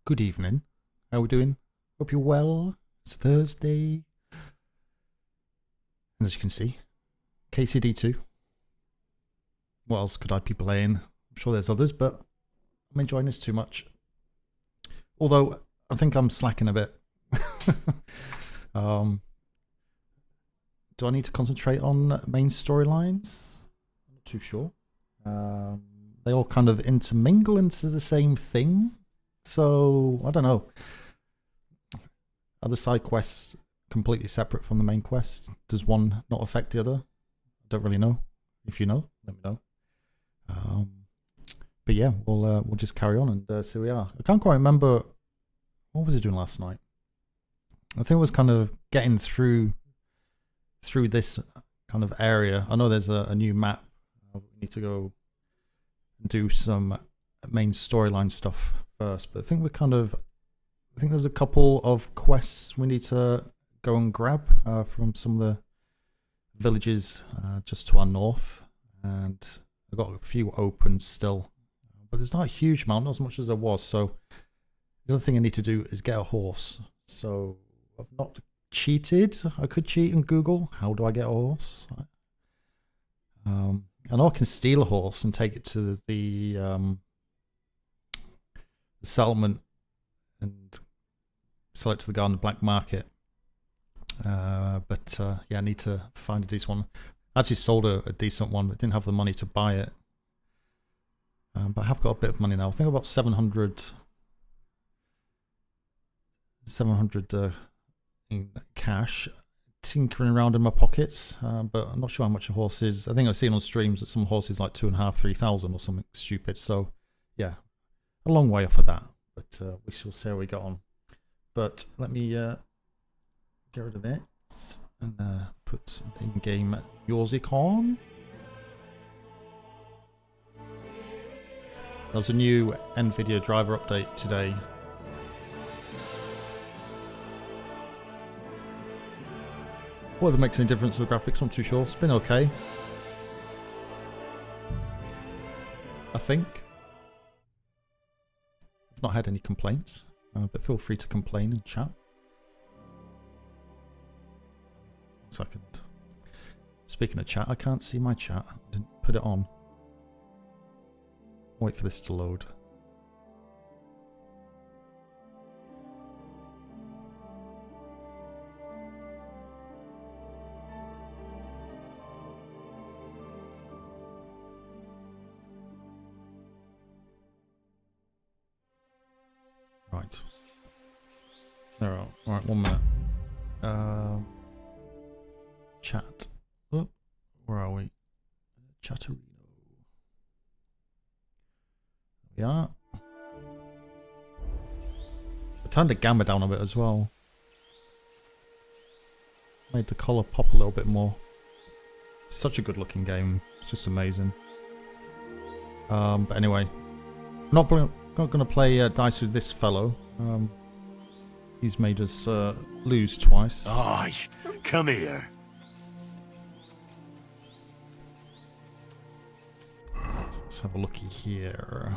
good evening. How we doing? Hope you're well. It's Thursday. And as you can see, KCD2. What else could I be playing? I'm sure there's others, but I'm enjoying this too much. Although, I think I'm slacking a bit. Do I need to concentrate on main storylines? I'm not too sure. They all kind of intermingle into the same thing. So, I don't know. Are the side quests completely separate from the main quest? Does one not affect the other? I don't really know. If you know, let me know. But yeah, we'll just carry on and see where we are. I can't quite remember. What was I doing last night? I think it was kind of getting through this kind of area. I know there's a new map. We need to go and do some main storyline stuff first. But I think I think there's a couple of quests we need to go and grab from some of the villages just to our north. And I've got a few open still. But there's not a huge amount, not as much as there was. So the other thing I need to do is get a horse. So I've not cheated. I could cheat and Google, how do I get a horse? I know I can steal a horse and take it to the settlement and sell it to the guy on the black market. But yeah, I need to find a decent one. I actually sold a decent one, but didn't have the money to buy it. But I have got a bit of money now. I think about 700 in cash, tinkering around in my pockets, but I'm not sure how much a horse is. I think I've seen on streams that some horses like 2,500, 3,000 or something stupid. So yeah, a long way off of that, but we shall see how we get on. But let me get rid of it and put in-game music on. There's a new NVIDIA driver update today. Whether it makes any difference to the graphics, I'm not too sure. It's been okay. I think. I've not had any complaints, but feel free to complain in chat. 1 second. Speaking of chat, I can't see my chat. I didn't put it on. Wait for this to load. Right. There are. Alright, 1 minute. Chat. Oh, where are we? Chatterino. There we are. I turned the gamma down a bit as well. Made the colour pop a little bit more. It's such a good looking game. It's just amazing. But anyway. I'm not going to play dice with this fellow. He's made us lose twice. Aye, come here. Let's have a looky here.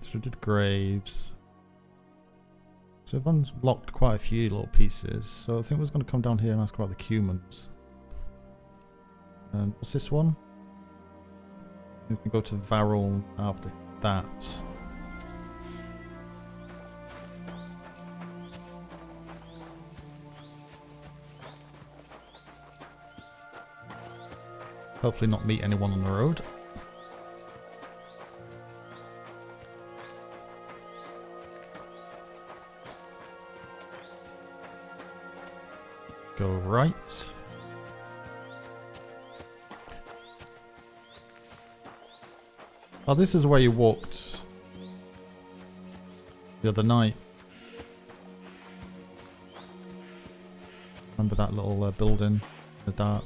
So we did graves. So we've unlocked quite a few little pieces. So I think we're going to come down here and ask about the humans. And what's this one? We can go to Varel after that. Hopefully not meet anyone on the road. Go right. Oh, this is where you walked the other night. Remember that little building in the dark?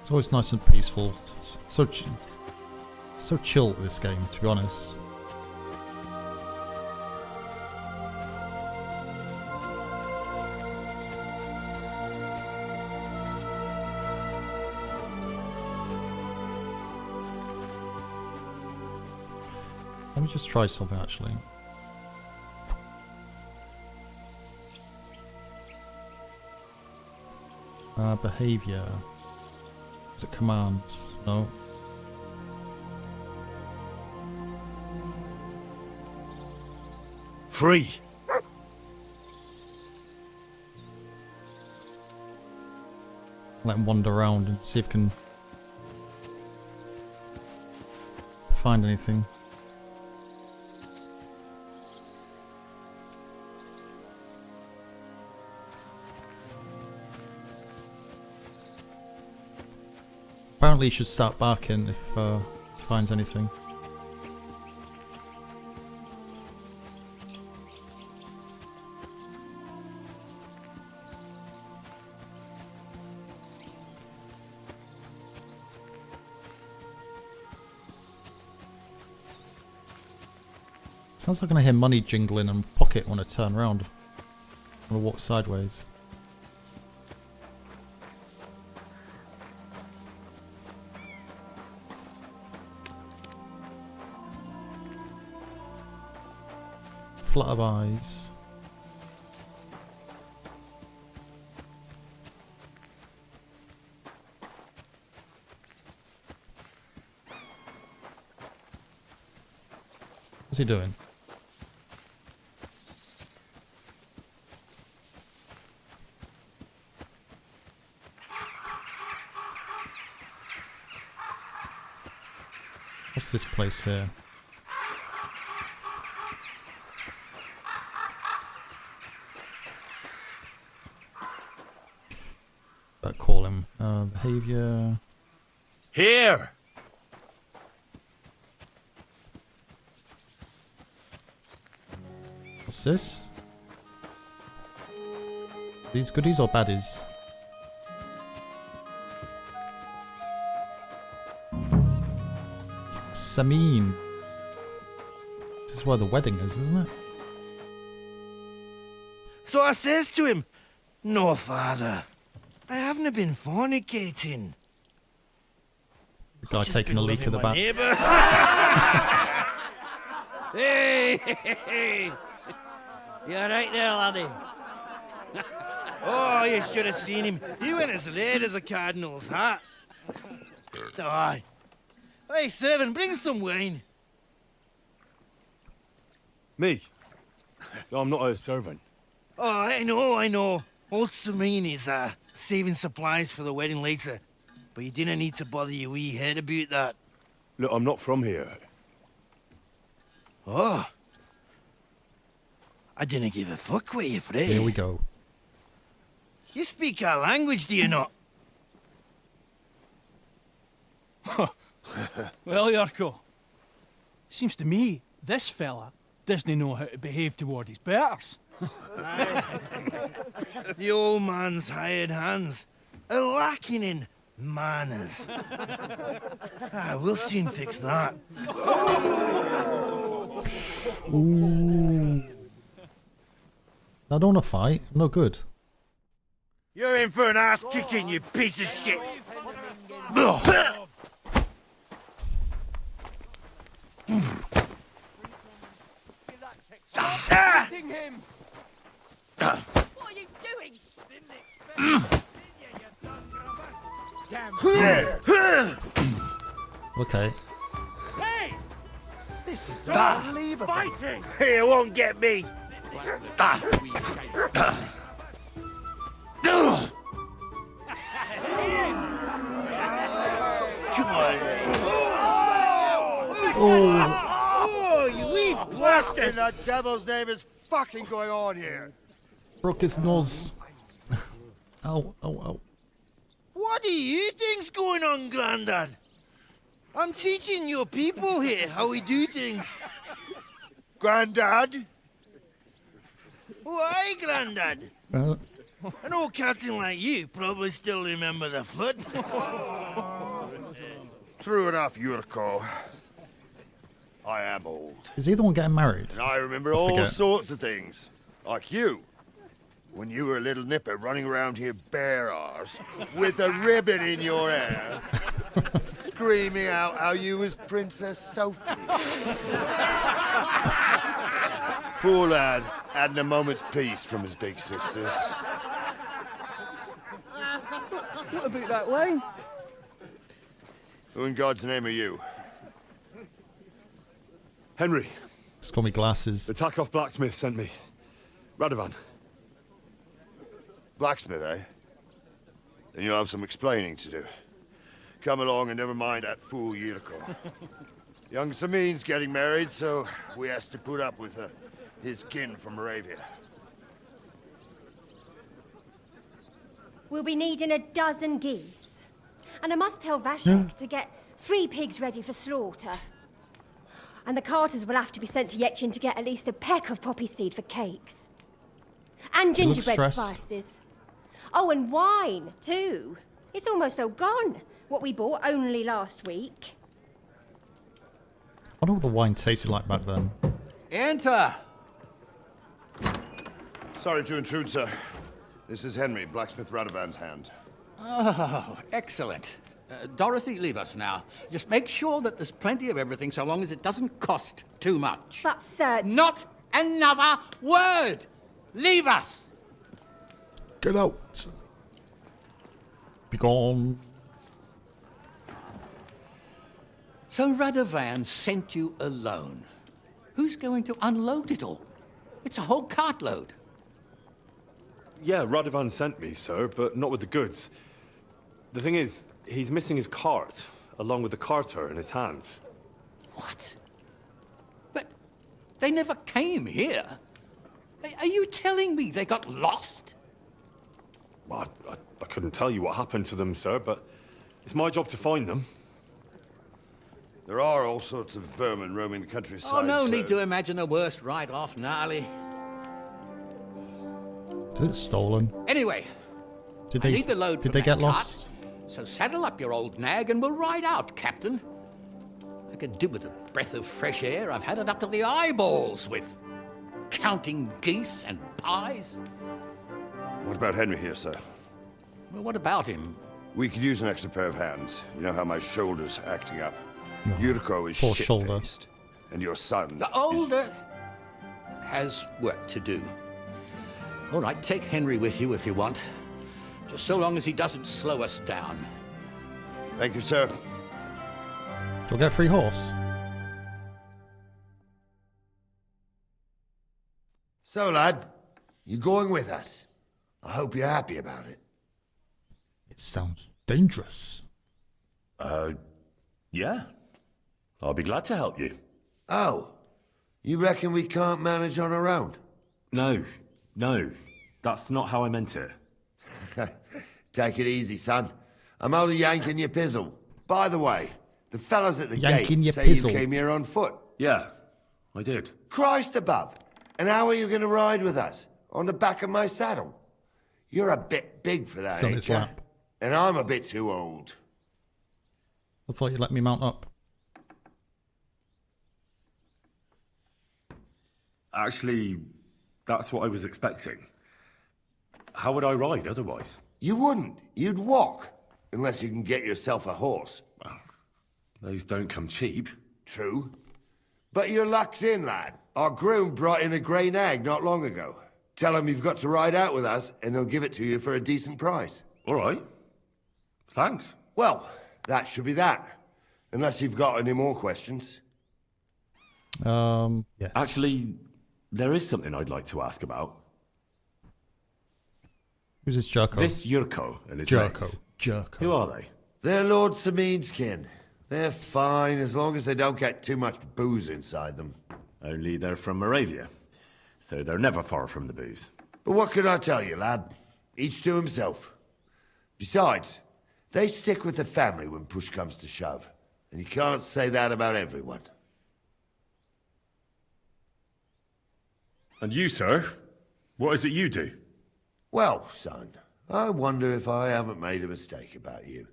It's always nice and peaceful. So chill this game, to be honest. Let me just try something actually. Behavior. Is it commands? No. Free. Let him wander around and see if he can find anything. Apparently he should start barking if he finds anything. Sounds like I can hear money jingling and pocket when I turn around. When I walk sideways. Flutter of eyes. What's he doing? What's this place here? Call him. Behavior. Here. What's this? These goodies or baddies? Samin. This is where the wedding is, isn't it? So I says to him, "No, father. I haven't been fornicating." The guy taking a leak at the back. Hey! You alright there, laddie? Oh, you should have seen him. He went as red as a cardinal's hat. Aye. Hey, servant, bring some wine. Me? I'm not a servant. Oh, I know. Old Samin is saving supplies for the wedding later. But you didn't need to bother your wee head about that. Look, I'm not from here. Oh. I didn't give a fuck where you're from. Here we go. You speak our language, do you not? Well, Yarko, seems to me this fella doesn't know how to behave toward his betters. The old man's hired hands are lacking in manners. We'll soon fix that. Ooh. I don't want to fight. I'm no good. You're in for an ass kicking, you piece of shit. What are you doing? Okay. Hey! This is Unbelievable. Fighting! It won't get me. Come on. Oh, you wee bastard! In the devil's name is fucking going on here? Broke his nose. Ow, ow, ow. What do you think's going on, Grandad? I'm teaching your people here how we do things. Grandad? Why, Grandad? An old captain like you probably still remember the flood. True enough, Yurko. I am old. Is he the one getting married? And I remember I all forget. sorts of things. Like you. When you were a little nipper running around here bare arse, with a ribbon in your hair, screaming out how you was Princess Sophie. Poor lad, hadn't a moment's peace from his big sisters. What about that wine? Who in God's name are you? Henry, Just call me Glasses. the Takoff blacksmith sent me. Radovan. Blacksmith, eh? Then you'll have some explaining to do. Come along and never mind that fool Yurko. Young Samin's getting married, so we has to put up with his kin from Moravia. We'll be needing a dozen geese. And I must tell Vashek to get 3 pigs ready for slaughter. And the carters will have to be sent to Yetchin to get at least a peck of poppy seed for cakes. And He looks gingerbread stressed. spices. Oh, and wine, too. It's almost all gone. What we bought only last week. I wonder what the wine tasted like back then. Enter! Sorry to intrude, sir. This is Henry, blacksmith Radovan's hand. Oh, excellent. Dorothy, leave us now. Just make sure that there's plenty of everything so long as it doesn't cost too much. But, sir, Not another word! Leave us! Get out. Be gone. So Radovan sent you alone. Who's going to unload it all? It's a whole cartload. Yeah, Radovan sent me, sir, but not with the goods. The thing is, he's missing his cart, along with the carter in his hands. What? But they never came here. Are you telling me they got lost? Well, I couldn't tell you what happened to them, sir, but it's my job to find them. There are all sorts of vermin roaming the countryside. Oh, no sir. need to imagine the worst right off, gnarly. Is it stolen? Anyway, Did I they? need the load Did from they that get cart. lost? So saddle up your old nag and we'll ride out, Captain. I could do with a breath of fresh air. I've had it up to the eyeballs with counting geese and pies. What about Henry here, sir? Well, what about him? We could use an extra pair of hands. You know how my shoulder's acting up. Yurko is Poor shoulder. shit-faced. And your son... The older has work to do. All right, take Henry with you if you want. Just so long as he doesn't slow us down. Thank you, sir. Do I get a free horse? So, lad, you going with us? I hope you're happy about it. It sounds dangerous. Yeah. I'll be glad to help you. Oh, you reckon we can't manage on our own? No, that's not how I meant it. Take it easy, son. I'm only yanking your pizzle. By the way, the fellas at the Yanking gate your say pizzle. you came here on foot. Yeah, I did. Christ above. And how are you going to ride with us? On the back of my saddle? You're a bit big for that, Sit on ain't his ya? lap. And I'm a bit too old. I thought you let me mount up. Actually, that's what I was expecting. How would I ride otherwise? You wouldn't. You'd walk. Unless you can get yourself a horse. Those don't come cheap. True. But your luck's in, lad. Our groom brought in a grey nag not long ago. Tell him you've got to ride out with us, and he'll give it to you for a decent price. All right. Thanks. Well, that should be that. Unless you've got any more questions. Yes. Actually, there is something I'd like to ask about. Who's this Jerko? This Yurko and his Jerko. mates. Jerko. Who are they? They're Lord Samin's kin. They're fine as long as they don't get too much booze inside them. Only they're from Moravia, so they're never far from the booze. But what can I tell you, lad? Each to himself. Besides, they stick with the family when push comes to shove. And you can't say that about everyone. And you, sir? What is it you do? Well, son, I wonder if I haven't made a mistake about you.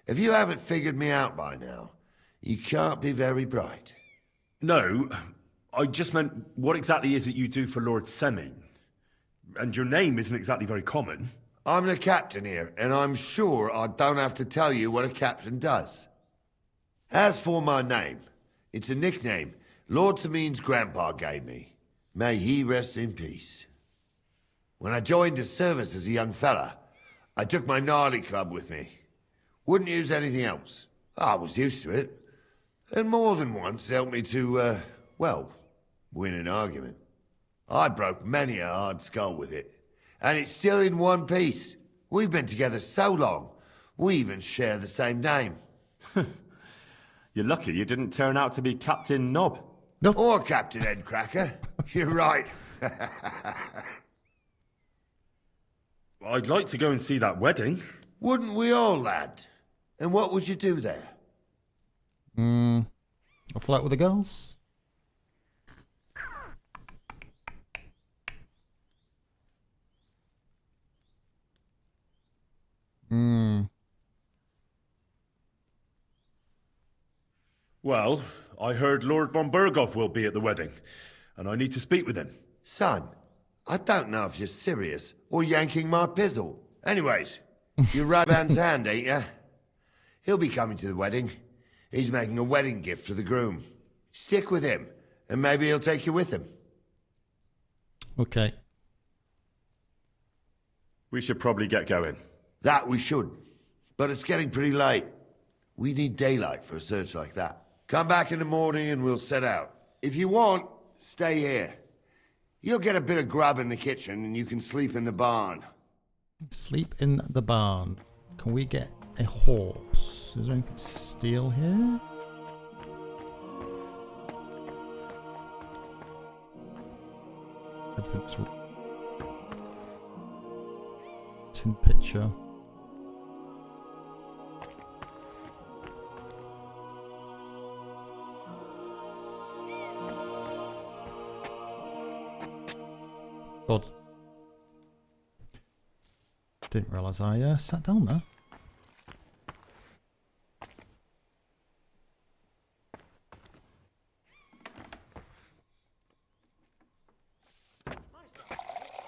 If you haven't figured me out by now, you can't be very bright. No, I just meant what exactly is it you do for Lord Seming? And your name isn't exactly very common. I'm the captain here, and I'm sure I don't have to tell you what a captain does. As for my name, it's a nickname Lord Seming's grandpa gave me. May he rest in peace. When I joined his service as a young fella, I took my gnarly club with me. Wouldn't use anything else. I was used to it. And more than once helped me to, well, win an argument. I broke many a hard skull with it. And it's still in one piece. We've been together so long, we even share the same name. You're lucky you didn't turn out to be Captain Knob. Or Captain Headcracker. You're right. I'd like to go and see that wedding. Wouldn't we all, lad? And what would you do there? A flight with the girls? Well, I heard Lord von Burghoff will be at the wedding, and I need to speak with him. Son, I don't know if you're serious or yanking my pizzle. Anyways, you're Radvan's hand, ain't ya? He'll be coming to the wedding. He's making a wedding gift for the groom. Stick with him, and maybe he'll take you with him. Okay. We should probably get going. That we should. But it's getting pretty late. We need daylight for a search like that. Come back in the morning and we'll set out. If you want, stay here. You'll get a bit of grub in the kitchen and you can sleep in the barn. Sleep in the barn. Can we get a horse? Is there anything to steal here? Everything's... tin pitcher. God. Didn't realise I sat down there.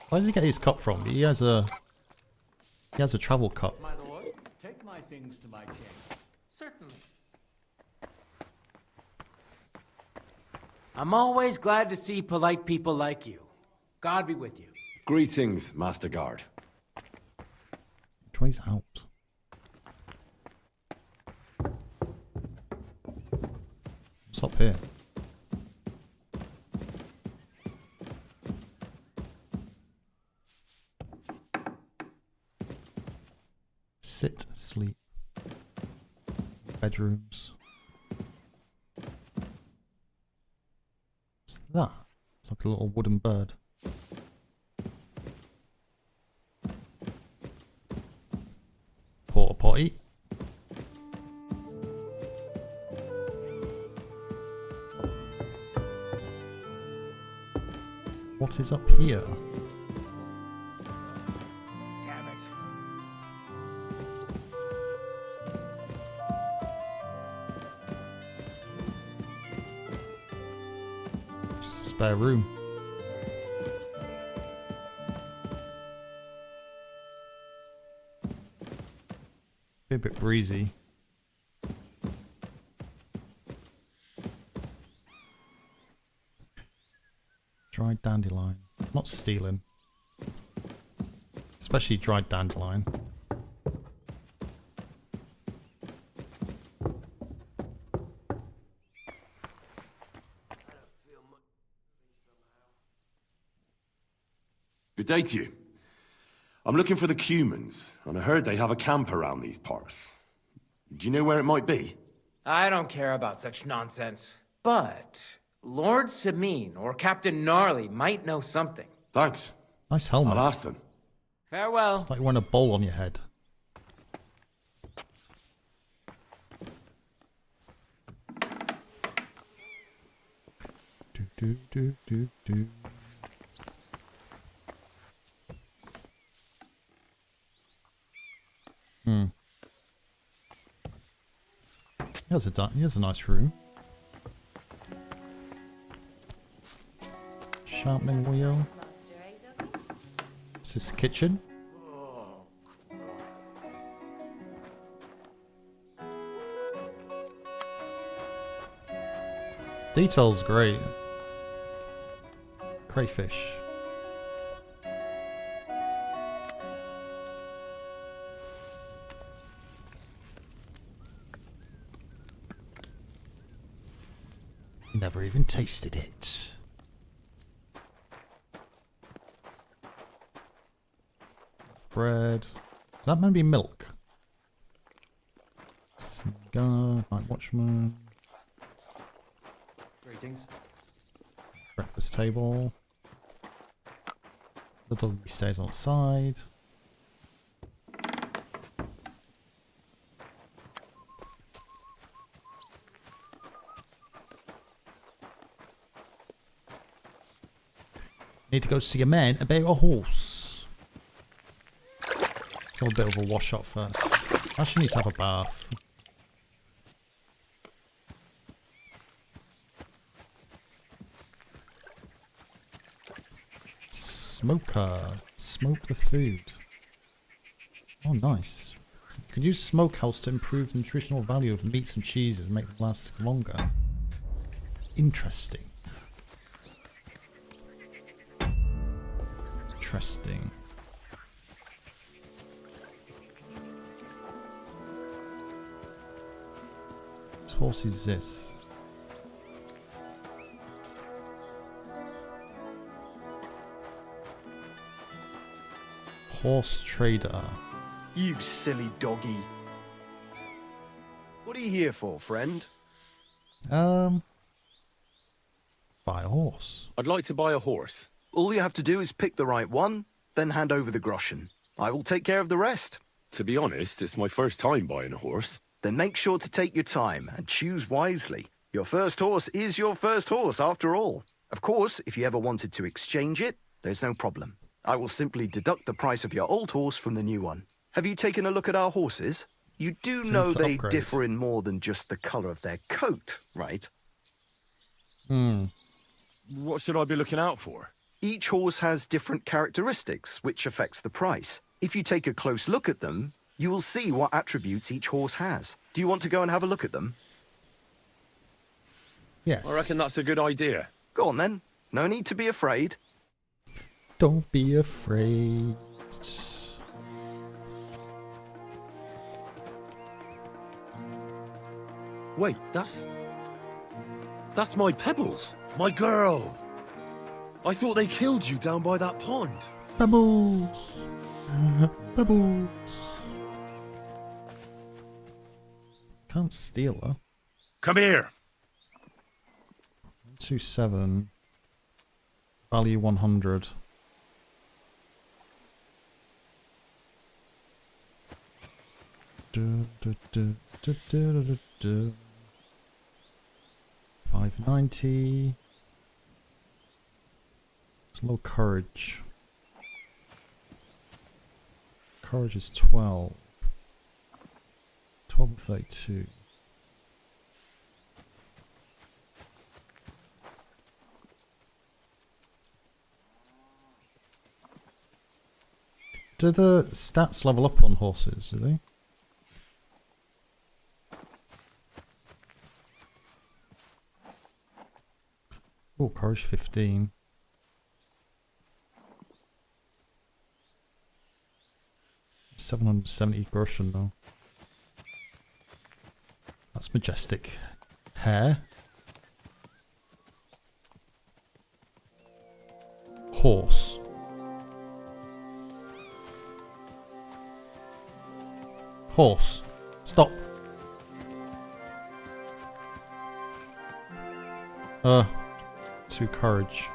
Where did he get his cup from? He has a travel cup. My lord, take my things to my chamber. Certainly. I'm always glad to see polite people like you. God be with you. Greetings, Master Guard. Tries out. What's up here? Sit, sleep. Bedrooms. What's that? It's like a little wooden bird. Porta potty. What is up here? Damn it. Just a spare room. Be a bit breezy. Dried dandelion. Not stealing. Especially dried dandelion. Good day to you. I'm looking for the Cumans, and I heard they have a camp around these parts. Do you know where it might be? I don't care about such nonsense. But Lord Semine or Captain Gnarly might know something. Thanks. Nice helmet. I'll ask them. Farewell. It's like wearing a bowl on your head. Do do do do do. He has a nice room. Sharpening wheel. Is this the kitchen? Detail's great. Crayfish. Never even tasted it. Bread. Is that maybe milk? Cigar. Night watchman. Greetings. Breakfast table. The doggy stays on the side. Need to go see a man about a horse. Let's have a bit of a wash up first. Actually need to have a bath. Smoker. Smoke the food. Oh, nice. Could use smokehouse to improve the nutritional value of meats and cheeses and make them last longer. Interesting. Interesting. Whose horse is this? Horse trader. You silly doggy. What are you here for, friend? Buy a horse. I'd like to buy a horse. All you have to do is pick the right one, then hand over the groschen. I will take care of the rest. To be honest, it's my first time buying a horse. Then make sure to take your time and choose wisely. Your first horse is your first horse, after all. Of course, if you ever wanted to exchange it, there's no problem. I will simply deduct the price of your old horse from the new one. Have you taken a look at our horses? You do know they upgrade. differ in more than just the colour of their coat, right? What should I be looking out for? Each horse has different characteristics, which affects the price. If you take a close look at them, you will see what attributes each horse has. Do you want to go and have a look at them? Yes. I reckon that's a good idea. Go on then. No need to be afraid. Don't be afraid. Wait, that's my Pebbles, my girl. I thought they killed you down by that pond. Pebbles. Pebbles. Can't steal her. Come here. 27. Value 100. Du, du, du, du, du, du, du, du. 590. There's low courage. Courage is 12. 1232. Do the stats level up on horses, do they? Oh, courage 15. $770 groschen though. That's majestic. Hair. Horse. Horse. Stop. To courage.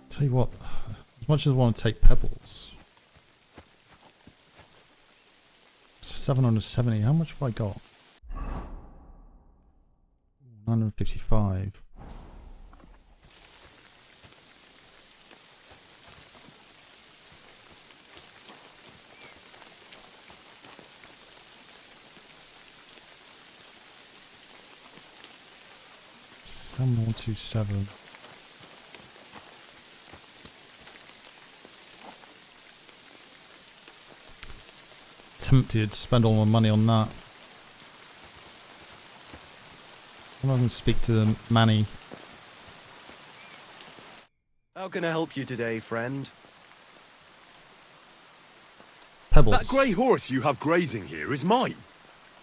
Tell you what, as much as I want to take Pebbles, it's for 770. How much have I got? 955. 7127. Tempted to spend all my money on that. I'm not going to speak to Manny. How can I help you today, friend? Pebbles. That grey horse you have grazing here is mine.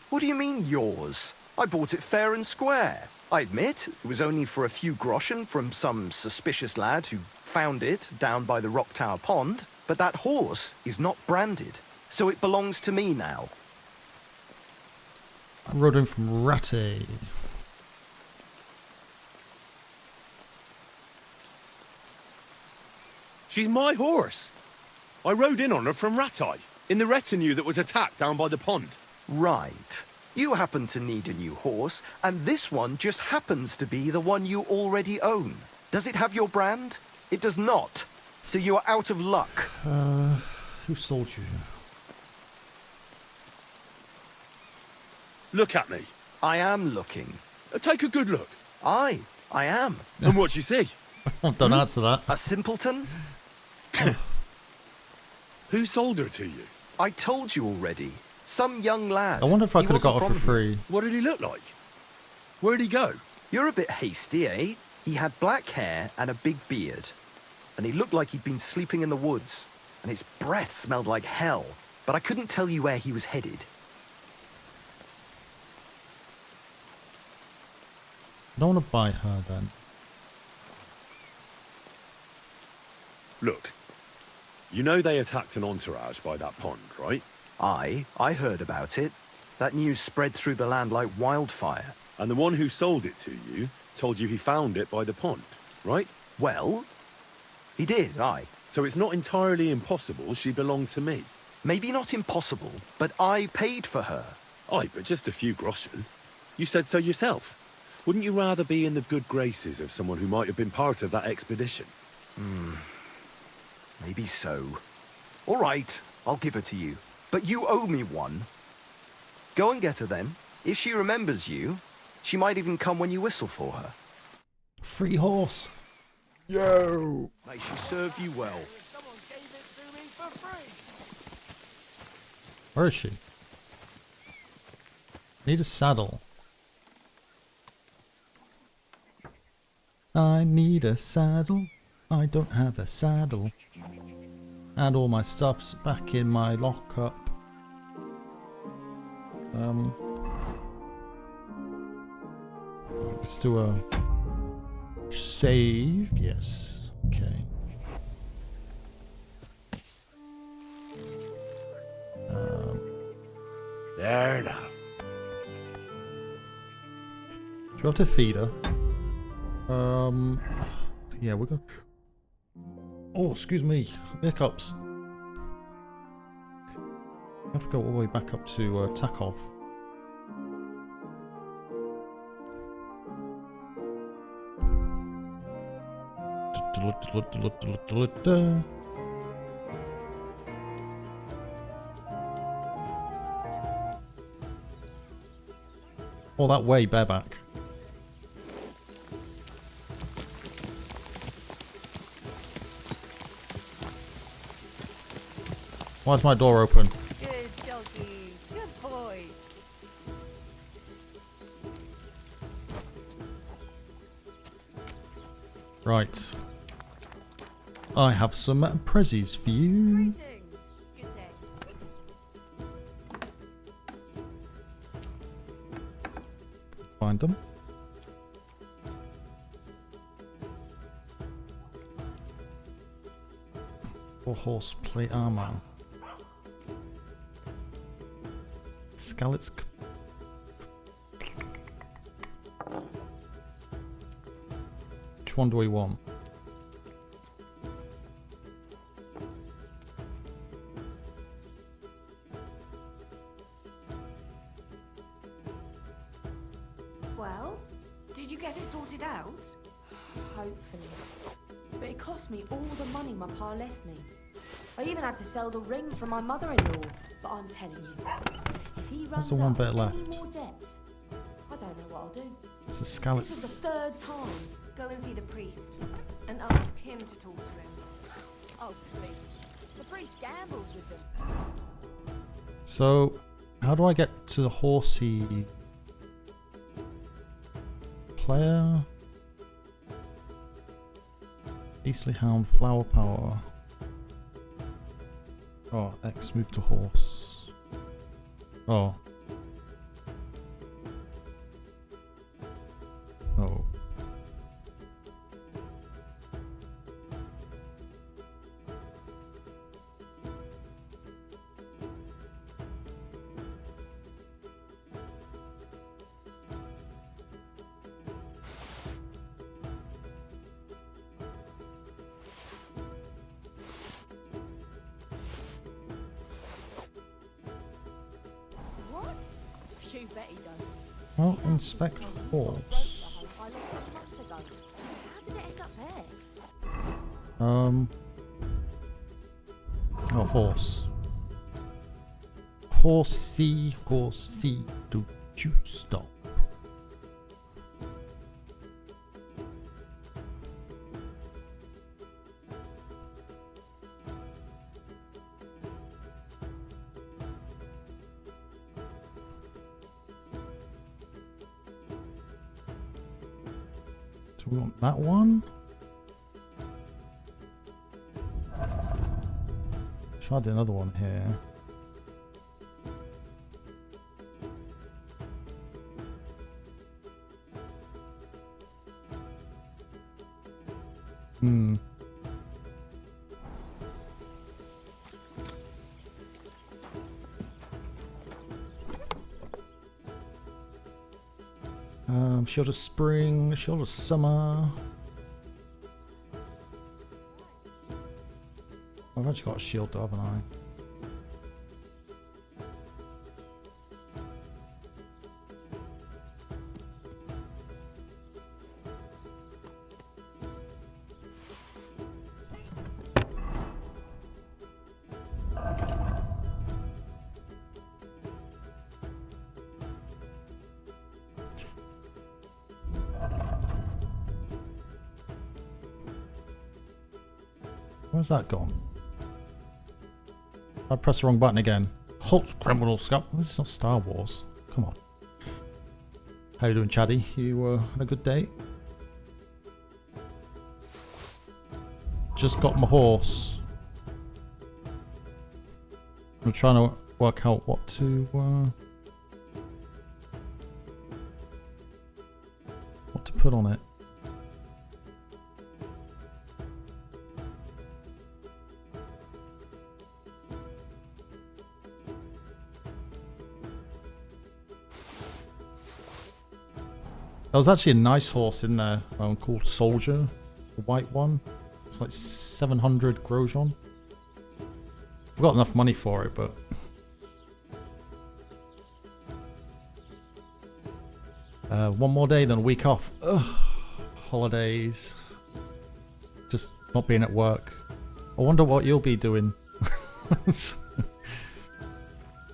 What do you mean, yours? I bought it fair and square. I admit, it was only for a few groschen from some suspicious lad who found it down by the Rock Tower Pond, but that horse is not branded, so it belongs to me now. I rode in from Ratty. She's my horse. I rode in on her from Ratai, in the retinue that was attacked down by the pond. Right. You happen to need a new horse, and this one just happens to be the one you already own. Does it have your brand? It does not. So you are out of luck. Who sold you? Look at me. I am looking. Take a good look. I am. And what you see? Don't answer that. A simpleton? Who sold her to you? I told you already. Some young lad. I wonder if I He could have got her wasn't for from free. What did he look like? Where'd he go? You're a bit hasty, eh? He had black hair and a big beard. And he looked like he'd been sleeping in the woods. And his breath smelled like hell. But I couldn't tell you where he was headed. I don't want to buy her then. Look, you know they attacked an entourage by that pond, right? I heard about it. That news spread through the land like wildfire. And the one who sold it to you told you he found it by the pond, right? Well, he did, aye. So it's not entirely impossible she belonged to me. Maybe not impossible, but I paid for her. Aye, but just a few groschen. You said so yourself. Wouldn't you rather be in the good graces of someone who might have been part of that expedition? Maybe so. All right, I'll give her to you. But you owe me one. Go and get her then. If she remembers you, she might even come when you whistle for her. Free horse. Yo. May she serve you well. Where is she? Need a saddle. I need a saddle. I don't have a saddle. And all my stuff's back in my lockup. Let's do a save. Yes. Okay. There now. Do we have to feed her? Yeah, we're gonna. Oh, excuse me. Hiccups. I have to go all the way back up to Takov. All that way bareback. Why is my door open? Good doggy. Good boy. Right. I have some prezzies for you. Greetings. Good day. Find them. Or horse plate armor. Scallops. Which one do we want? Well, did you get it sorted out? Hopefully. But it cost me all the money my pa left me. I even had to sell the ring from my mother-in-law. But I'm telling you, if he runs the one up bit any left. more debts, I don't know what what I'll do. It's a This scallop. is the third time. Go and see the priest and ask him to talk to him. Oh, please. The priest gambles with them. So, how do I get to the horsey player? Beastly Hound, Flower Power. Oh, X move to horse. Oh. Oh. What? Shoo bet he don't. Well, inspect horse. I left 6 months ago. How did it end up there? Oh, horse. Horsey, do you stop? Do we want that one? Try the another one here. Hmm. Shield of Spring, Shield of Summer. I've actually got a shield though, haven't I? Where's that gone? I pressed the wrong button again. Halt, criminal scum. This is not Star Wars. Come on. How you doing, Chaddy? You had a good day? Just got my horse. I'm trying to work out what to put on it. There was actually a nice horse in there called Soldier, the white one. It's like 700 Grosjean. I've got enough money for it, but one more day, then a week off. Ugh. Holidays. Just not being at work. I wonder what you'll be doing.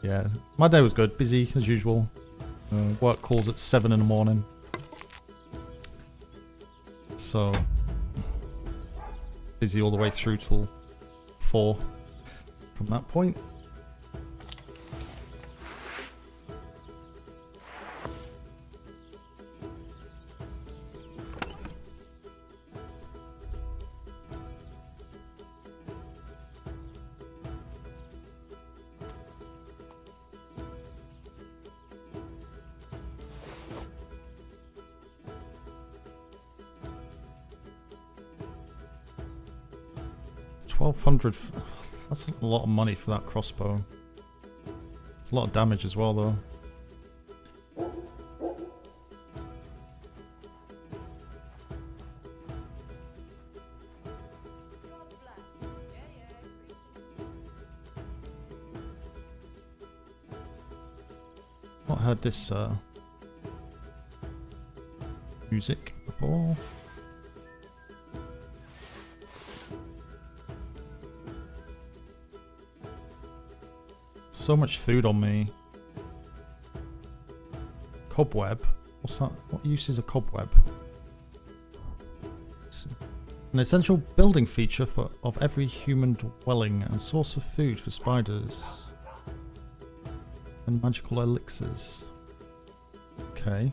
Yeah, my day was good. Busy as usual. Work calls at 7 in the morning. So busy all the way through till 4 from that point. $1,200. That's a lot of money for that crossbow. It's a lot of damage as well, though. Not heard this music before. So much food on me. Cobweb. What's that? What use is a cobweb? An essential building feature of every human dwelling and source of food for spiders and magical elixirs. Okay.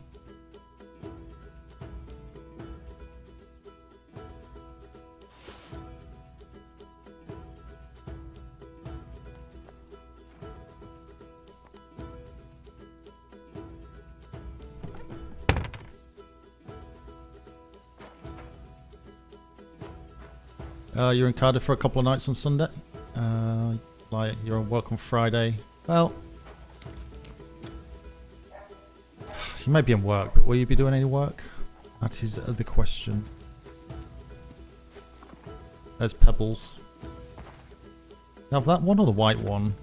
You're in Cardiff for a couple of nights on Sunday. Like you're on work on Friday. Well, you may be in work, but will you be doing any work? That is the question. There's Pebbles. Now, that one or the white one?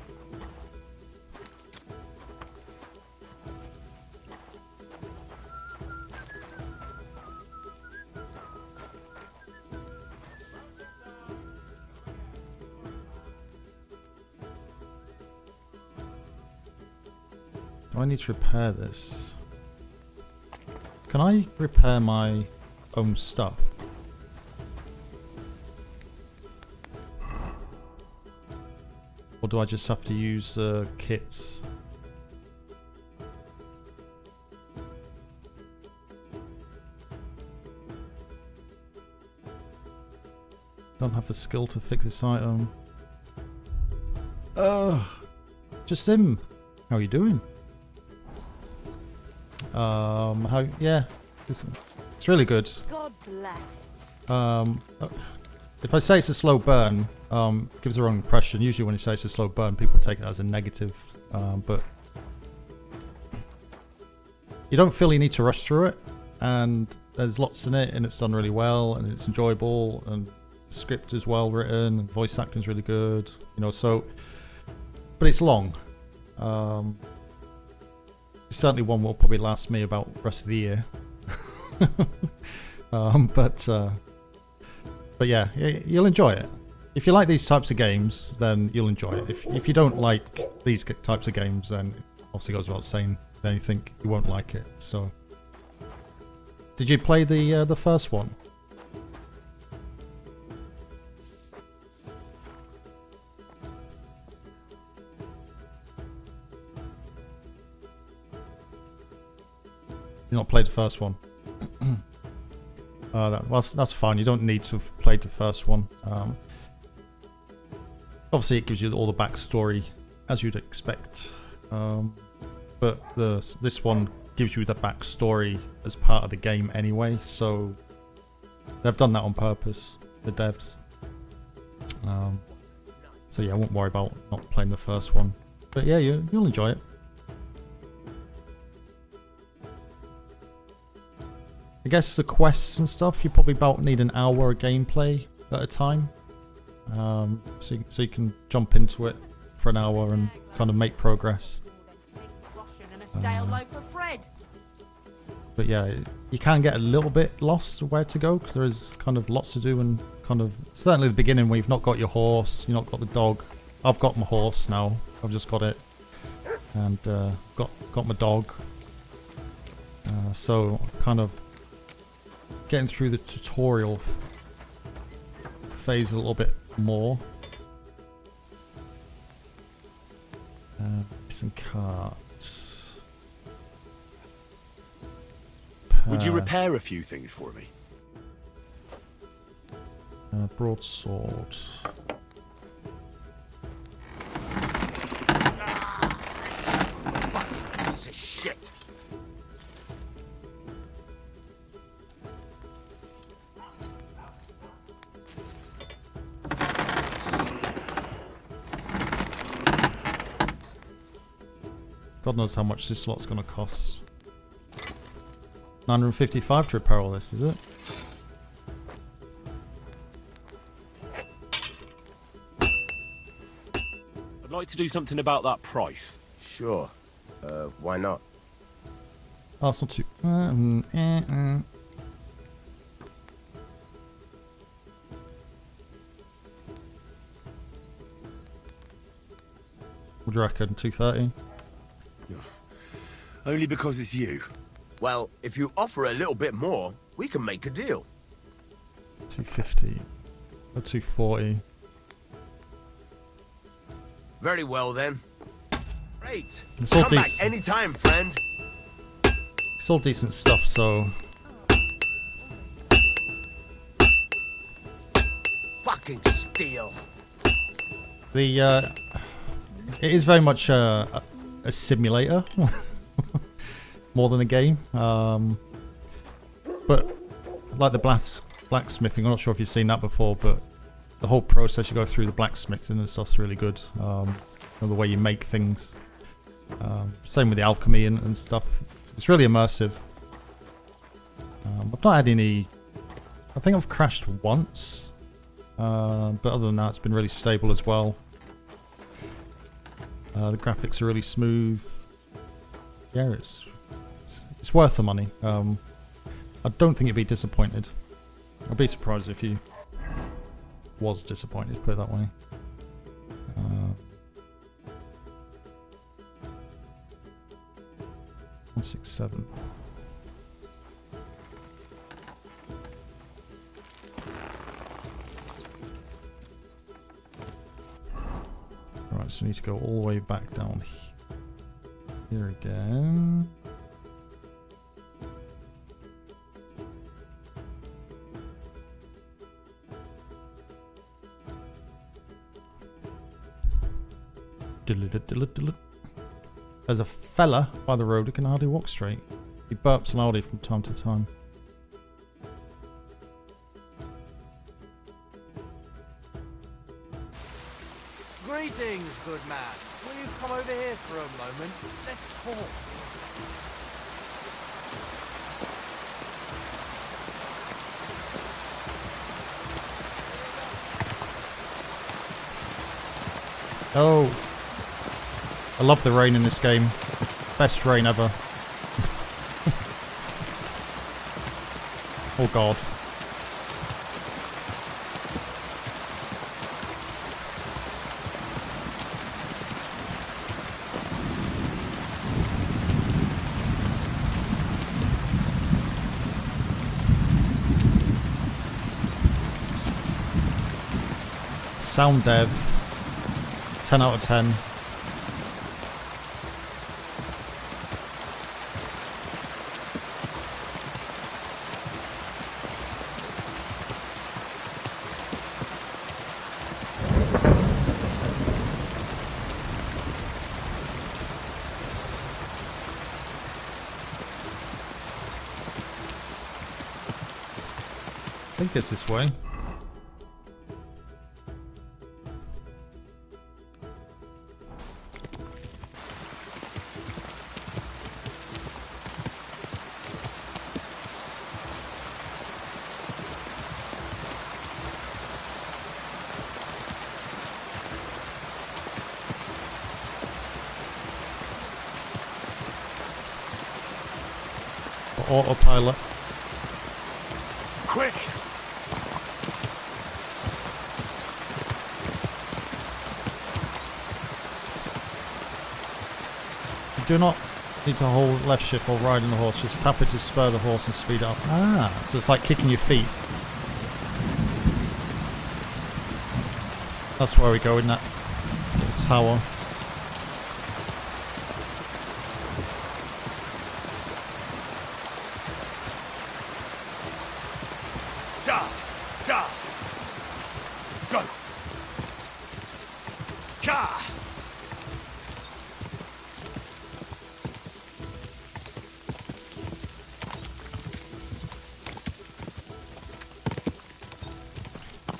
Do I need to repair this? Can I repair my own stuff? Or do I just have to use kits? Don't have the skill to fix this item. Just him. How are you doing? Yeah, it's really good. God bless. If I say it's a slow burn, gives the wrong impression. Usually when you say it's a slow burn, people take it as a negative, but you don't feel you need to rush through it, and there's lots in it, and it's done really well, and it's enjoyable, and the script is well written, and voice acting is really good, you know, so, but it's long. It's certainly one will probably last me about the rest of the year. But yeah, you'll enjoy it. If you like these types of games, then you'll enjoy it. If you don't like these types of games, then obviously goes without saying, then you think you won't like it. So, did you play the first one? You not played the first one? That's fine. You don't need to have played the first one. Obviously, it gives you all the backstory as you'd expect, but this one gives you the backstory as part of the game anyway. So they've done that on purpose, the devs. So yeah, I won't worry about not playing the first one. But yeah, you'll enjoy it. I guess the quests and stuff, you probably about need an hour of gameplay at a time. So you can jump into it for an hour and kind of make progress. But yeah, you can get a little bit lost where to go, because there is kind of lots to do, and kind of, certainly the beginning where you've not got your horse, you've not got the dog. I've got my horse now, I've just got it, and got my dog. So kind of getting through the tutorial phase a little bit more. Missing carts. Would you repair a few things for me? Broadsword. Fucking piece of shit. God knows how much this slot's going to cost. 955 to repair all this, is it? I'd like to do something about that price. Sure. Why not? Oh, it's not too... What do you reckon? 230? Only because it's you. Well, if you offer a little bit more, we can make a deal. 250 or 240. Very well then. Great. It's all Come back decent. anytime, friend. It's all decent stuff, so Fucking steal. the it is very much a simulator more than a game. But like the blacksmithing, I'm not sure if you've seen that before, but the whole process you go through the blacksmithing and stuff's really good. The way you make things. Same with the alchemy and stuff. It's really immersive. I've not had any... I think I've crashed once. But other than that, it's been really stable as well. The graphics are really smooth. Yeah, it's worth the money. I don't think you'd be disappointed. I'd be surprised if you was disappointed, put it that way. 167. Right, so we need to go all the way back down here again. There's a fella by the road who can hardly walk straight. He burps loudly from time to time. Greetings, good man. Will you come over here for a moment? Let's talk. Oh, I love the rain in this game. Best rain ever. Oh god. Sound dev. 10 out of 10. I think it's this way. Autopilot. Quick! You do not need to hold left shift while riding the horse, just tap it to spur the horse and speed it up. Ah, so it's like kicking your feet. That's where we go in that little tower.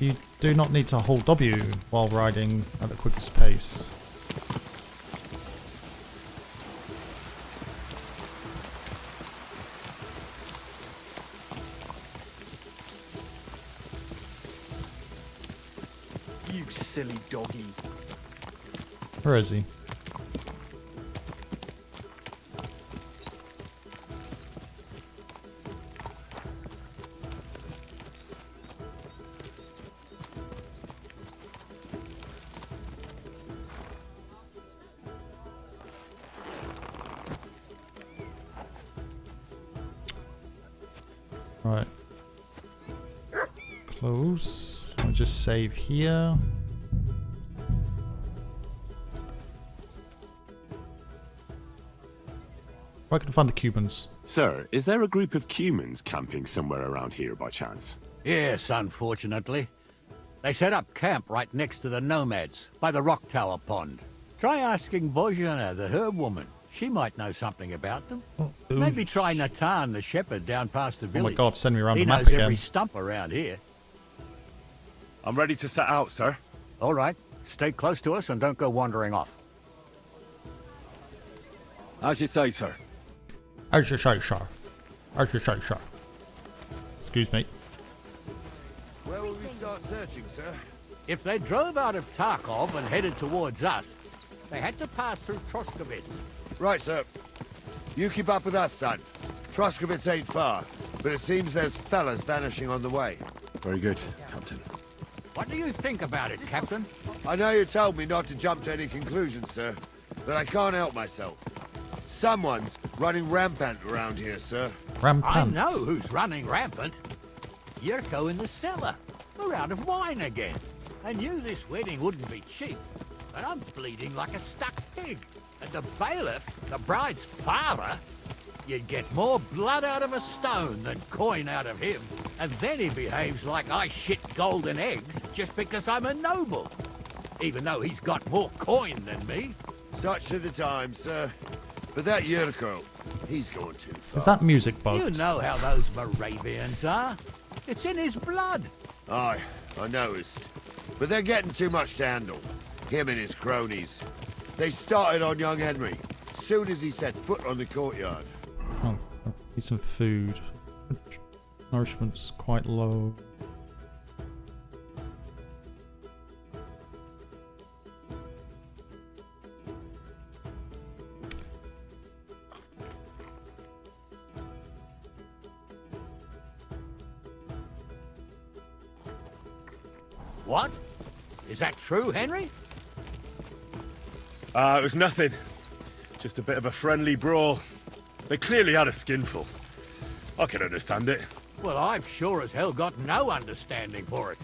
You do not need to hold W while riding at the quickest pace. You silly doggy. Where is he? Right. Close. I'll just save here. Where can I find the Cubans? Sir, is there a group of humans camping somewhere around here by chance? Yes, unfortunately. They set up camp right next to the Nomads, by the Rock Tower Pond. Try asking Bojana, the herb woman. She might know something about them. Maybe try Natan, the shepherd, down past the village. Oh my god, send me around the map He knows again. every stump around here. I'm ready to set out, sir. All right. Stay close to us and don't go wandering off. As you say, sir. As you say, sir. As you say, sir. Excuse me. Where will we start searching, sir? If they drove out of Tarkov and headed towards us, they had to pass through Troskovitz. Right, sir. You keep up with us, son. Troskovitz ain't far, but it seems there's fellas vanishing on the way. Very good, Captain. What do you think about it, Captain? I know you told me not to jump to any conclusions, sir, but I can't help myself. Someone's running rampant around here, sir. Rampant? I know who's running rampant. Yurko in the cellar. We're out of wine again. I knew this wedding wouldn't be cheap, but I'm bleeding like a stuck pig. And the bailiff, the bride's father, you'd get more blood out of a stone than coin out of him. And then he behaves like I shit golden eggs just because I'm a noble. Even though he's got more coin than me. Such are the times, sir. But that Yurko, he's going too far. Is that music bugs? You know how those Moravians are. It's in his blood. Aye, I noticed. But they're getting too much to handle. Him and his cronies. They started on young Henry, soon as he set foot on the courtyard. Oh, need some food. Nourishment's quite low. What? Is that true, Henry? It was nothing. Just a bit of a friendly brawl. They clearly had a skinful. I can understand it. Well, I've sure as hell got no understanding for it.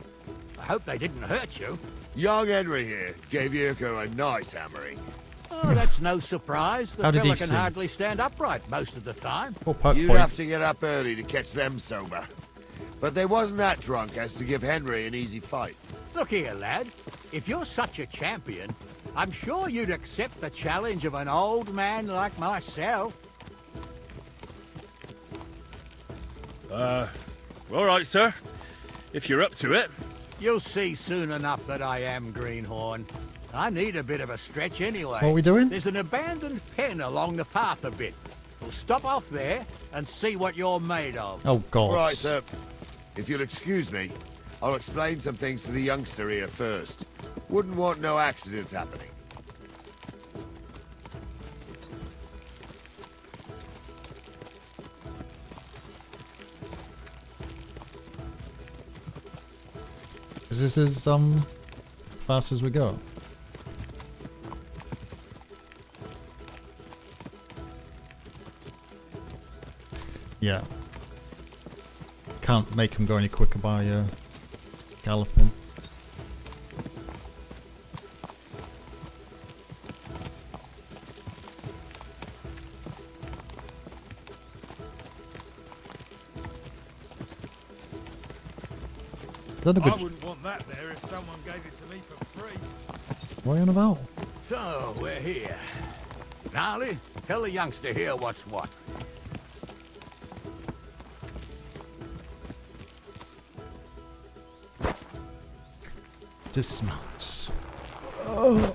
I hope they didn't hurt you. Young Henry here gave Yurko a nice hammering. Oh, that's no surprise. The How did fella he can sing? hardly stand upright most of the time. You'd have to get up early to catch them sober. But they wasn't that drunk as to give Henry an easy fight. Look here, lad. If you're such a champion, I'm sure you'd accept the challenge of an old man like myself. All right, sir. If you're up to it. You'll see soon enough that I am Greenhorn. I need a bit of a stretch anyway. What are we doing? There's an abandoned pen along the path a bit. We'll stop off there and see what you're made of. Oh, God. Right, sir. If you'll excuse me, I'll explain some things to the youngster here first. Wouldn't want no accidents happening. Is this as fast as we go? Yeah. Can't make him go any quicker by galloping. I wouldn't want that there if someone gave it to me for free. What are you on about? So, we're here. Gnarly, tell the youngster here what's what. Dismounts. Oh.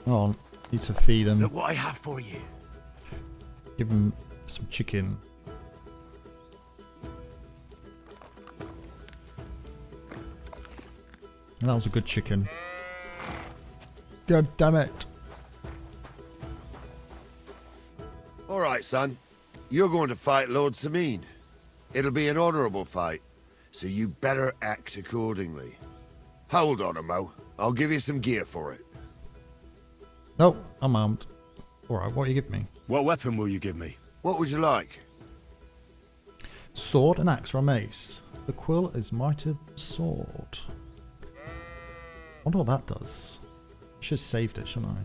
Oh, need to feed him. Look what I have for you. Give him some chicken. That was a good chicken. God damn it. All right, son. You're going to fight Lord Sameen. It'll be an honorable fight, so you better act accordingly. Hold on, Mo. I'll give you some gear for it. Nope, I'm armed. Alright, what do you give me? What weapon will you give me? What would you like? Sword, an axe, or a mace. The quill is mightier than the sword. I wonder what that does. I should have saved it, shouldn't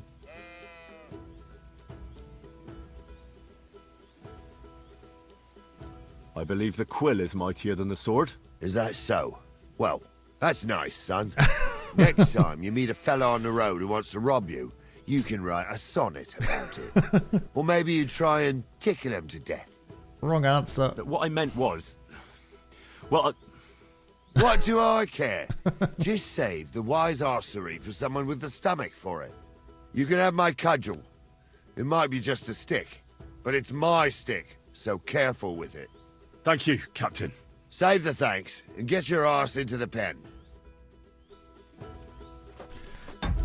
I? I believe the quill is mightier than the sword. Is that so? Well, that's nice, son. Next time you meet a fella on the road who wants to rob you, you can write a sonnet about it. Or maybe you try and tickle him to death. Wrong answer. What I meant was... Well, What do I care? Just save the wise arsery for someone with the stomach for it. You can have my cudgel. It might be just a stick, but it's my stick, so careful with it. Thank you, Captain. Save the thanks, and get your arse into the pen.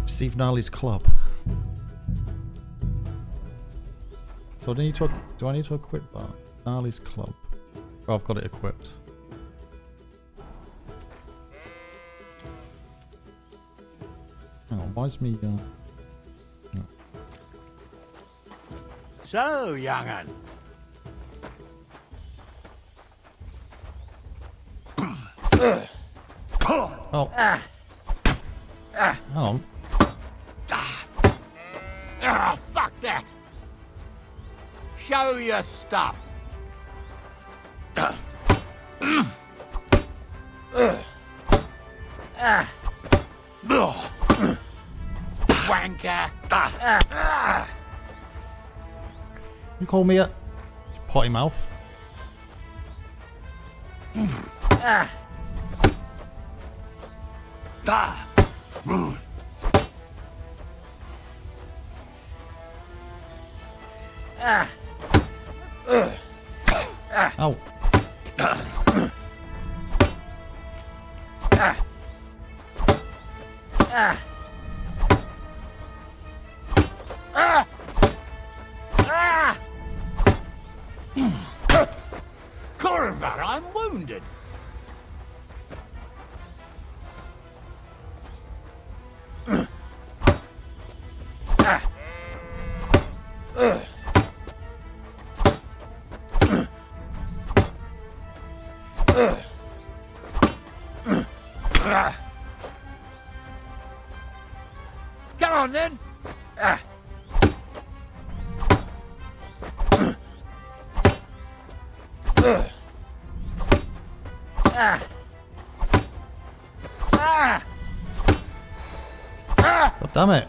Receive Gnarly's club. So do I need to equip that? Gnarly's club. Oh, I've got it equipped. Hang on, why is me... no. So, young'un. Oh. Hang on. Fuck that! Show your stuff! Wanker! You call me a potty mouth? Ow. Corvat, I'm wounded. Come on then. God damn it.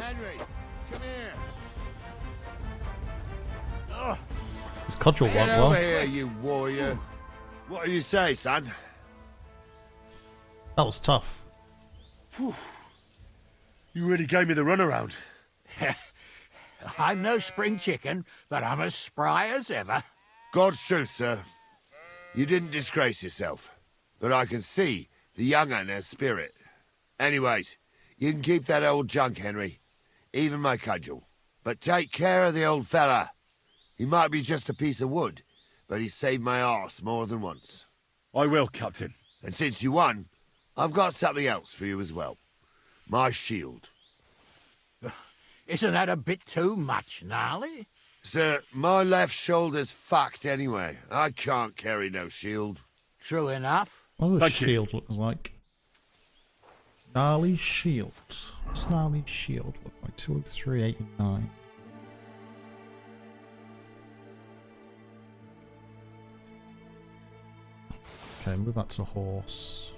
Henry, come here. This cudgel Get went over well. here, you warrior. What do you say, son? That was tough. You really gave me the runaround. I'm no spring chicken, but I'm as spry as ever. God's truth, sir. You didn't disgrace yourself, but I can see the young un has spirit. Anyways, you can keep that old junk, Henry. Even my cudgel. But take care of the old fella. He might be just a piece of wood, but he saved my arse more than once. I will, Captain. And since you won, I've got something else for you as well. My shield. Isn't that a bit too much, Gnarly? Sir, my left shoulder's fucked anyway. I can't carry no shield. True enough. What does a Thank you. shield look like? Gnarly's shield. What's Gnarly's shield look like? 203.89. Okay, move that to horse.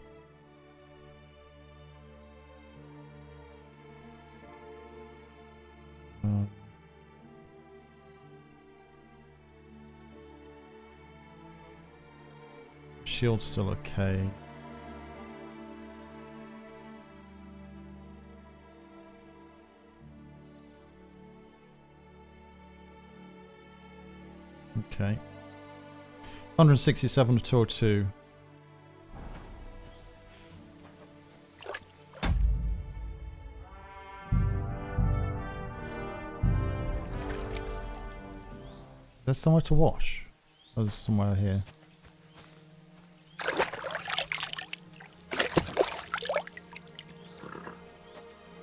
Shield's still okay. Okay. 167 to 202. There's somewhere to wash. There's somewhere here.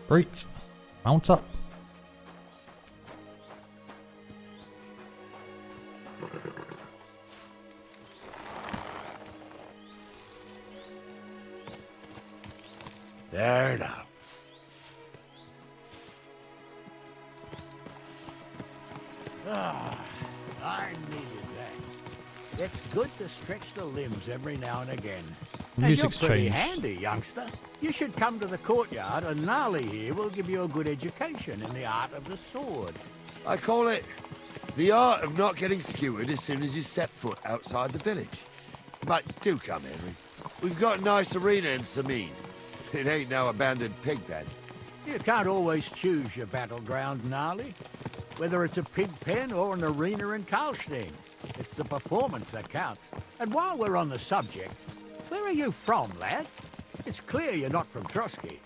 Great. Mount up. There now. Ah, I needed that. It's good to stretch the limbs every now and again. Music's and you're pretty changed. handy, youngster. You should come to the courtyard, and Gnarly here will give you a good education in the art of the sword. I call it the art of not getting skewered as soon as you step foot outside the village. But do come, Henry. We've got a nice arena in Sameen. It ain't no abandoned pig pen. You can't always choose your battleground, Gnarly. Whether it's a pig pen or an arena in Karlstein, it's the performance that counts. And while we're on the subject, where are you from, lad? It's clear you're not from Trotsky.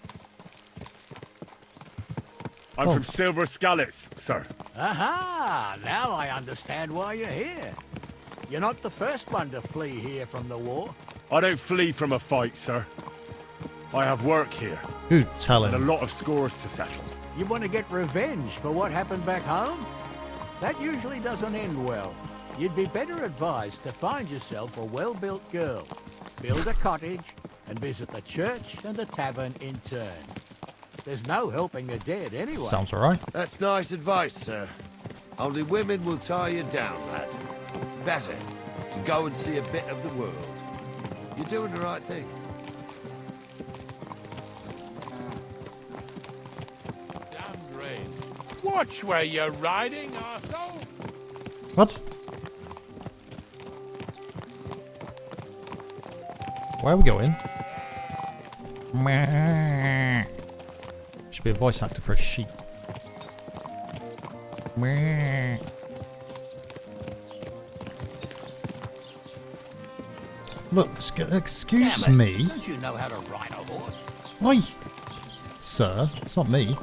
I'm from Silver Scallops, sir. Aha! Now I understand why you're here. You're not the first one to flee here from the war. I don't flee from a fight, sir. I have work here. Dude, tell him. And a lot of scores to settle. You want to get revenge for what happened back home? That usually doesn't end well. You'd be better advised to find yourself a well-built girl, build a cottage, and visit the church and the tavern in turn. There's no helping the dead anyway. Sounds alright. That's nice advice, sir. Only women will tie you down, lad. Better to go and see a bit of the world. You're doing the right thing. Damned rain. Watch where you're riding, arsehole. What? Where are we going? Meh. Should be a voice actor for a sheep. Meh. Look, excuse me. Don't you know how to ride a horse? Oi! Sir, it's not me.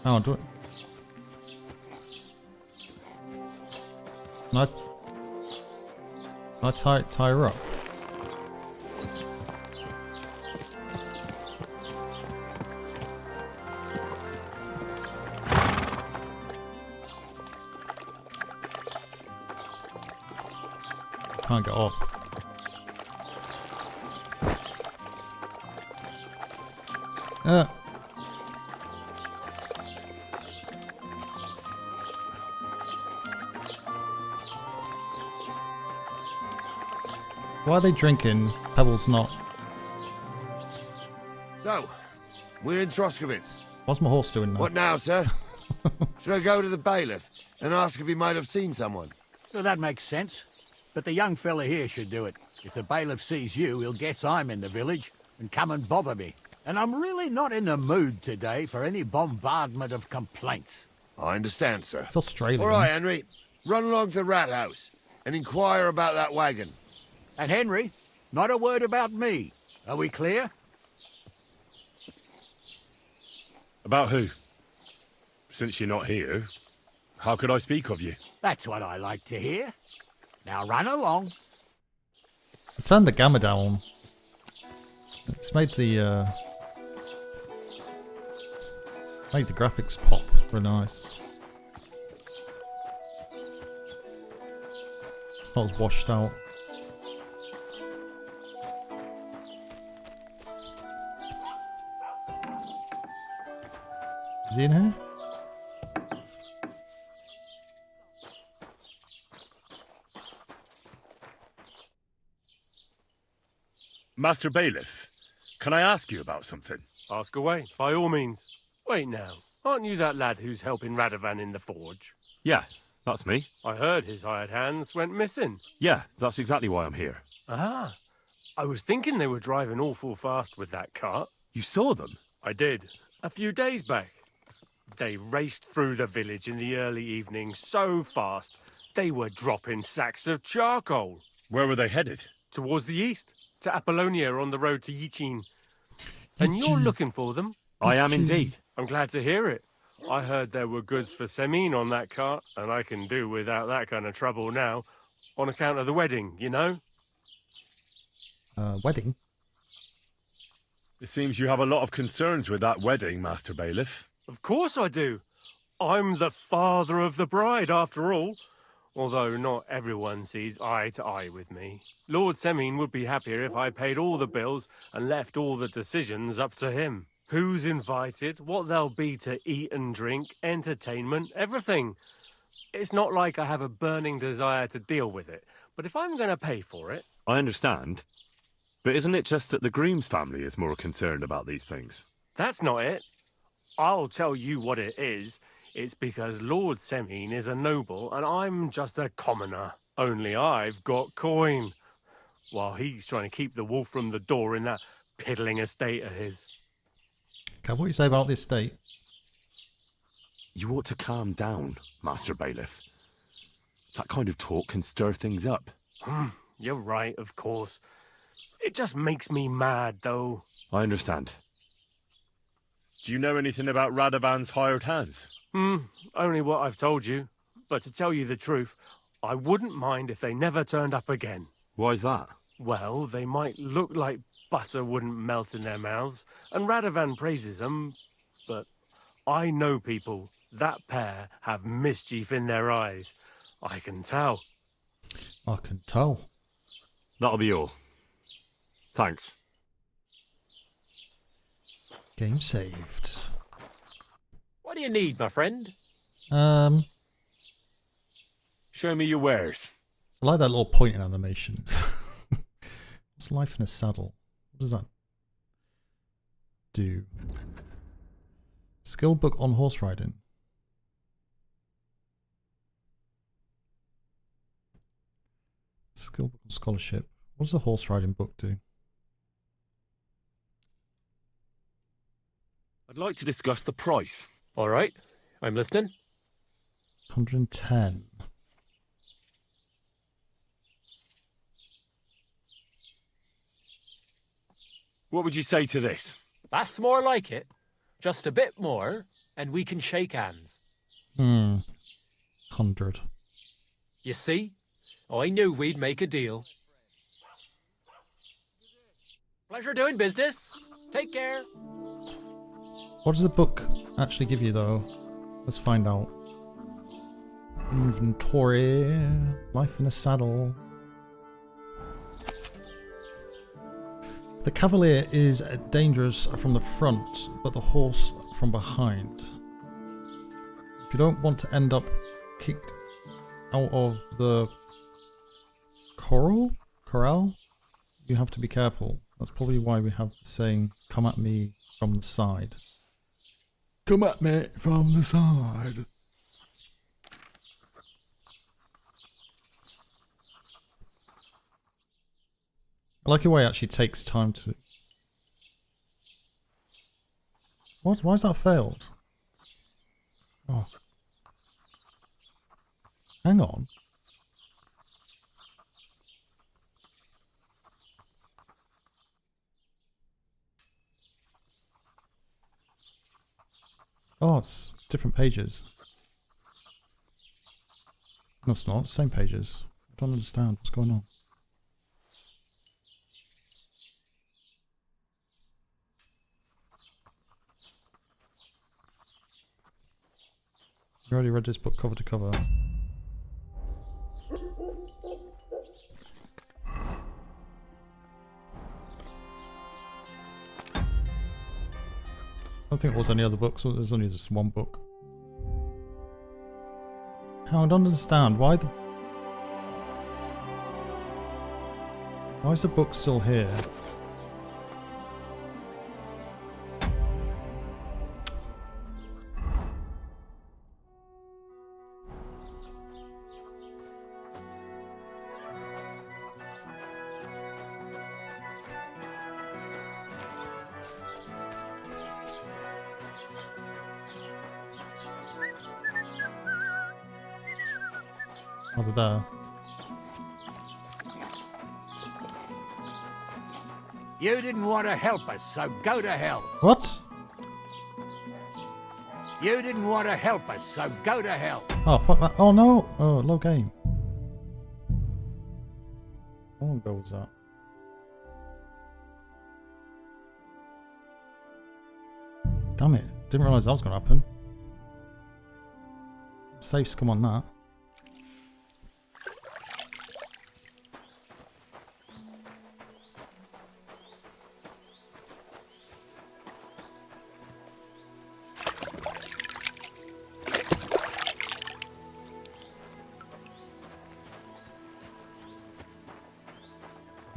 Oh, do it. Can I tie her up? Can't get off. Why are they drinking? Pebble's not. So, we're in Troskowitz. What's my horse doing now? What now, sir? Should I go to the bailiff and ask if he might have seen someone? Well, that makes sense. But the young fella here should do it. If the bailiff sees you, he'll guess I'm in the village and come and bother me. And I'm really not in the mood today for any bombardment of complaints. I understand, sir. It's Australia. All right, Henry. Run along to the rat house and inquire about that wagon. And Henry, not a word about me. Are we clear? About who? Since you're not here, how could I speak of you? That's what I like to hear. Now run along. I turned the gamma down. It's made the graphics pop real nice. It's not as washed out. Is he in here? Master Bailiff, can I ask you about something? Ask away, by all means. Wait now, aren't you that lad who's helping Radovan in the forge? Yeah, that's me. I heard his hired hands went missing. Yeah, that's exactly why I'm here. Ah, I was thinking they were driving awful fast with that cart. You saw them? I did, a few days back. They raced through the village in the early evening so fast, they were dropping sacks of charcoal. Where were they headed? Towards the east, to Apollonia on the road to Yichin. And you're looking for them? I am indeed. I'm glad to hear it. I heard there were goods for Semin on that cart, and I can do without that kind of trouble now, on account of the wedding, you know? Wedding? It seems you have a lot of concerns with that wedding, Master Bailiff. Of course I do. I'm the father of the bride, after all. Although not everyone sees eye to eye with me. Lord Semin would be happier if I paid all the bills and left all the decisions up to him. Who's invited, what there'll be to eat and drink, entertainment, everything. It's not like I have a burning desire to deal with it, but if I'm going to pay for it... I understand. But isn't it just that the groom's family is more concerned about these things? That's not it. I'll tell you what it is. It's because Lord Semin is a noble and I'm just a commoner. Only I've got coin. While he's trying to keep the wolf from the door in that piddling estate of his. Okay, what do you say about the estate? You ought to calm down, Master Bailiff. That kind of talk can stir things up. You're right, of course. It just makes me mad, though. I understand. Do you know anything about Radovan's hired hands? Only what I've told you. But to tell you the truth, I wouldn't mind if they never turned up again. Why's that? Well, they might look like butter wouldn't melt in their mouths, and Radovan praises them, but I know people. That pair have mischief in their eyes. I can tell. I can tell. That'll be all. Thanks. Game saved. What do you need, my friend? Show me your wares. I like that little pointing animation. What's life in a saddle? What does that do? Skill book on horse riding. Skill book on scholarship. What does the horse riding book do? I'd like to discuss the price. All right, I'm listening. 110. What would you say to this? That's more like it. Just a bit more, and we can shake hands. 100. You see? I knew we'd make a deal. Pleasure doing business. Take care. What does the book actually give you, though? Let's find out. Inventory. Life in a saddle. The cavalier is dangerous from the front, but the horse from behind. If you don't want to end up kicked out of the corral, you have to be careful. That's probably why we have the saying, "Come at me from the side." Come at me from the side. I like the way it actually takes time to... What? Why has that failed? Oh. Hang on. Oh, it's different pages. No, it's not. Same pages. I don't understand what's going on. You already read this book cover to cover. I don't think it was any other books. There's only just one book. How I don't understand why is the book still here? Oh, they're there. You didn't want to help us, so go to hell. What? You didn't want to help us, so go to hell. Oh, fuck that. Oh, no. Oh, low game. How long ago was that? Damn it. Didn't realise that was going to happen. Safes come on that.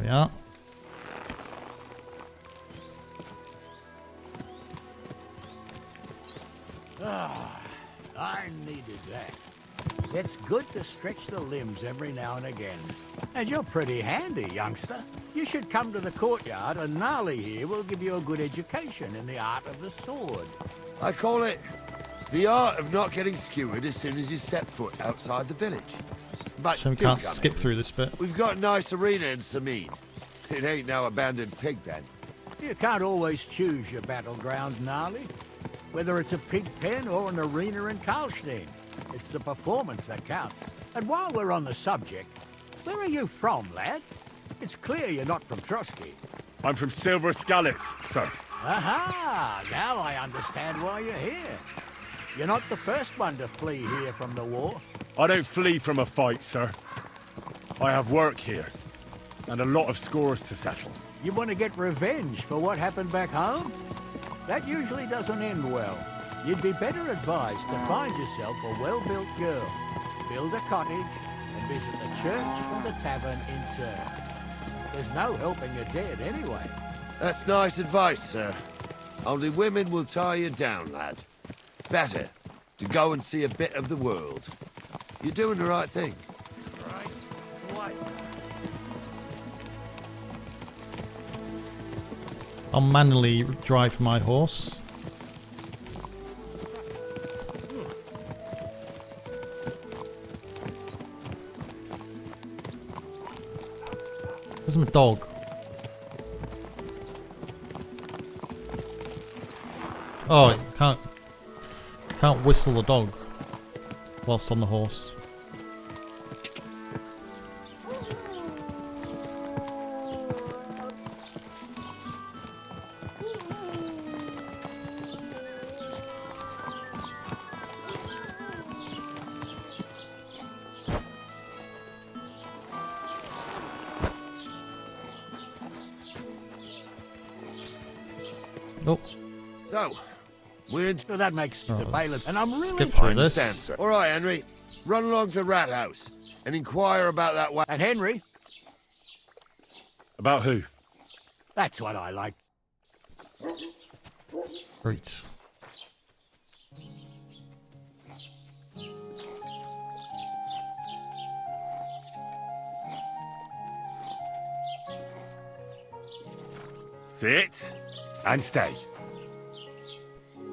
Yeah. I needed that. It's good to stretch the limbs every now and again. And you're pretty handy, youngster. You should come to the courtyard and Gnarly here will give you a good education in the art of the sword. I call it the art of not getting skewered as soon as you step foot outside the village. But So we do can't come skip in. through this bit. We've got a nice arena in Samin. It ain't no abandoned pig pen. You can't always choose your battleground, Gnarly. Whether it's a pig pen or an arena in Karlstein, it's the performance that counts. And while we're on the subject, where are you from, lad? It's clear you're not from Trotsky. I'm from Silver Scallops, sir. Aha! Now I understand why you're here. You're not the first one to flee here from the war. I don't flee from a fight, sir. I have work here, and a lot of scores to settle. You want to get revenge for what happened back home? That usually doesn't end well. You'd be better advised to find yourself a well-built girl, build a cottage, and visit the church or the tavern in turn. There's no helping your dead anyway. That's nice advice, sir. Only women will tie you down, lad. Better to go and see a bit of the world. You're doing the right thing. I'll manually drive my horse. Where's my dog? Oh, can't whistle the dog whilst on the horse. Nope. So, we're in... So that makes the bailiff, and I'm really... skip through I this. understand, sir. All right, Henry. Run along to the rat house and inquire about that one. And Henry? About who? That's what I like. Great. Sit and stay.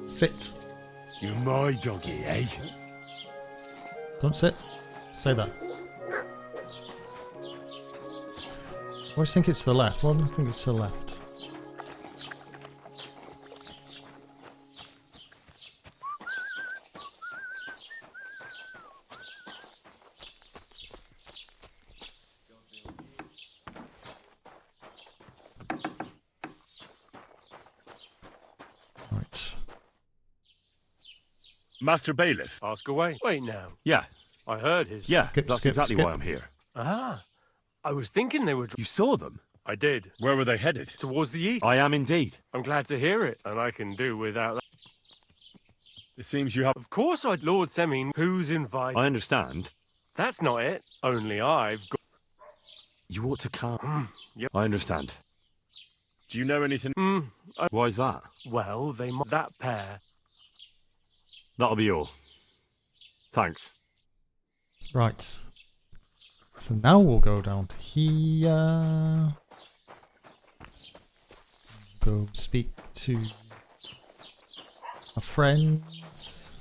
Sit. You're my doggy, eh? Don't sit. Say that. I always think it's to the left. Why do I think it's to the left? Right. Master Bailiff? Ask away. Wait now. Yeah. I heard his... Yeah, Skip, that's skip, exactly skip. why I'm here. Ah. I was thinking they were... You saw them? I did. Where were they headed? Towards the east. I am indeed. I'm glad to hear it, and I can do without that. It seems you have... Of course I'd... Lord Semin, who's invited? I understand. That's not it. Only I've got... You ought to calm. Yep. I understand. Do you know anything? Why is that? Well, they might... That pair... That'll be all. Thanks. Right. So now we'll go down to here. Go speak to our friends.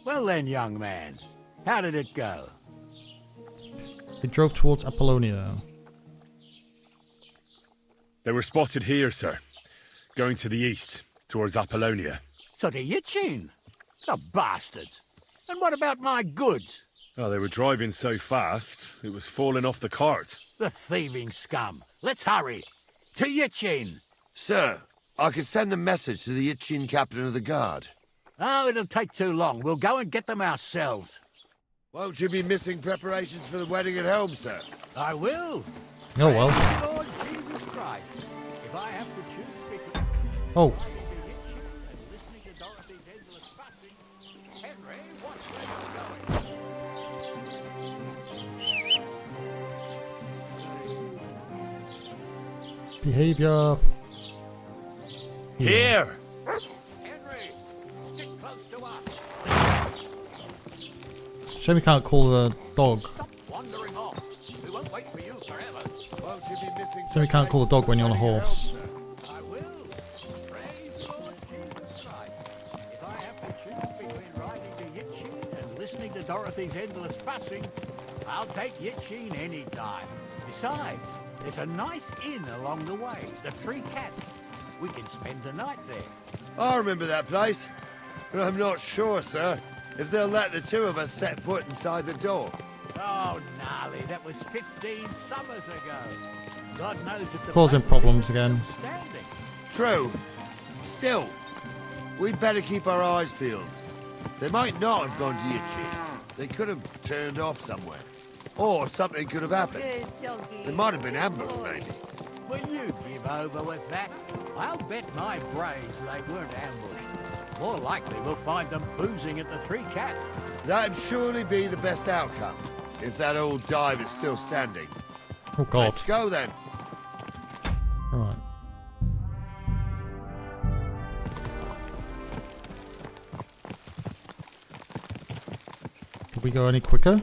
Well then, young man, how did it go? They drove towards Apollonia. They were spotted here, sir. Going to the east, towards Apollonia. So to Yitchin? The bastards. And what about my goods? Oh, they were driving so fast, it was falling off the cart. The thieving scum. Let's hurry. To Yitchin. Sir, I can send a message to the Yitchin captain of the guard. Oh, it'll take too long. We'll go and get them ourselves. Won't you be missing preparations for the wedding at home, sir? I will. Oh well. Lord Jesus Christ. If I have to choose between... Oh. Behavior. Here! Henry, stick close to us. Shame we can't call the dog. Wandering off. We won't wait for you forever. Won't you be missing... Shame we can't call the dog when you're on a horse. I will. Praise Lord Jesus Christ. If I have to choose between riding to Yitchin and listening to Dorothy's endless fussing, I'll take Yitchin any time. Besides, there's a nice inn along the way, the Three Cats. We can spend the night there. I remember that place, but I'm not sure, sir, if they'll let the two of us set foot inside the door. Oh, gnarly, that was 15 summers ago. God knows if the Causing place problems again. is standing. True. Still, we'd better keep our eyes peeled. They might not have gone to Yitchin. They could have turned off somewhere. Or something could have happened. They might have been ambushed, maybe. Will you give over with that? I'll bet my brains they weren't ambushed. More likely we'll find them boozing at the Three Cats. That'd surely be the best outcome, if that old dive is still standing. Oh god. Let's go then. Alright. Could we go any quicker?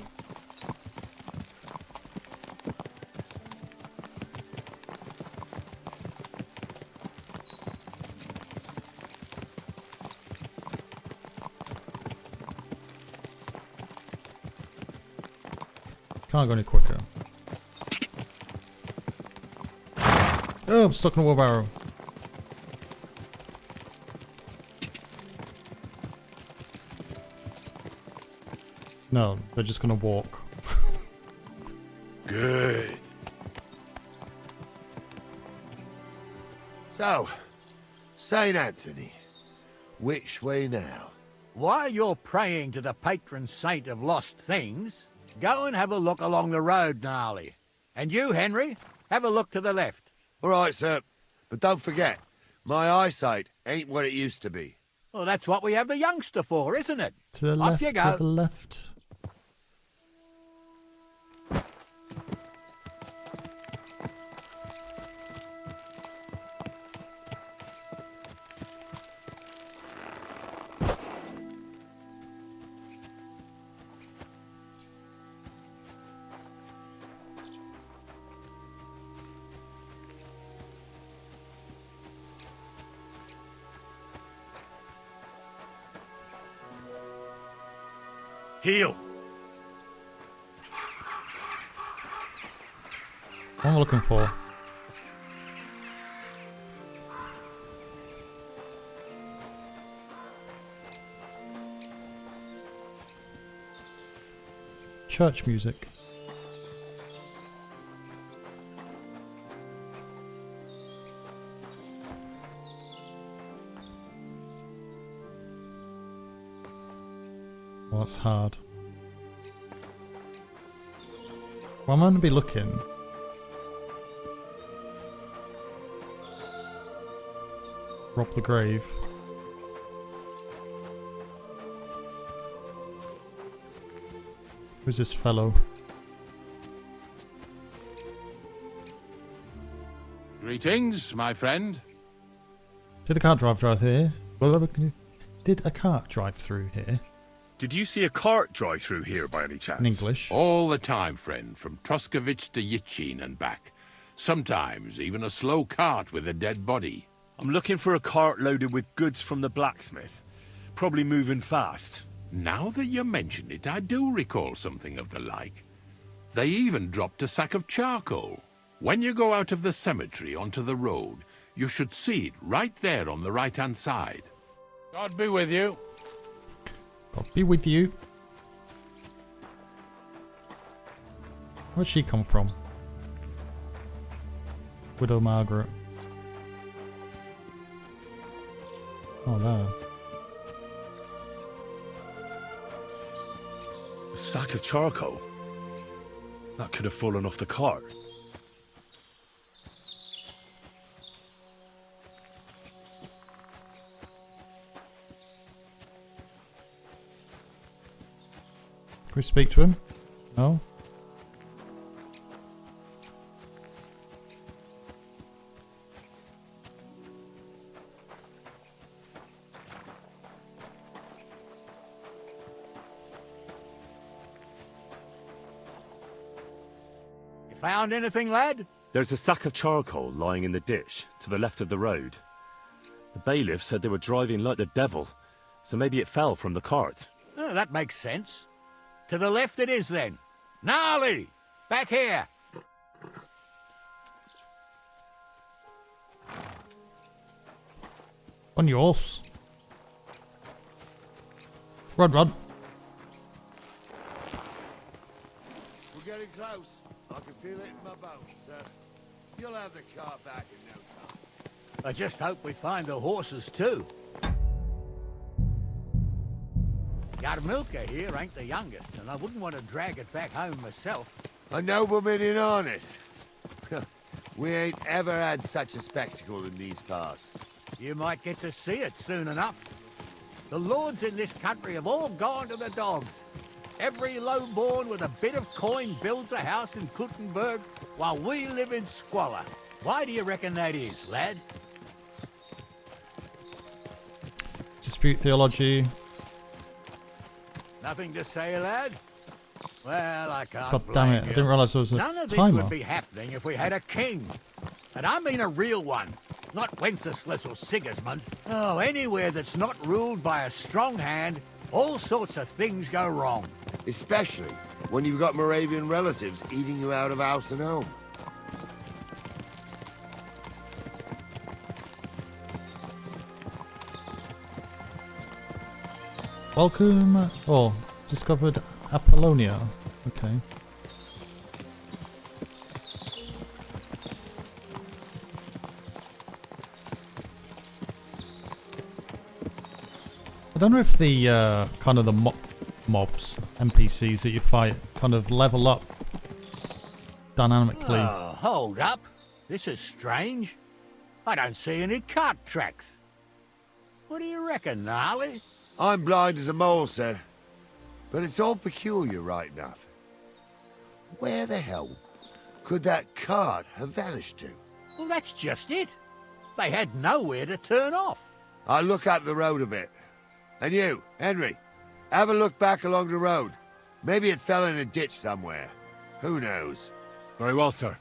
Can't go any quicker. Oh, I'm stuck in a wheelbarrow. No, they're just gonna walk. Good. So, St. Anthony, which way now? While you're praying to the patron saint of lost things, go and have a look along the road, Gnarly. And you, Henry, have a look to the left. All right, sir. But don't forget, my eyesight ain't what it used to be. Well, that's what we have the youngster for, isn't it? To the Off left, you go. to the left. Heel. What am I looking for? Church music. Well, that's hard. Well, I'm going to be looking. Rob the grave. Who's this fellow? Greetings, my friend. Did a cart drive here? Did a cart drive through here? Did you see a cart drive through here by any chance? In English. All the time, friend, from Troskovich to Yitchin and back. Sometimes even a slow cart with a dead body. I'm looking for a cart loaded with goods from the blacksmith. Probably moving fast. Now that you mention it, I do recall something of the like. They even dropped a sack of charcoal. When you go out of the cemetery onto the road, you should see it right there on the right-hand side. God be with you. God be with you. Where'd she come from? Widow Margaret. Oh, there. A sack of charcoal? That could have fallen off the cart. Can we speak to him? No? Found anything, lad? There's a sack of charcoal lying in the ditch to the left of the road. The bailiff said they were driving like the devil, so maybe it fell from the cart. Oh, that makes sense. To the left it is then. Gnarly! Back here! On your horse. Run, run. We're getting close. I can feel it in my bones, sir. You'll have the car back in no time. I just hope we find the horses too. Our milker here ain't the youngest, and I wouldn't want to drag it back home myself. A nobleman in harness. We ain't ever had such a spectacle in these parts. You might get to see it soon enough. The lords in this country have all gone to the dogs. Every lowborn with a bit of coin builds a house in Kuttenberg, while we live in squalor. Why do you reckon that is, lad? Dispute theology. Nothing to say, lad? Well, I can't God damn it, I didn't realise there was a None of this timer. would be happening if we had a king. And I mean a real one, not Wenceslas or Sigismund. Oh, anywhere that's not ruled by a strong hand, all sorts of things go wrong. Especially when you've got Moravian relatives eating you out of house and home. Welcome. Oh, discovered Apollonia. Okay. I don't know if the kind of the mobs, NPCs that you fight, kind of level up dynamically. Oh, hold up. This is strange. I don't see any cart tracks. What do you reckon, Gnarly? I'm blind as a mole, sir. But it's all peculiar right enough. Where the hell could that cart have vanished to? Well, that's just it. They had nowhere to turn off. I'll look up the road a bit. And you, Henry, have a look back along the road. Maybe it fell in a ditch somewhere. Who knows? Very well, sir.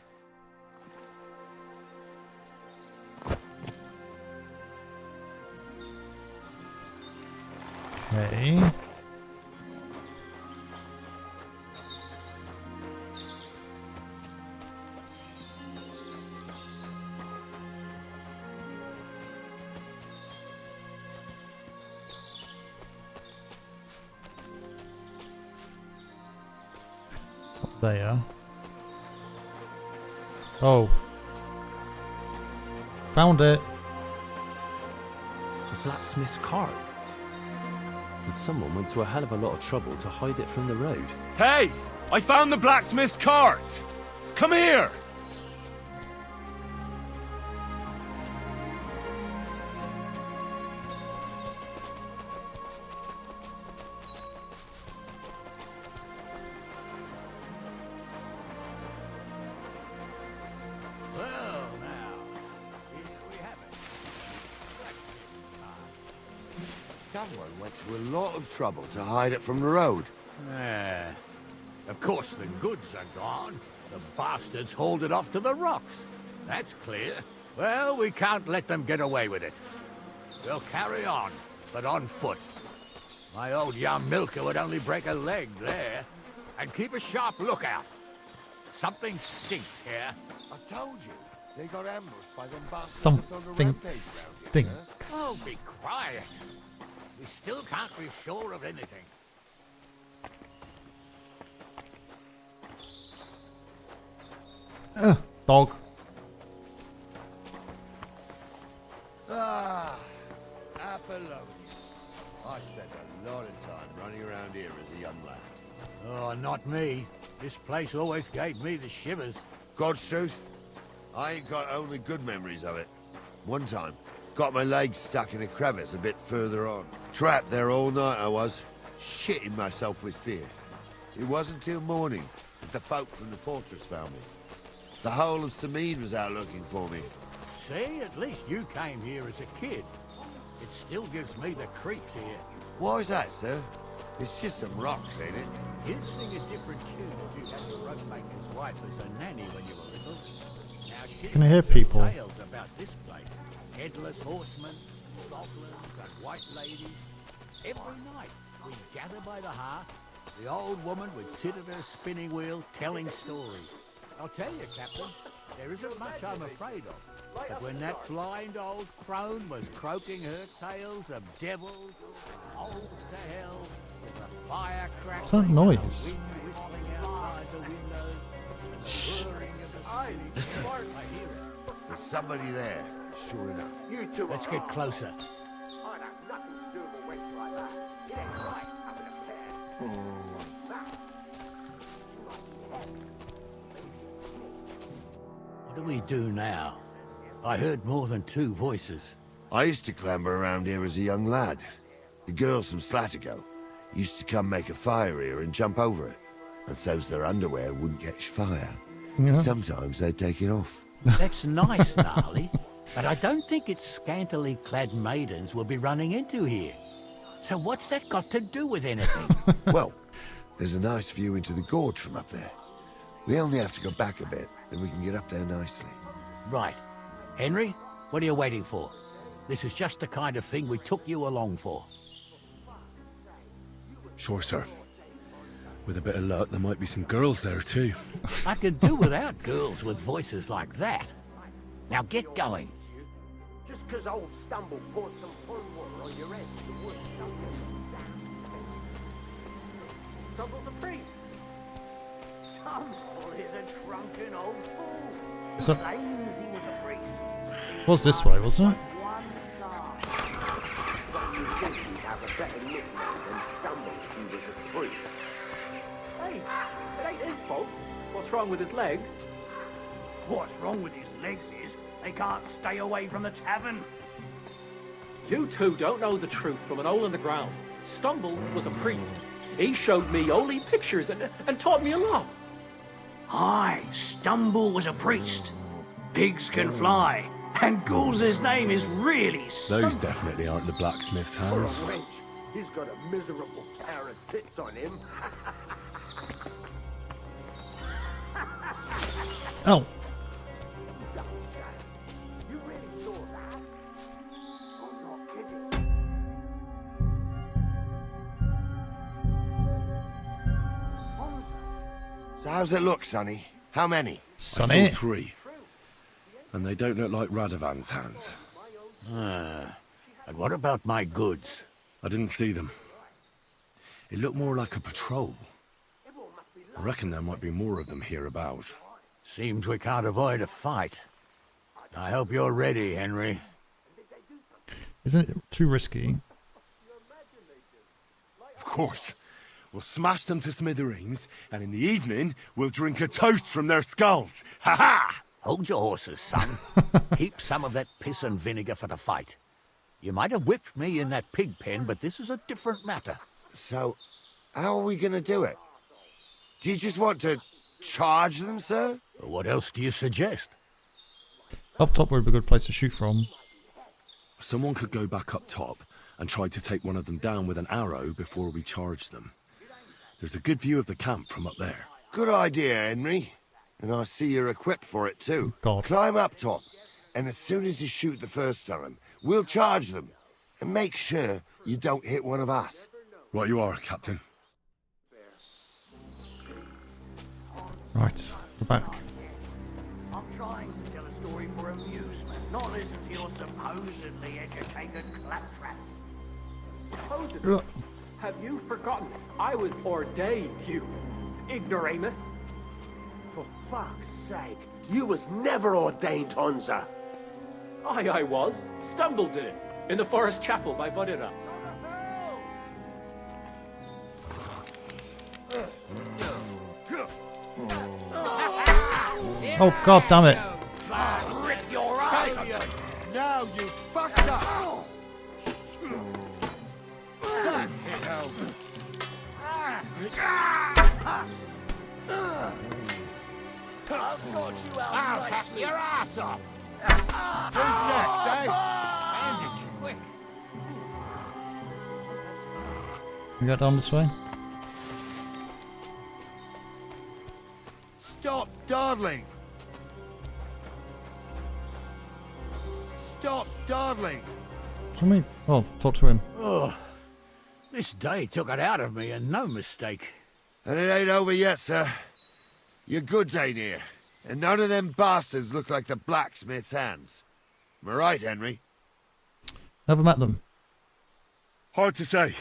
Okay. There. Oh. Found it. The blacksmith's cart. And someone went to a hell of a lot of trouble to hide it from the road. Hey! I found the blacksmith's cart! Come here! Well, now, here we have it. Someone went to a lot of trouble to hide it from the road. Of course the goods are gone. The bastards hauled it off to the rocks. That's clear. Well, we can't let them get away with it. We'll carry on, but on foot. My old young milker would only break a leg there. And keep a sharp lookout. Something stinks here. I told you. They got ambushed by them bastards Something stinks. Oh, be quiet. We still can't be sure of anything. Dog. Ah, Apollonia. I spent a lot of time running around here as a young lad. Oh, not me. This place always gave me the shivers. God's truth, I ain't got only good memories of it. One time, got my leg stuck in a crevice a bit further on. Trapped there all night I was, shitting myself with fear. It wasn't till morning that the folk from the fortress found me. The whole of Sameen was out looking for me. See, at least you came here as a kid. It still gives me the creeps here. Why is that, sir? It's just some rocks, ain't it? You'd sing a different tune if you had your roadmaker's wife as a nanny when you were little. Now she Can I hear people? Tales about this place. Headless horsemen, goblins and white ladies. Every night we'd gather by the hearth. The old woman would sit at her spinning wheel telling stories. I'll tell you, Captain, there isn't much I'm afraid of. But when that blind old crone was croaking her tales of devils and holes to hell, with the fire crackling, What's that noise? wind whistling outside the windows, and the whirring of the spinning Listen. wheel, I hear it. There's somebody there, sure enough. You two Let's get closer. I'd have nothing to do with a wench like that. It ain't right having a pair. What do we do now? I heard more than two voices. I used to clamber around here as a young lad. The girls from Slattergo used to come make a fire here and jump over it, and so's their underwear wouldn't catch fire. Yeah. Sometimes they'd take it off. That's nice, Gnarly, but I don't think it's scantily clad maidens we'll be running into here. So what's that got to do with anything? Well, there's a nice view into the gorge from up there. We only have to go back a bit, and we can get up there nicely. Right. Henry, what are you waiting for? This is just the kind of thing we took you along for. Sure, sir. With a bit of luck, there might be some girls there too. I could do without girls with voices like that. Now get going. Just 'cause old Stumble poured some pond water on your head, the woods don't get you down. Stumble's a priest. Stumble is a drunken old fool. So- Claims he was a priest. Was this way, wasn't it? One guy. But you think he'd have a better nickname than Stumble if he was a priest. Hey, it ain't his fault. What's wrong with his leg? What's wrong with his legs is they can't stay away from the tavern. You two don't know the truth from an hole in the ground. Stumble was a priest. He showed me holy pictures and taught me a lot. Aye, Stumble was a priest. Pigs can fly, and Ghouls' name is really Those definitely aren't the blacksmith's hands. For a wench, he's got a miserable pair of tits on him. Oh. You really saw that? I'm not kidding. So how's it look, Sonny? How many? I saw 3. And they don't look like Radovan's hands. And what about my goods? I didn't see them. It looked more like a patrol. I reckon there might be more of them hereabouts. Seems we can't avoid a fight. I hope you're ready, Henry. Isn't it too risky? Of course. We'll smash them to smithereens, and in the evening, we'll drink a toast from their skulls. Ha-ha! Hold your horses, son. Keep some of that piss and vinegar for the fight. You might have whipped me in that pig pen, but this is a different matter. So, how are we gonna do it? Do you just want to charge them, sir? What else do you suggest? Up top would be a good place to shoot from. Someone could go back up top and try to take one of them down with an arrow before we charge them. There's a good view of the camp from up there. Good idea, Henry. And I see you're equipped for it too. God. Climb up top, and as soon as you shoot the first time, we'll charge them. And make sure you don't hit one of us. Right you are, Captain. Right, we're back. I'm trying to tell a story for amusement, not listen to your supposedly educated claptrap. Supposedly? Have you forgotten? I was ordained, you ignoramus. For fuck's sake, you was never ordained, Hunza. I was. Stumbled did it. In the forest chapel by Bodira. Oh god damn it. Rip your eyes out. Now you fucked up! I'll sort you out. I'll hack your ass off. Who's next, eh? Bandage, quick. We got down this way? Stop dawdling! Stop dawdling! What do you mean? Oh, talk to him. Oh, this day took it out of me, and no mistake. And it ain't over yet, sir. Your goods ain't here. And none of them bastards look like the blacksmith's hands. Am I right, Henry? Never met them. Hard to say.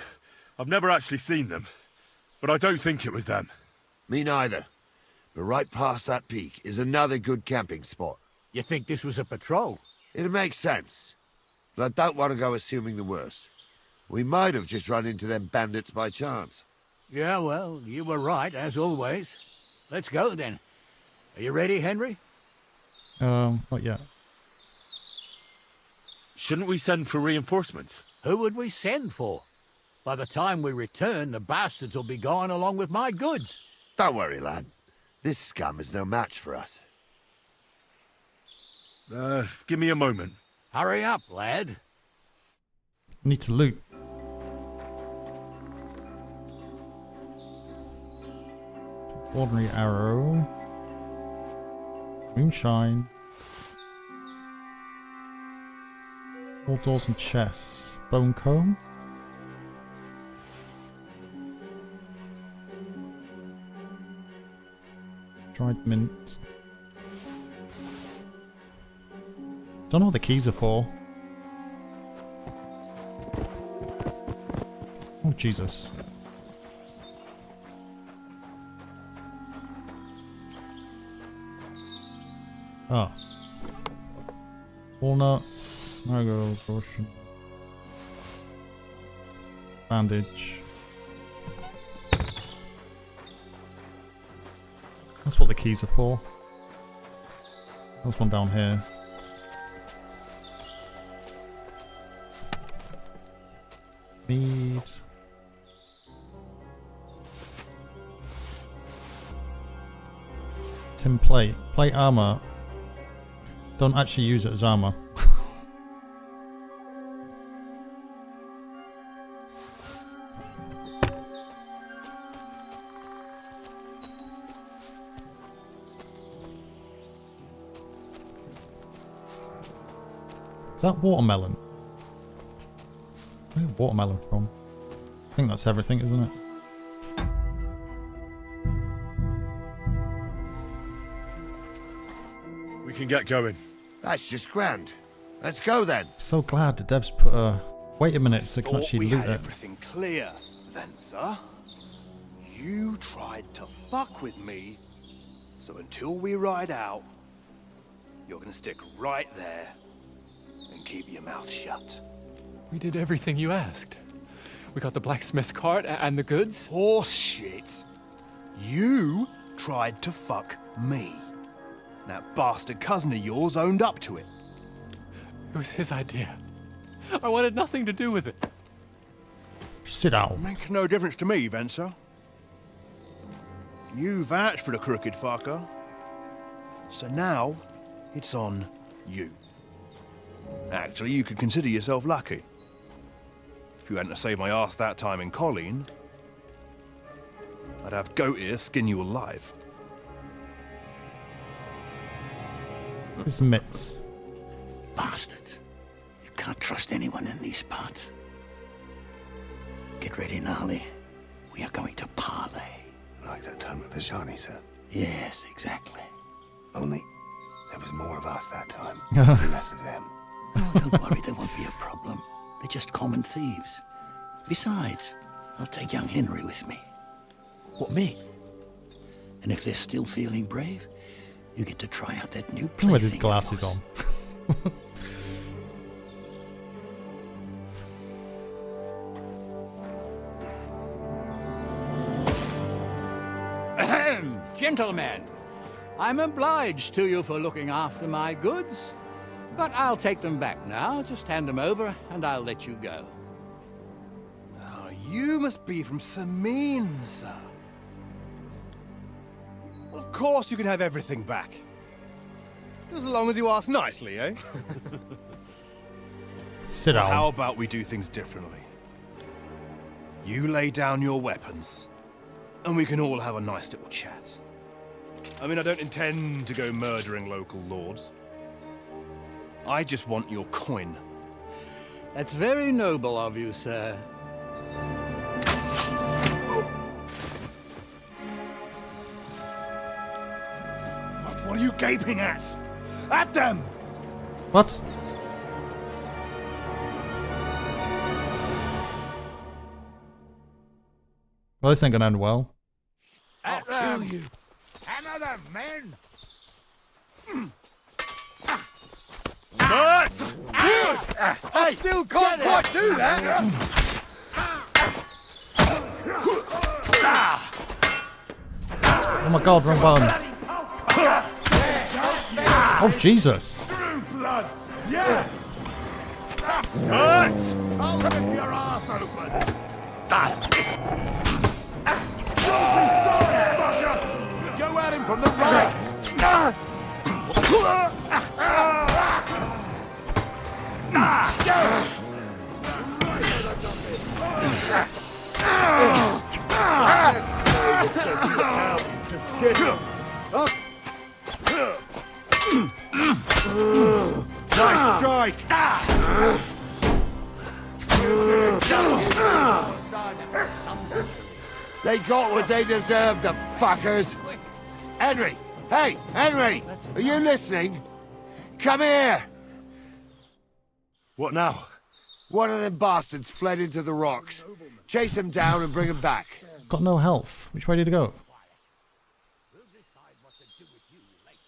I've never actually seen them. But I don't think it was them. Me neither. But right past that peak is another good camping spot. You think this was a patrol? It makes sense. But I don't want to go assuming the worst. We might have just run into them bandits by chance. Yeah, well, you were right, as always. Let's go, then. Are you ready, Henry? Not yet. Shouldn't we send for reinforcements? Who would we send for? By the time we return, the bastards will be gone along with my goods. Don't worry, lad. This scum is no match for us. Give me a moment. Hurry up, lad. Need to loot. Ordinary arrow. Moonshine. All doors and chests. Bone comb. Dried mint. Don't know what the keys are for. Oh Jesus. Oh. Walnuts, marigold, caution. Bandage. That's what the keys are for. There's one down here. Need... tin plate. Plate armor. Don't actually use it as armor. Is that watermelon? Where's watermelon from? I think that's everything, isn't it? We can get going. That's just grand. Let's go then. So glad the devs put a... Wait a minute so I can Thought actually we loot had it. everything clear, then, sir. You tried to fuck with me, so until we ride out, you're gonna stick right there and keep your mouth shut. We did everything you asked. We got the blacksmith cart and the goods. Horse shit. You tried to fuck me. That bastard cousin of yours owned up to it. It was his idea. I wanted nothing to do with it. Sit down. Make no difference to me, Venser. You vouched for the crooked fucker. So now, it's on you. Actually, you could consider yourself lucky. If you hadn't saved my ass that time in Colleen, I'd have goat ear skin you alive. It's mitts. Bastards. You can't trust anyone in these parts. Get ready, Gnarly. We are going to parley. Like that time with the Shani, sir? Yes, exactly. Only there was more of us that time, and less of them. Oh, don't worry, there won't be a problem. They're just common thieves. Besides, I'll take young Henry with me. What, me? And if they're still feeling brave, you get to try out that new With his plaything of glasses yours. on. Ahem, gentlemen, I'm obliged to you for looking after my goods, but I'll take them back now. Just hand them over, and I'll let you go. Oh, you must be from Sameen, sir. Well, of course you can have everything back. Just as long as you ask nicely, eh? Sit Well, down. how about we do things differently? You lay down your weapons, and we can all have a nice little chat. I mean, I don't intend to go murdering local lords. I just want your coin. That's very noble of you, sir. What are you gaping at? At them! What? Well, this ain't gonna end well. I'll kill you. Hammer them, men! I still can't quite do that! Oh my god, wrong button. Oh, Jesus. Blood! Yeah! I'll rip your ass open! Go at him from the right! Nice strike! They got what they deserved, the fuckers! Henry! Hey, Henry! Are you listening? Come here! What now? One of them bastards fled into the rocks. Chase him down and bring him back. Got no health. Which way did he go?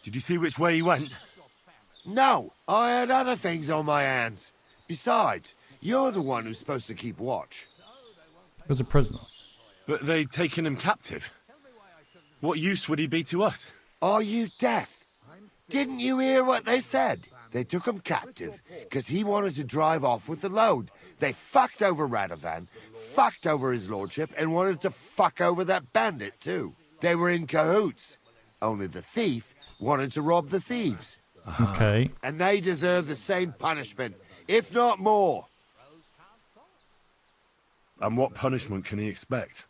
Did you see which way he went? No, I had other things on my hands. Besides, you're the one who's supposed to keep watch. He was a prisoner. But they'd taken him captive. What use would he be to us? Are you deaf? Didn't you hear what they said? They took him captive because he wanted to drive off with the load. They fucked over Radovan, fucked over his lordship, and wanted to fuck over that bandit too. They were in cahoots. Only the thief wanted to rob the thieves. Okay. And they deserve the same punishment, if not more. And what punishment can he expect?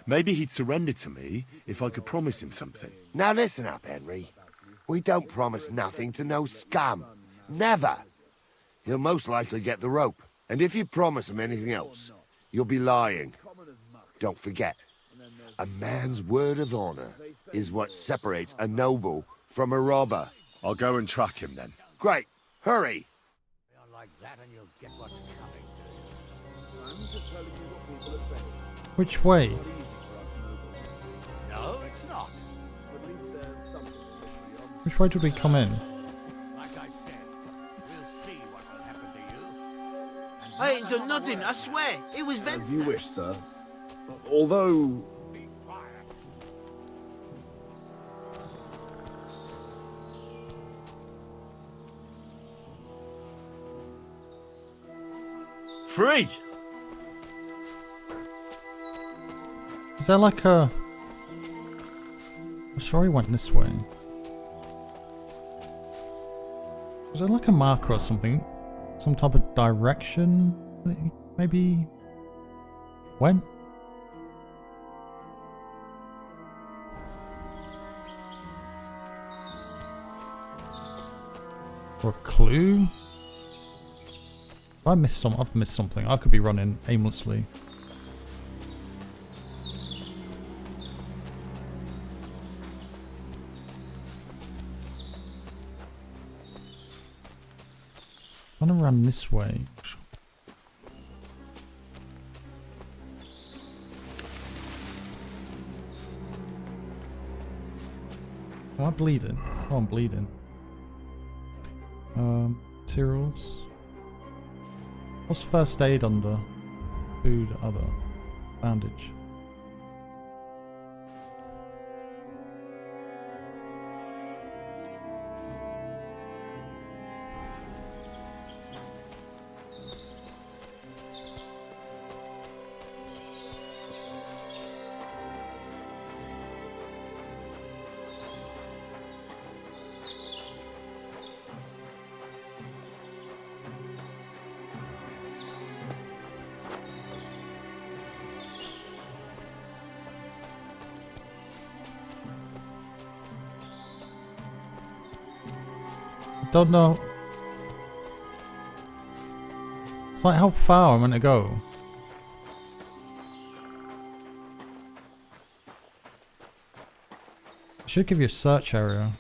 Maybe he'd surrender to me if I could promise him something. Now listen up, Henry. We don't promise nothing to no scum. Never. He'll most likely get the rope. And if you promise him anything else, you'll be lying. Don't forget, a man's word of honor is what separates a noble from a robber. I'll go and track him then. Great. Hurry. Like that and you'll get what's coming Which way? to you. No, it's not. Which way did we come in? Like I said, we'll see what will happen to you. I ain't done nothing, I swear. It was Vincent. As you wish, sir. Although... Free! Is there like a... I'm sure he went this way. Is there like a marker or something? Some type of direction that he maybe went? Or a clue? I missed some. I've missed something. I could be running aimlessly. I'm gonna run this way. Am I bleeding? Oh, I'm bleeding. Materials. What's first aid under? Food, other. Bandage. Don't know. It's like how far I'm gonna go. It should give you a search area.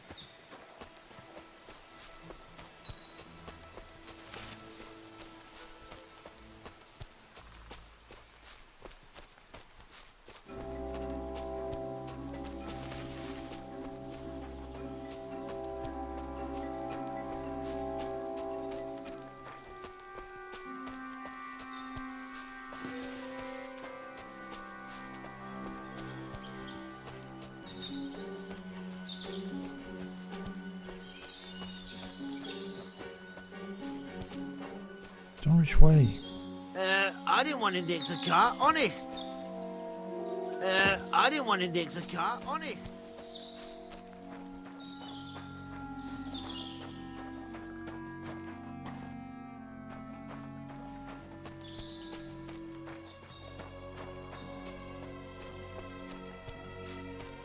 Don't know which way. I didn't want to nick the car, honest. I didn't want to nick the car, honest.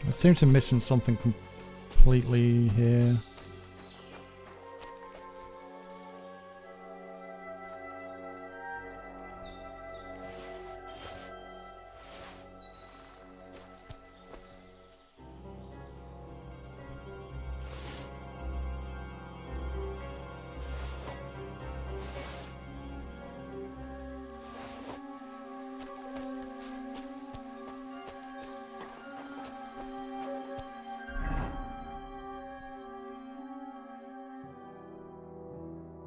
I seem to be missing something completely here.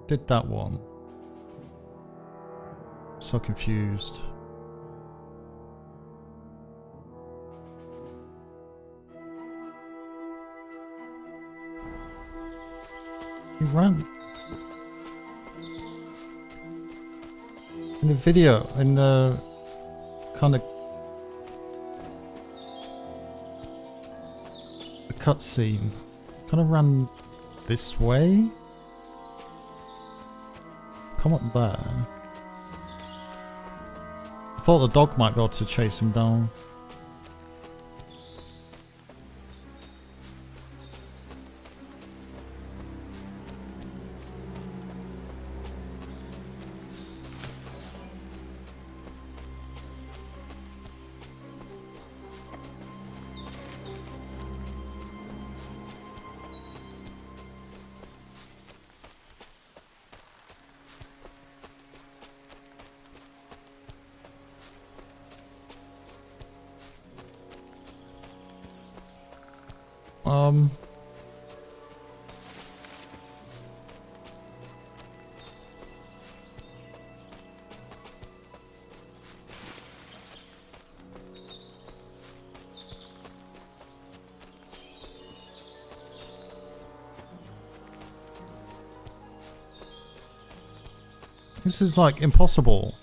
Did that one. So confused. He ran. In the video, in the kind of the cutscene, kind of ran this way. Come up there. I thought the dog might be able to chase him down. This is like impossible.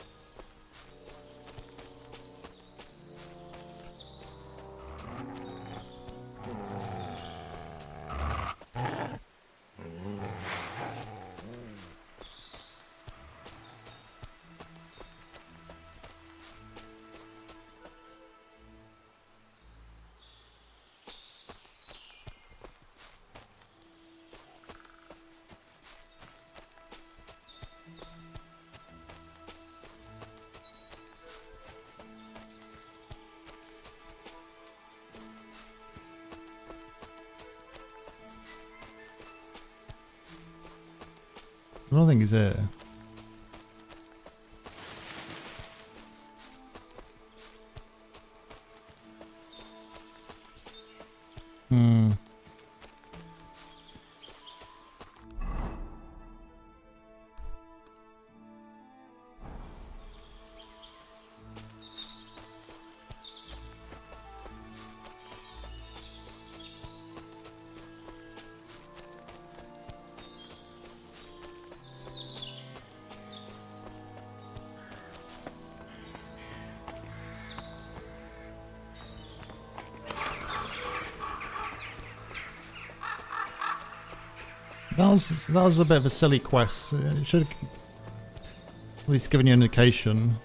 I don't think he's here. Hmm. That was a bit of a silly quest. It should have at least given you an indication.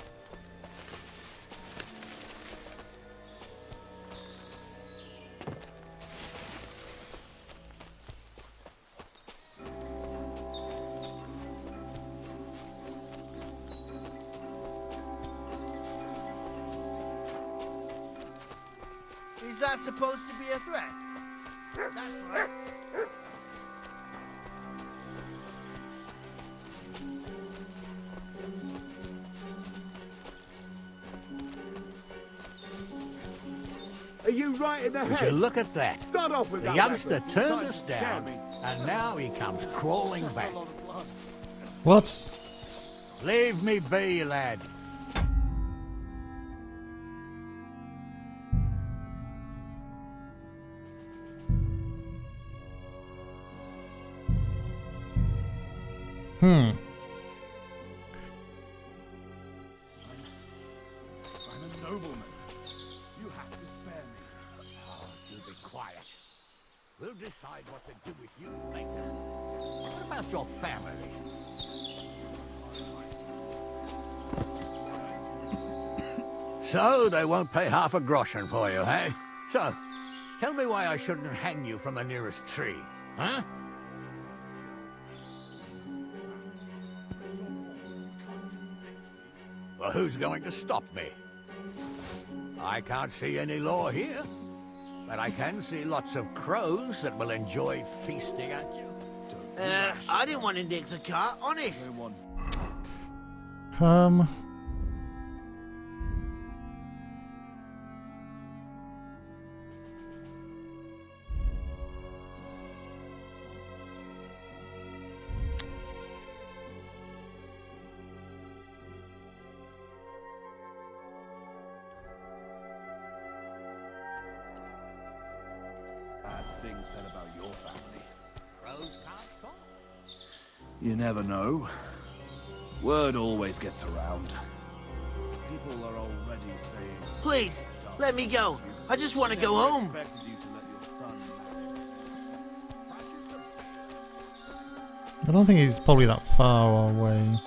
Is that supposed to be a threat? That's right. Are you right in the Would head? you look at that? Start off with The that youngster weapon. turned Don't us scare down, me. and now he comes crawling back. What? Leave me be, lad. Hmm. I'm a nobleman. You have to spare me. Oh, do be quiet. We'll decide what to do with you later. What about your family? So, they won't pay half a groschen for you, eh? So, tell me why I shouldn't hang you from the nearest tree, huh? Well, who's going to stop me? I can't see any law here, but I can see lots of crows that will enjoy feasting at you. I didn't want to nick the car, honest. Bad things said about your family. Crows can't talk. You never know. Word always gets around. People are already saying... Please, let me go. I just want to go home. Expected you to let your son... I don't think he's probably that far away.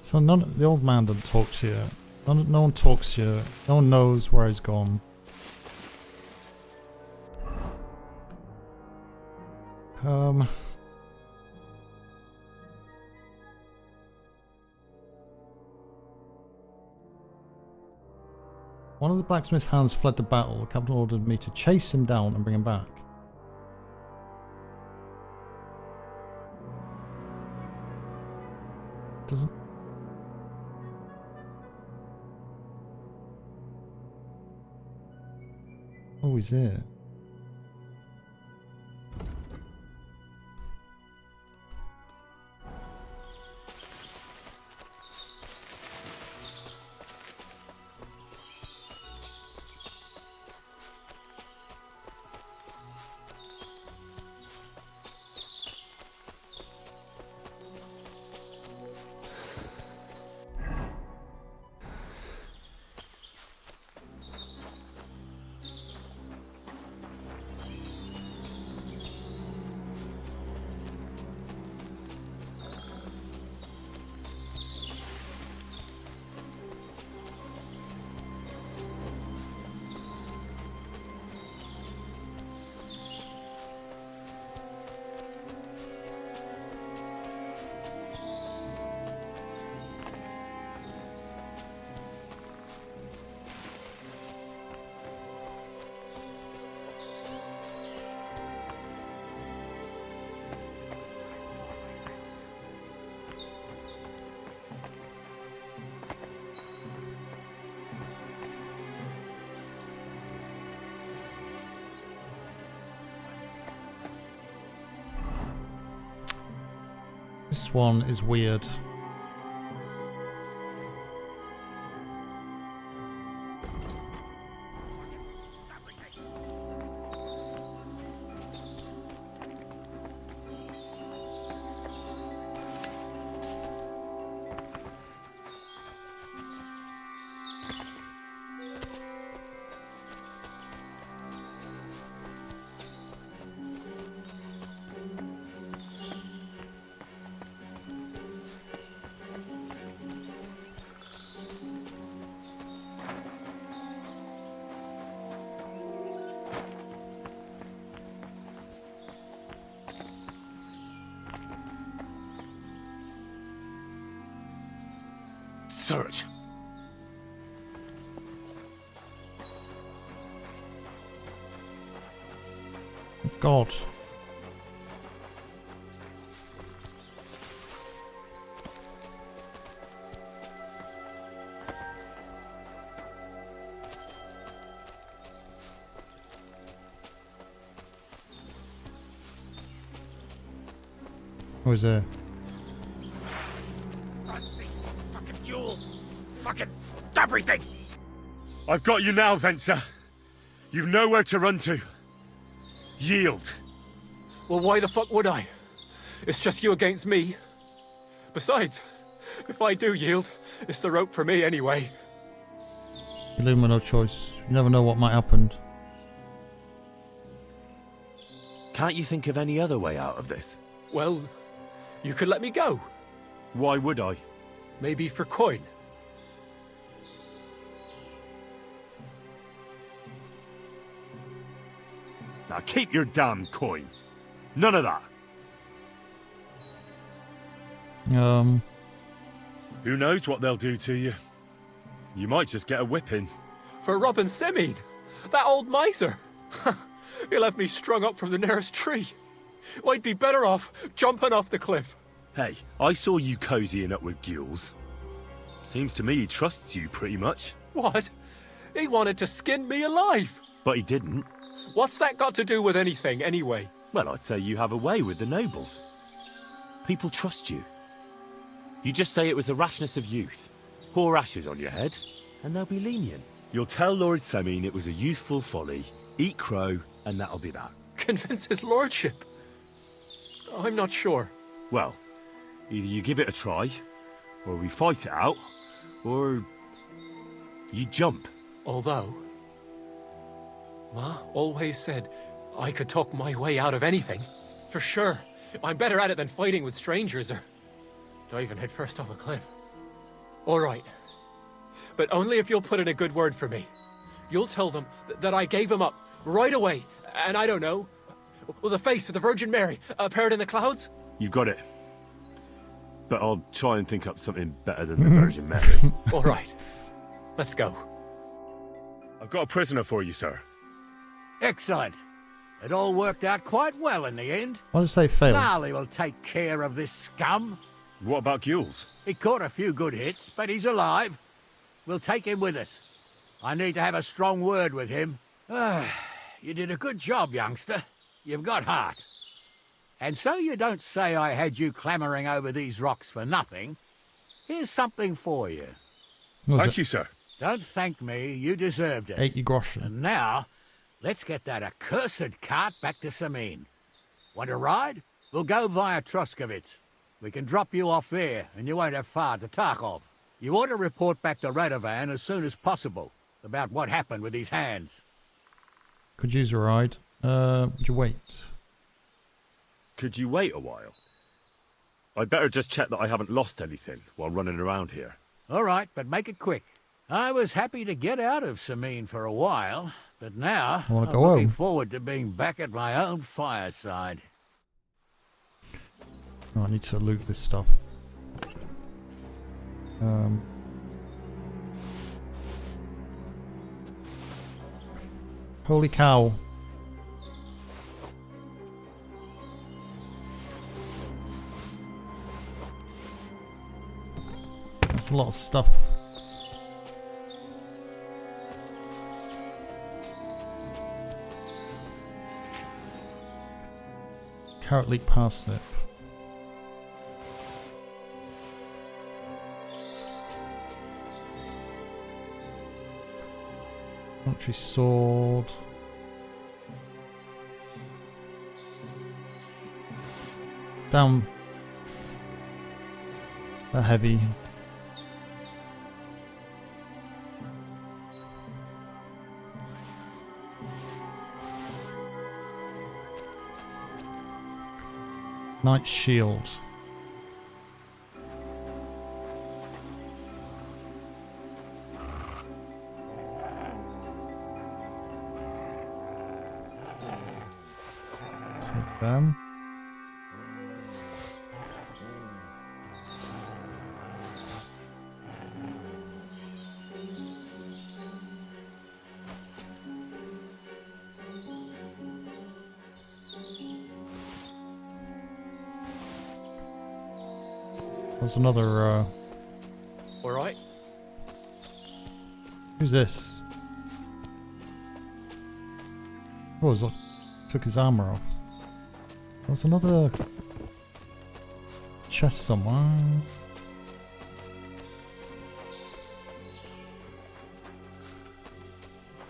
So none, the old man doesn't talk to you. No one talks to you. No one knows where he's gone. One of the blacksmith's hands fled the battle. The captain ordered me to chase him down and bring him back. Doesn't... Oh, he's here. This one is weird. Search. God. What was there? Fucking jewels. Fucking everything. I've got you now, Venser. You've nowhere to run to. Yield. Well, why the fuck would I? It's just you against me. Besides, if I do yield, it's the rope for me anyway. You leave him with no choice. You never know what might happen. Can't you think of any other way out of this? Well, you could let me go. Why would I? Maybe for coin. Now keep your damn coin. None of that. Who knows what they'll do to you? You might just get a whipping. For robbing Semine, that old miser. He'll have me strung up from the nearest tree. I'd be better off jumping off the cliff. Hey, I saw you cozying up with Gules. Seems to me he trusts you pretty much. What? He wanted to skin me alive. But he didn't. What's that got to do with anything, anyway? Well, I'd say you have a way with the nobles. People trust you. You just say it was the rashness of youth. Pour ashes on your head, and they'll be lenient. You'll tell Lord Semine it was a youthful folly, eat crow, and that'll be that. Convince his lordship? I'm not sure. Well, either you give it a try, or we fight it out, or you jump. Although, Ma always said I could talk my way out of anything. For sure. I'm better at it than fighting with strangers or diving headfirst off a cliff. All right. But only if you'll put in a good word for me. You'll tell them that I gave him up right away, and I don't know, well, the face of the Virgin Mary appeared in the clouds? You got it. But I'll try and think up something better than the Virgin Mary. All right. Let's go. I've got a prisoner for you, sir. Excellent. It all worked out quite well in the end. Why did I say failed? Gnarly will take care of this scum. What about Gules? He caught a few good hits, but he's alive. We'll take him with us. I need to have a strong word with him. You did a good job, youngster. You've got heart. And so you don't say I had you clambering over these rocks for nothing. Here's something for you. Thank you, sir. Don't thank me. You deserved it. 80 groschen. And now, let's get that accursed cart back to Semine. Want to ride? We'll go via Troskovitz. We can drop you off there, and you won't have far to Tarkov. You ought to report back to Radovan as soon as possible about what happened with these hands. Could use a ride. Would you wait? Could you wait a while? I'd better just check that I haven't lost anything while running around here. All right, but make it quick. I was happy to get out of Semine for a while, but now I wanna I'm go looking home. forward to being back at my own fireside. Oh, I need to loot this stuff. Holy cow. That's a lot of stuff. Carrot leek parsnip. Military sword. Damn. They're heavy. Knight shield. Take them. There's another, All right. Who's this? Oh, he's took his armor off. There's another chest somewhere.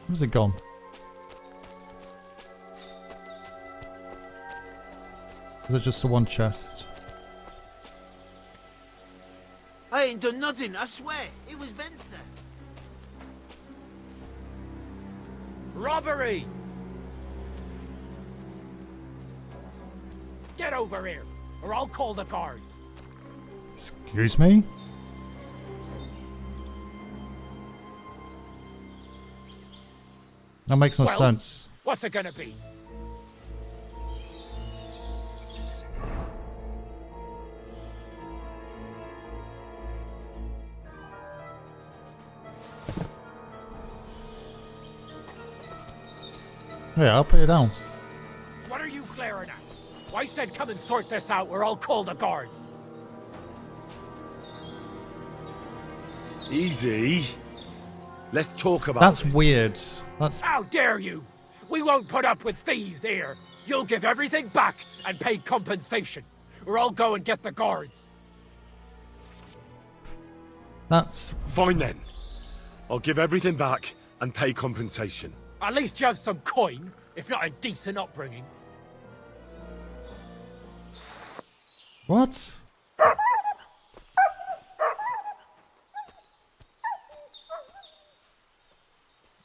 Where's it gone? Is it just the one chest? I ain't done nothing, I swear. It was Venser. Robbery! Get over here, or I'll call the guards. Excuse me? That makes no sense. What's it gonna be? Yeah, I'll put it down. What are you glaring at? I said come and sort this out, or I'll call the guards. Easy. Let's talk about That's this. weird. That's... How dare you? We won't put up with thieves here. You'll give everything back and pay compensation, or I'll go and get the guards. That's... Fine then. I'll give everything back and pay compensation. At least you have some coin, if not a decent upbringing. What?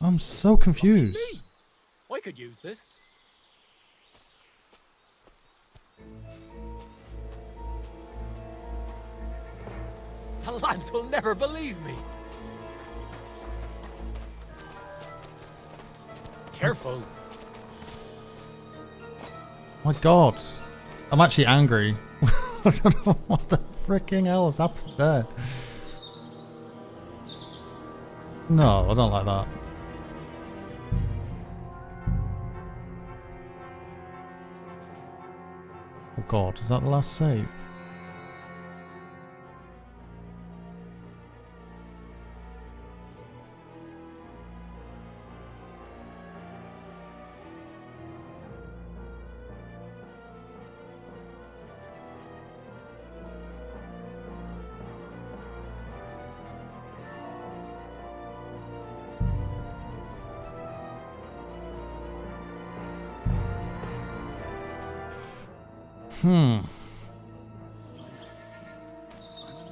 I'm so confused. I could use this. The lads will never believe me. Careful. My God. I'm actually angry. I don't know what the freaking hell has happened there. No, I don't like that. Oh God, is that the last save?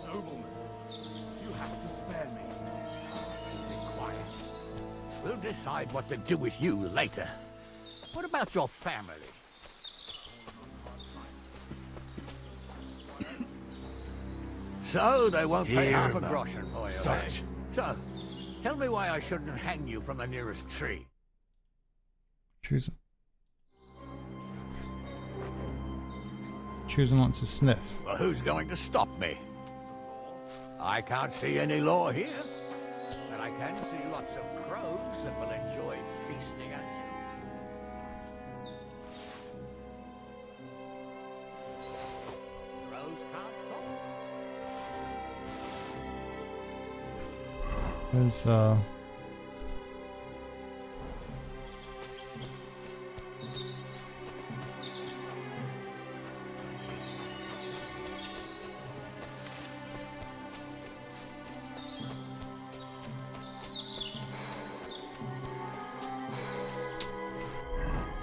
Nobleman, you have to spare me. Be quiet. We'll decide what to do with you later. What about your family? So they won't pay Here, half a Matt. groschen for you, Such. eh? So, tell me why I shouldn't hang you from the nearest tree. Choosing not to sniff. Well, who's going to stop me? I can't see any law here, but I can see lots of crows that will enjoy feasting at you. Crows can't talk. There's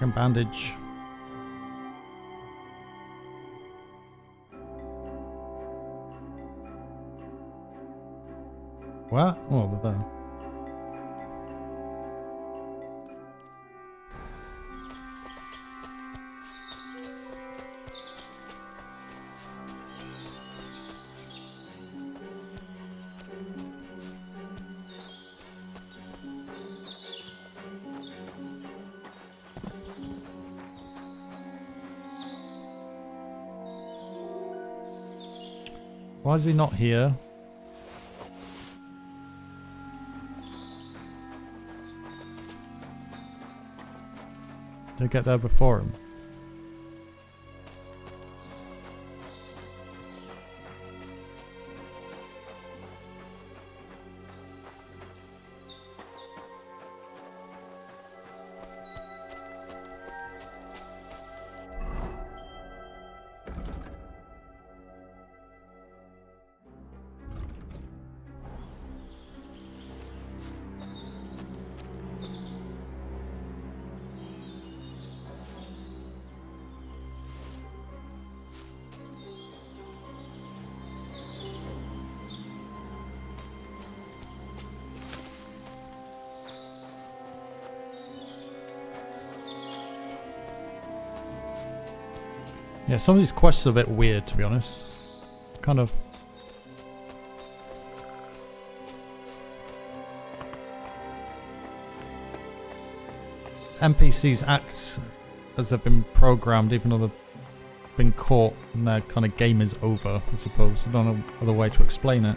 And bandage. What? Oh, they're there. Why is he not here? Did I get there before him? Yeah, some of these quests are a bit weird, to be honest. Kind of. NPCs act as they've been programmed, even though they've been caught and their kind of game is over, I suppose. I don't know other way to explain it.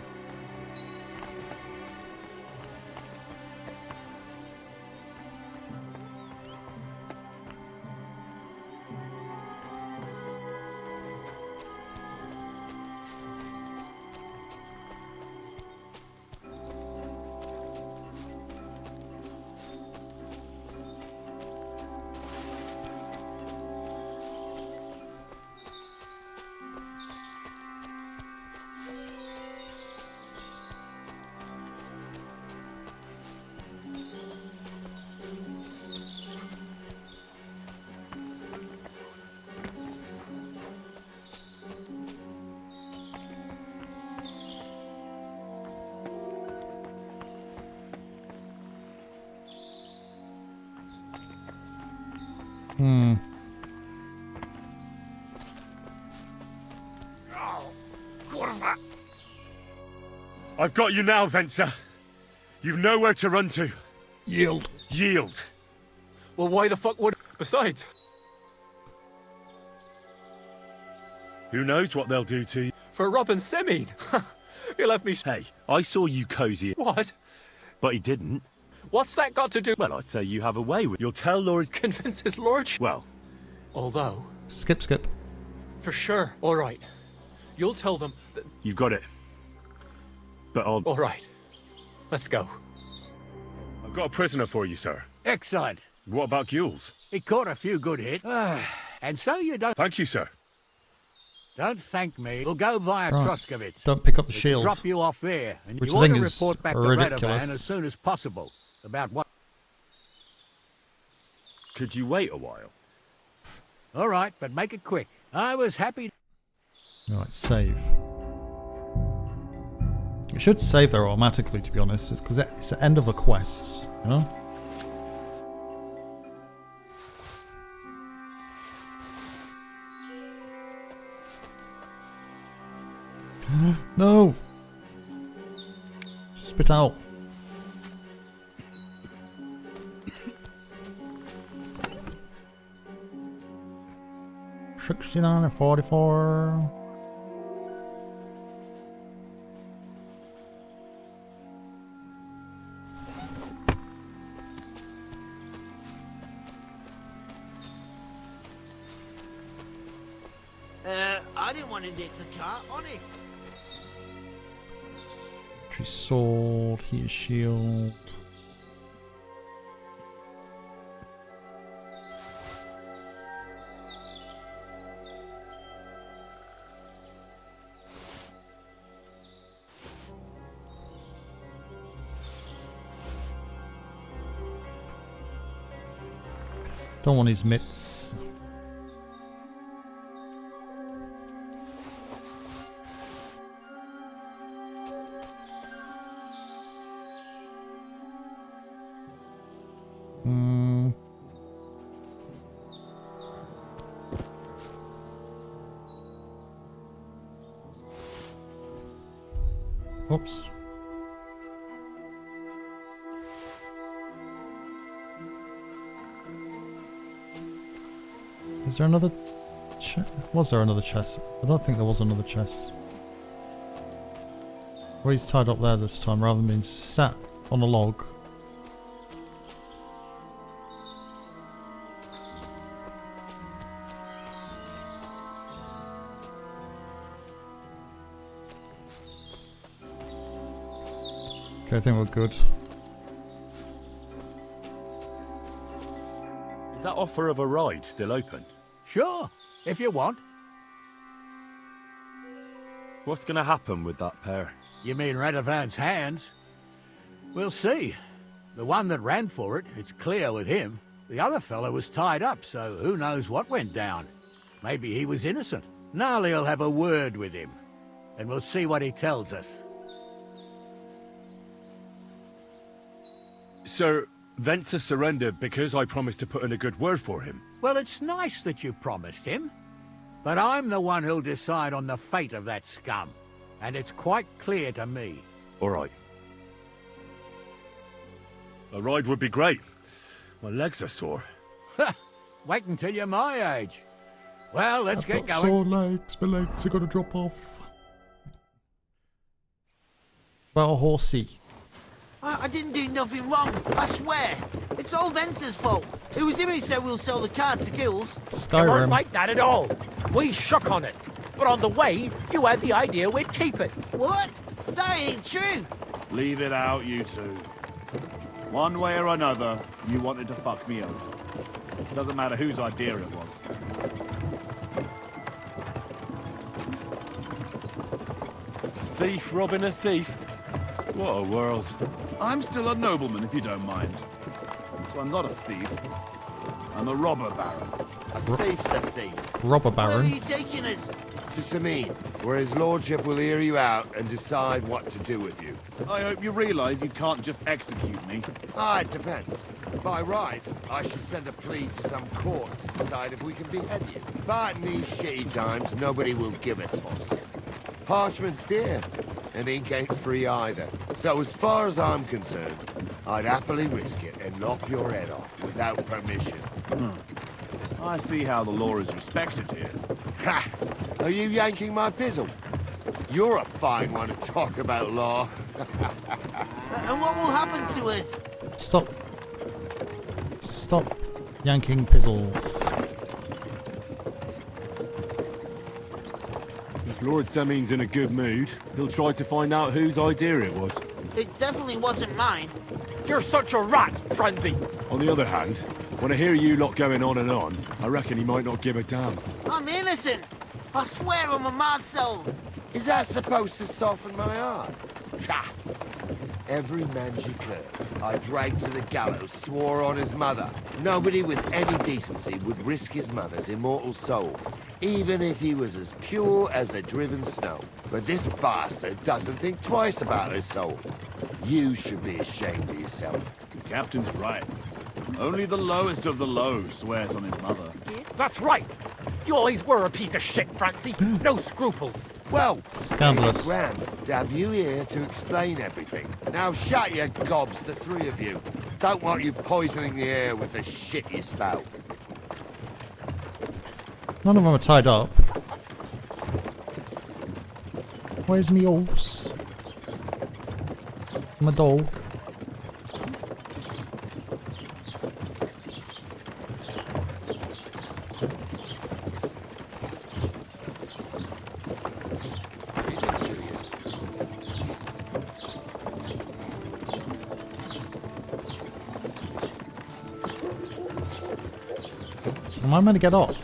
I've got you now, Venser. You've nowhere to run to. Yield. Yield. Well, why the fuck would... Besides... Who knows what they'll do to you? For robbing Semine. He left me... Hey, I saw you cozy... What? But he didn't. What's that got to do... Well, I'd say you have a way with... You'll tell Lord... Convince his lordship? Well... Although... Skip. For sure. All right. You'll tell them that... You got it. But I'll... All right. Let's go. I've got a prisoner for you, sir. Excellent. What about Gules? He caught a few good hits. And so you don't... Thank you, sir. Don't thank me. We'll go via Right. Troskovitz. Don't pick up the We can shield. drop you off there. And Which you I ought think to is report back to ridiculous. Radovan as soon as possible. About what... Could you wait a while? All right, but make it quick. I was happy... Right, save. It should save there automatically, to be honest. It's because it's the end of a quest, you know? No! Spit out. $69 and $44. I didn't want to nick the car, honest. Tree sword, heat shield. Don't want his mitts. Oops. Is there another chest? Was there another chest? I don't think there was another chest. Well, he's tied up there this time rather than being sat on a log. Okay, I think we're good. Is that offer of a ride still open? Sure, if you want. What's going to happen with that pair? You mean Radovan's hands? We'll see. The one that ran for it, it's clear with him. The other fella was tied up, so who knows what went down. Maybe he was innocent. Gnarly'll have a word with him, and we'll see what he tells us. Sir, Venser surrendered because I promised to put in a good word for him. Well, it's nice that you promised him, but I'm the one who'll decide on the fate of that scum, and it's quite clear to me. All right. A ride would be great. My legs are sore. Wait until you're my age. Well, let's get going. Sore legs, my legs are gonna drop off. Well, horsey. I didn't do nothing wrong, I swear. It's all Venser's fault. It was him who said we'll sell the car to Gills. It weren't like that at all. We shook on it. But on the way, you had the idea we'd keep it. What? That ain't true. Leave it out, you two. One way or another, you wanted to fuck me over. Doesn't matter whose idea it was. Thief robbing a thief? What a world. I'm still a nobleman, if you don't mind. So I'm not a thief. I'm a robber baron. A thief's a thief. Robber Where are baron. you taking us? To Sameen, where his lordship will hear you out and decide what to do with you. I hope you realise you can't just execute me. It depends. By right, I should send a plea to some court to decide if we can behead you. But in these shitty times, nobody will give a toss. Parchment's dear, and ink ain't free either. So as far as I'm concerned, I'd happily risk it and lop your head off without permission. I see how the law is respected here. Ha! Are you yanking my pizzle? You're a fine one to talk about law. And what will happen to us? Stop. Stop yanking pizzles. If Lord Seming's in a good mood, he'll try to find out whose idea it was. It definitely wasn't mine. You're such a rat, Frenzy. On the other hand, when I hear you lot going on and on, I reckon he might not give a damn. I'm innocent. I swear on my ma's soul. Is that supposed to soften my heart? Ha! Every man Gicleur I dragged to the gallows swore on his mother. Nobody with any decency would risk his mother's immortal soul, even if he was as pure as the driven snow. But this bastard doesn't think twice about his soul. You should be ashamed of yourself. The captain's right. Only the lowest of the low swears on his mother. That's right. You always were a piece of shit, Francie. No scruples. Well, Scandalous. it's grand to have you here to explain everything. Now shut your gobs, the three of you. Don't want you poisoning the air with the shit you spout. None of them are tied up. Where's me horse? My dog. Am I meant to get off?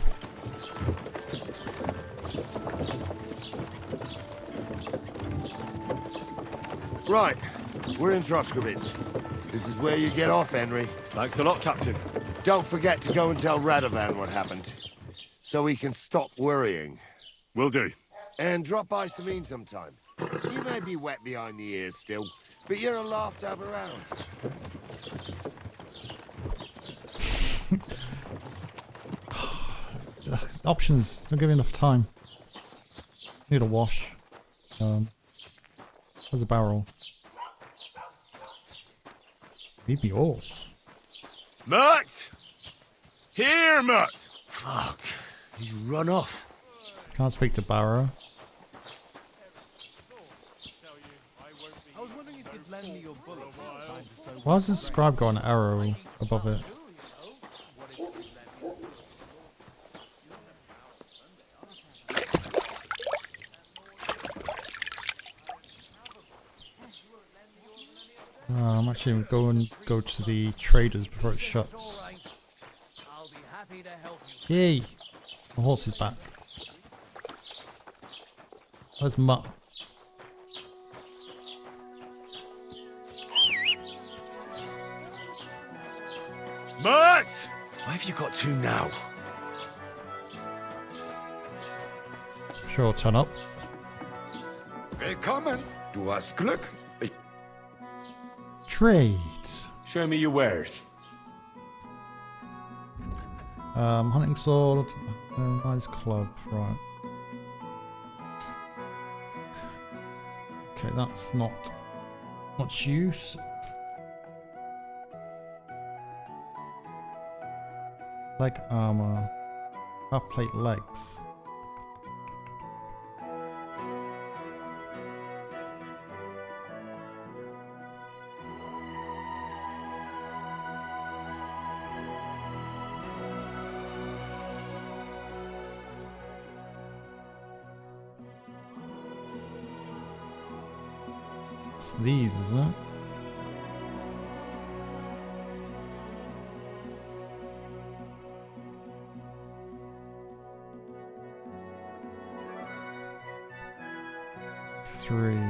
Right, we're in Troskowitz. This is where you get off, Henry. Thanks a lot, Captain. Don't forget to go and tell Radovan what happened, so he can stop worrying. Will do. And drop by Sameen sometime. You may be wet behind the ears still, but you're a laugh to have around. Options don't give me enough time. Need a wash. Where's the barrel? Need me all. Mutt! Here, Mutt! Fuck. He's run off. Can't speak to Barrow. I was wondering if you could lend me your bullets. Why has this scribe got an arrow above it? I'm actually going to go to the traders before it shuts. Yay! The horse is back. Where's Mutt? Mutt! Why have you got two now? Sure, I'll turn up. Willkommen. Du hast Glück. Trade. Show me your wares. Hunting sword, nice club, right. Okay, that's not much use. Leg armor, half plate legs. It's these, isn't it? Three.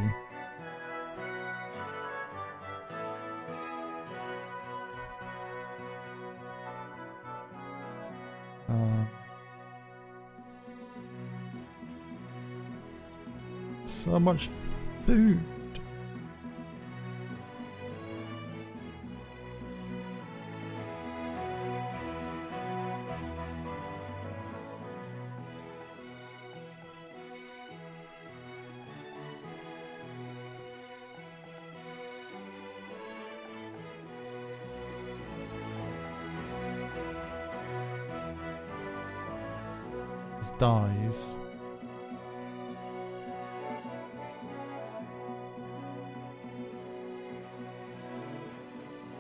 So much food. Dies.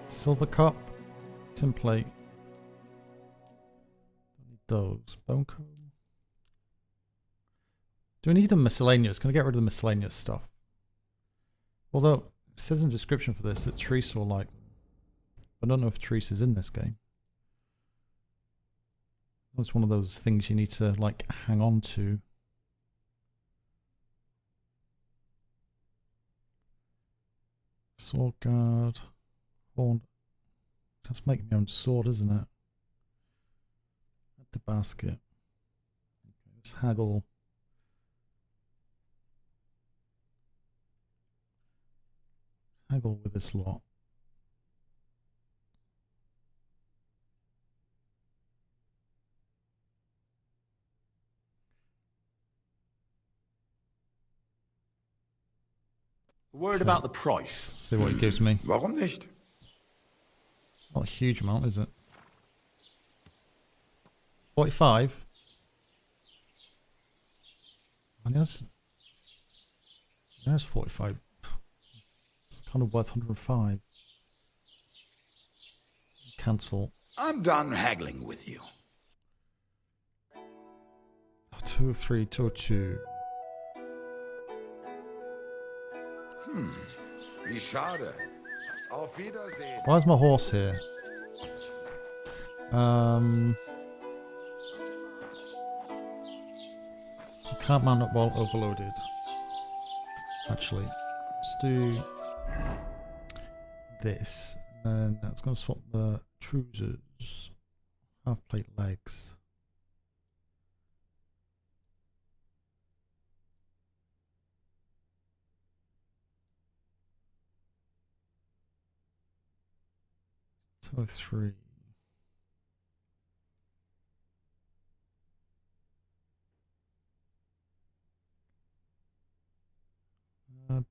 Silver cup, tin plate. Don't need those. Bone comb. Do I need a miscellaneous? Can I get rid of the miscellaneous stuff? Although it says in the description for this that Treese will like. I don't know if Treese is in this game. It's one of those things you need to like hang on to. Sword guard. Horn. Let's make my own sword, isn't it? At the basket. Okay, let's haggle. Haggle with this lot. Worried about the price. See what it gives me. Warum nicht? Not a huge amount, is it? 45. And there's 45. It's kind of worth 105. Cancel. I'm done haggling with you. 203, 202. Wie schade. Auf Wiedersehen. Why is my horse here? I can't mount up while overloaded. Actually, let's do this. And then that's going to swap the trousers. Half plate legs. So 3.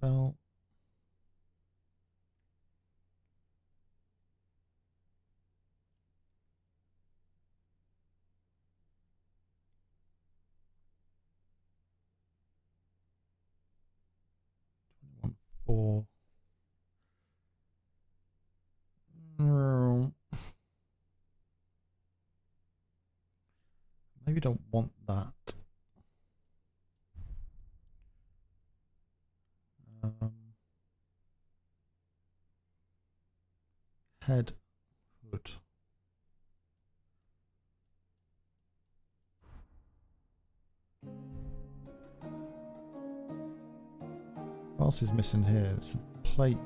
Belt. Four. Maybe don't want that. Head, hood. What else is missing here? It's a plate.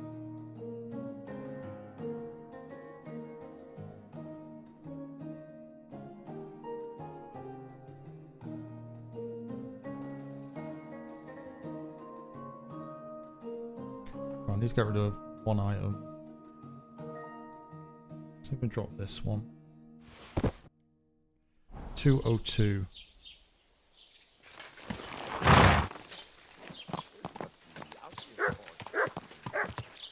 I need to get rid of one item. So I'm going to drop this one. 202.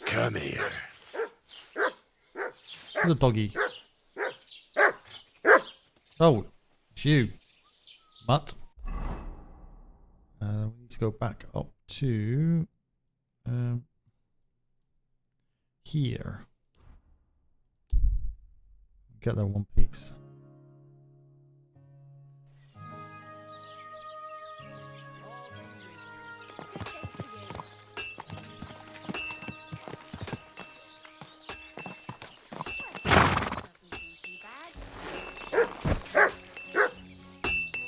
Come here. There's a doggy. Oh, it's you, Mutt. We need to go back up to here. Get that one piece.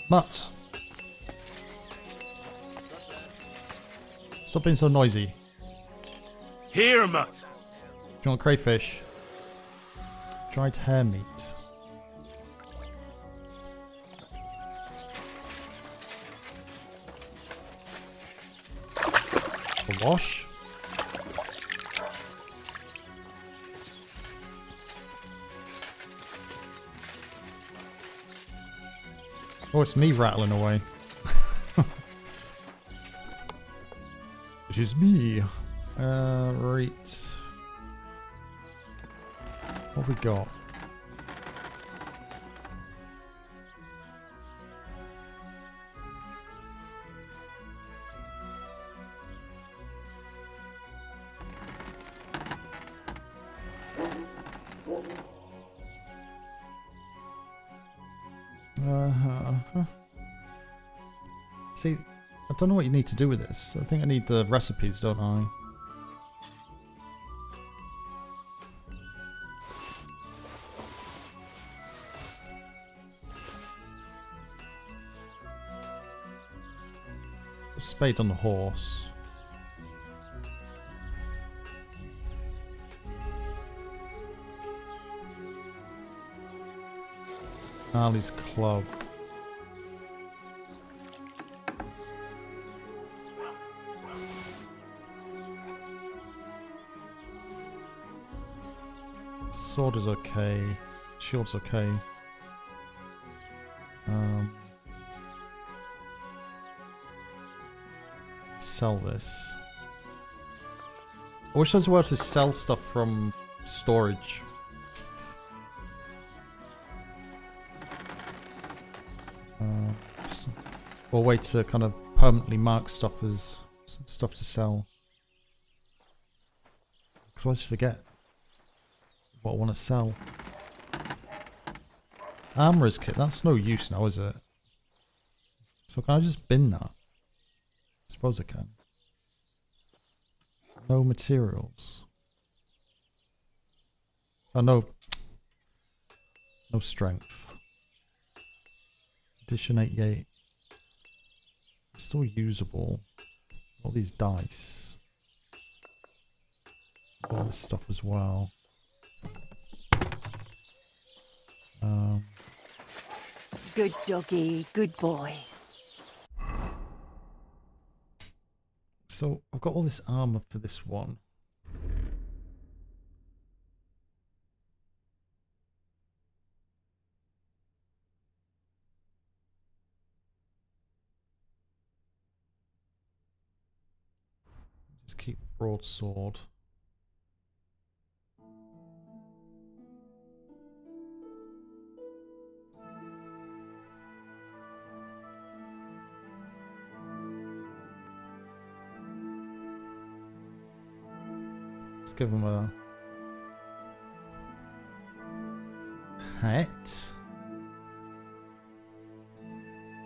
Mutt. Stop being so noisy. Here, Mutt. Do you want crayfish? Dried hare meat. A wash. Oh, it's me rattling away. It is me. Right. What have we got? See, I don't know what you need to do with this. I think I need the recipes, don't I? Spade on the horse. Ali's club. Sword is okay. Shield's okay. Sell this. I wish there was a way to sell stuff from storage. Or a way to kind of permanently mark stuff as stuff to sell. Because I always forget what I want to sell. Armorer's kit, that's no use now, is it? So can I just bin that? I suppose I can. No materials. Oh, no. No strength. Edition 88. Still usable. All these dice. All this stuff as well. Good doggy, good boy. So I've got all this armor for this one. Just keep broadsword. Let's give him a hat.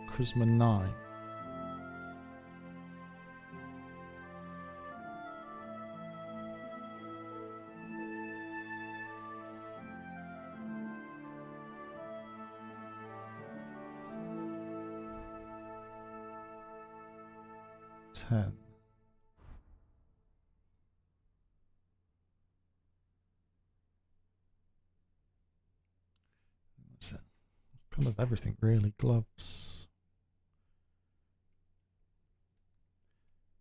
Charisma 9. Ten. That's it. Kind of everything really. Gloves.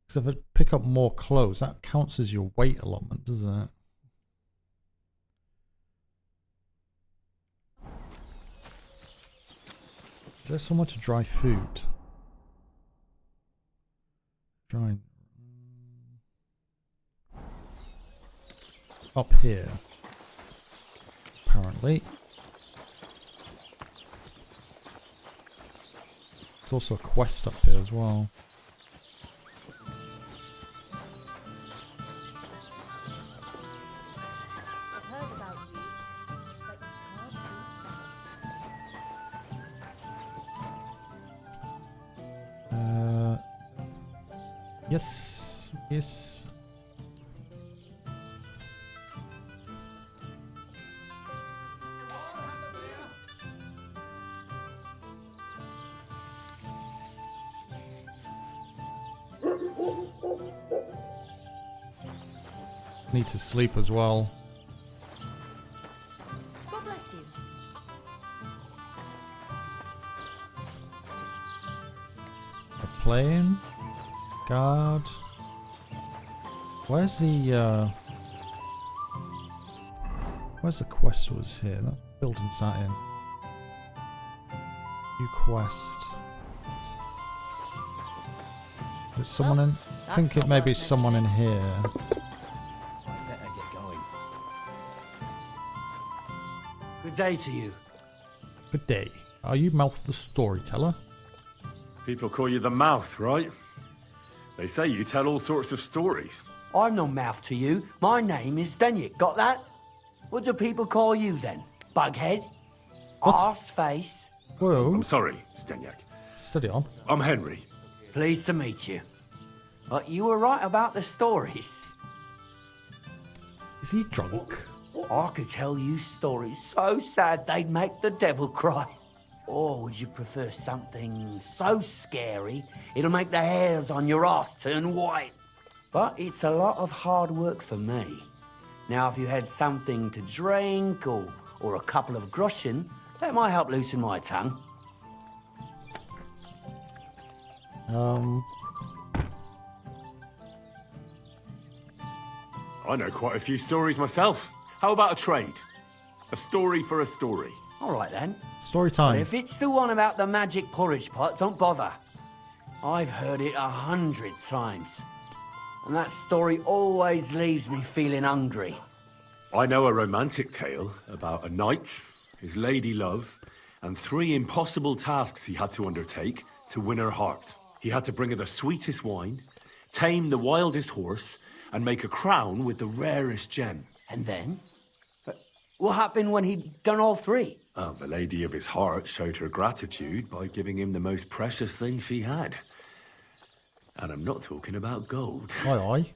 Because if I pick up more clothes, that counts as your weight allotment, doesn't it? Is there somewhere to dry food? Dry. Up here. Apparently. There's also a quest up here as well. Yes, yes. Need to sleep as well. God bless you. The plane. Guard. Where's the quest was here? That building's that in. New quest. There's someone in. I think it may be someone in here. I better get going. Good day to you. Good day. Are you Mouth the Storyteller? People call you the Mouth, right? They say you tell all sorts of stories. I'm no mouth to you. My name is Stenyek. Got that? What do people call you then? Bughead? Arse face? Whoa. I'm sorry, Stenyek. Steady on. I'm Henry. Pleased to meet you. But you were right about the stories. Is he drunk? I could tell you stories so sad they'd make the devil cry. Or would you prefer something so scary it'll make the hairs on your ass turn white? But it's a lot of hard work for me. Now, if you had something to drink or a couple of groschen, that might help loosen my tongue. I know quite a few stories myself. How about a trade? A story for a story. All right, then. Story time. But if it's the one about the magic porridge pot, don't bother. I've heard it 100 times. And that story always leaves me feeling hungry. I know a romantic tale about a knight, his lady love, and 3 impossible tasks he had to undertake to win her heart. He had to bring her the sweetest wine, tame the wildest horse, and make a crown with the rarest gem. And then? What happened when he'd done all 3? Well, the lady of his heart showed her gratitude by giving him the most precious thing she had. And I'm not talking about gold. Aye, aye.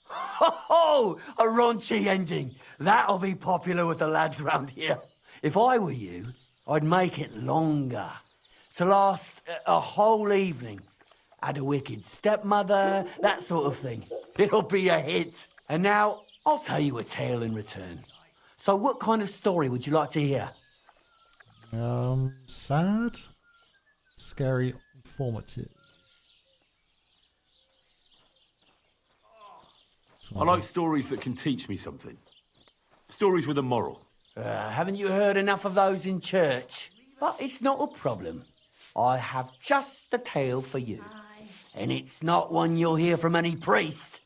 Ho! A raunchy ending. That'll be popular with the lads round here. If I were you, I'd make it longer. To last a whole evening. Add a wicked stepmother, that sort of thing. It'll be a hit. And now, I'll tell you a tale in return. So what kind of story would you like to hear? Sad? Scary, informative. I like stories that can teach me something. Stories with a moral. Haven't you heard enough of those in church? But it's not a problem. I have just the tale for you. And it's not one you'll hear from any priest.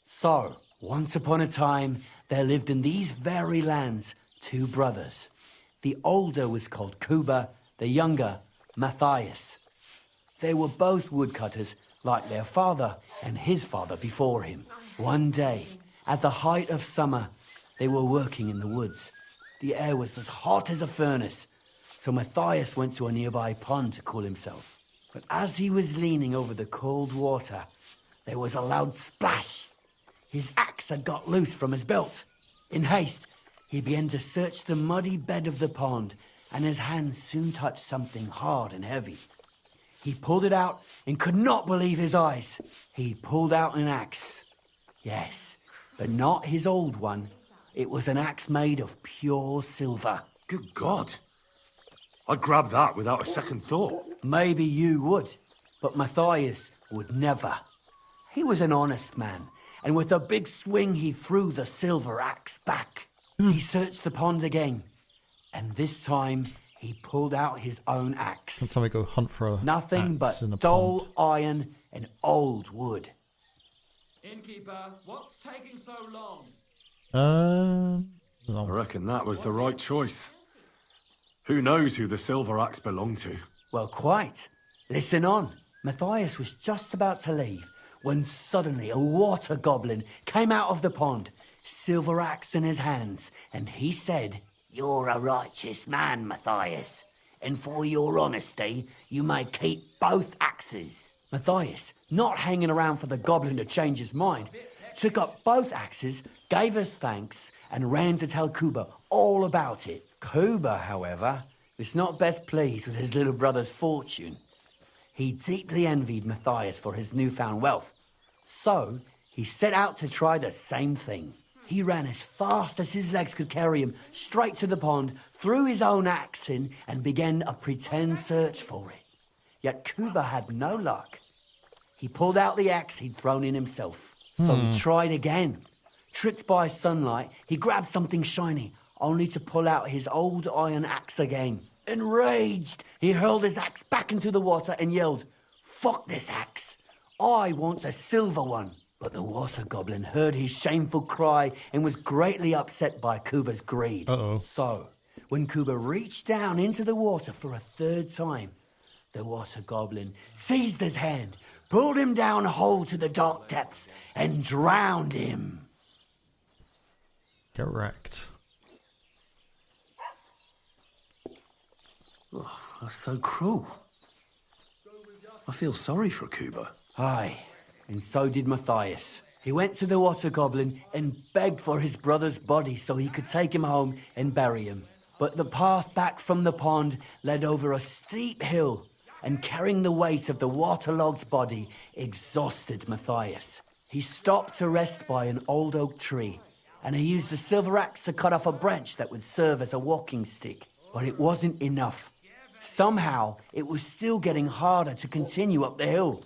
So, once upon a time, there lived in these very lands 2 brothers. The older was called Kuba, the younger, Matthias. They were both woodcutters, like their father and his father before him. One day, at the height of summer, they were working in the woods. The air was as hot as a furnace, so Matthias went to a nearby pond to cool himself. But as he was leaning over the cold water, there was a loud splash. His axe had got loose from his belt. In haste, he began to search the muddy bed of the pond, and his hands soon touched something hard and heavy. He pulled it out and could not believe his eyes. He pulled out an axe. Yes, but not his old one. It was an axe made of pure silver. Good God. I'd grab that without a second thought. Maybe you would, but Matthias would never. He was an honest man, and with a big swing he threw the silver axe back. He searched the pond again, and this time he pulled out his own axe. Sometime we go hunt for a Nothing but dull iron and old wood. Innkeeper, what's taking so long? I reckon that was the right choice. Who knows who the silver axe belonged to? Well, quite. Listen on. Matthias was just about to leave when suddenly a water goblin came out of the pond, silver axe in his hands, and he said, "You're a righteous man, Matthias, and for your honesty, you may keep both axes." Matthias, not hanging around for the goblin to change his mind, took up both axes, gave us thanks, and ran to tell Kuba all about it. Kuba, however, was not best pleased with his little brother's fortune. He deeply envied Matthias for his newfound wealth. So, he set out to try the same thing. He ran as fast as his legs could carry him straight to the pond, threw his own axe in, and began a pretend search for it. Yet Kuba had no luck. He pulled out the axe he'd thrown in himself. So he tried again. Tricked by sunlight, he grabbed something shiny, only to pull out his old iron axe again. Enraged, he hurled his axe back into the water and yelled, "Fuck this axe! I want a silver one!" But the water goblin heard his shameful cry and was greatly upset by Kuba's greed. So, when Kuba reached down into the water for a third time, the water goblin seized his hand, pulled him down whole to the dark depths, and drowned him. Get wrecked. Oh, that's so cruel. I feel sorry for Kuba. Aye, and so did Matthias. He went to the water goblin and begged for his brother's body so he could take him home and bury him. But the path back from the pond led over a steep hill, and carrying the weight of the waterlogged body exhausted Matthias. He stopped to rest by an old oak tree, and he used a silver axe to cut off a branch that would serve as a walking stick. But it wasn't enough. Somehow, it was still getting harder to continue up the hill.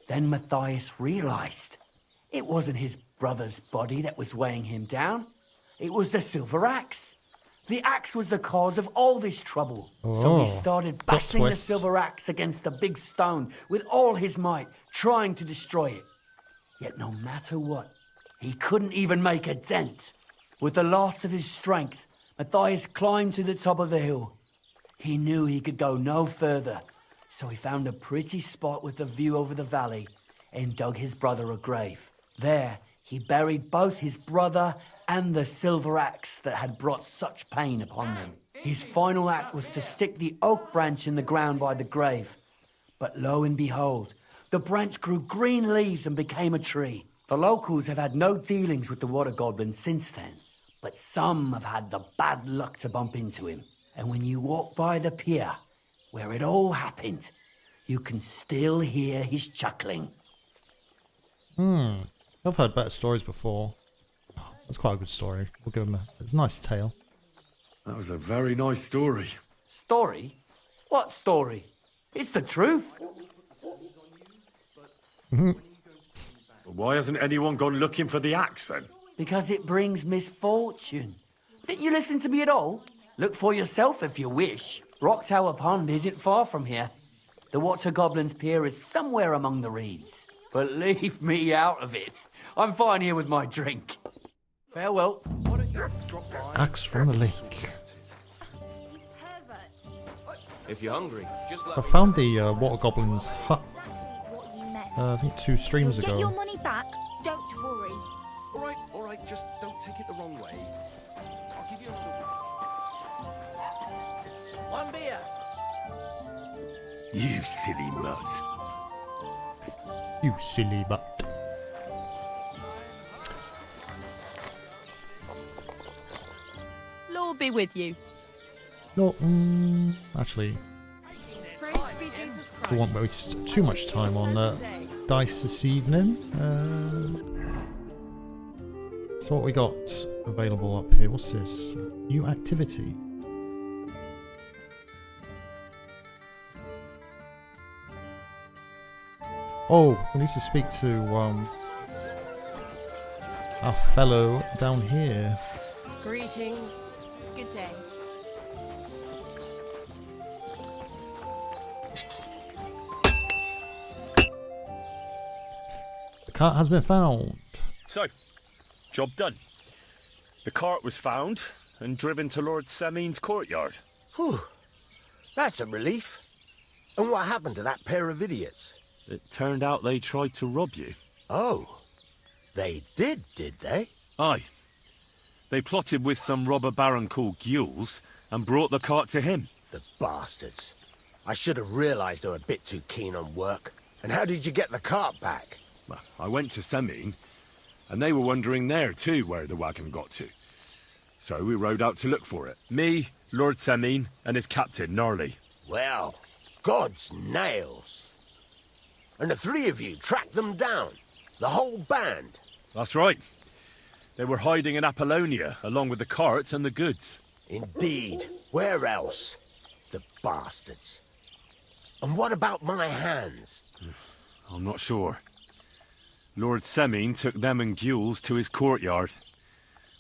Then Matthias realized it wasn't his brother's body that was weighing him down. It was the silver axe. The axe was the cause of all this trouble. So he started bashing the silver axe against the big stone with all his might, trying to destroy it. Yet no matter what, he couldn't even make a dent. With the last of his strength, Matthias climbed to the top of the hill. He knew he could go no further, so he found a pretty spot with a view over the valley and dug his brother a grave. There, he buried both his brother and the silver axe that had brought such pain upon them. His final act was to stick the oak branch in the ground by the grave. But lo and behold, the branch grew green leaves and became a tree. The locals have had no dealings with the water goblin since then, but some have had the bad luck to bump into him. And when you walk by the pier, where it all happened, you can still hear his chuckling. I've heard better stories before. That's quite a good story. We'll give him it's a nice tale. That was a very nice story. Story? What story? It's the truth. Why hasn't anyone gone looking for the axe then? Because it brings misfortune. Didn't you listen to me at all? Look for yourself if you wish. Rock Tower Pond isn't far from here. The Water Goblin's Pier is somewhere among the reeds. But leave me out of it. I'm fine here with my drink. Farewell. Axe from the lake. If you're hungry, just let I found the Water Goblin's hut. I think 2 streams Get your ago. money back. Don't worry. All right, just don't take it the wrong way. I'll give you another One beer. You silly mud. You silly butt. Lord be with you. No, actually, Praise be Jesus Christ. we won't waste too much time on dice this evening. So what we got available up here? What's this? New activity. Oh, we need to speak to our fellow down here. Greetings. Good day. The cart has been found. So, job done. The cart was found and driven to Lord Semin's courtyard. Whew. That's a relief. And what happened to that pair of idiots? It turned out they tried to rob you. Oh. They did they? Aye. They plotted with some robber baron called Gules and brought the cart to him. The bastards. I should have realised they were a bit too keen on work. And how did you get the cart back? Well, I went to Semin, and they were wondering there too where the wagon got to. So we rode out to look for it. Me, Lord Semin, and his captain, Gnarly. Well, God's nails. And the 3 of you tracked them down? The whole band? That's right. They were hiding in Apollonia, along with the carts and the goods. Indeed. Where else? The bastards. And what about my hands? I'm not sure. Lord Semin took them and Gules to his courtyard.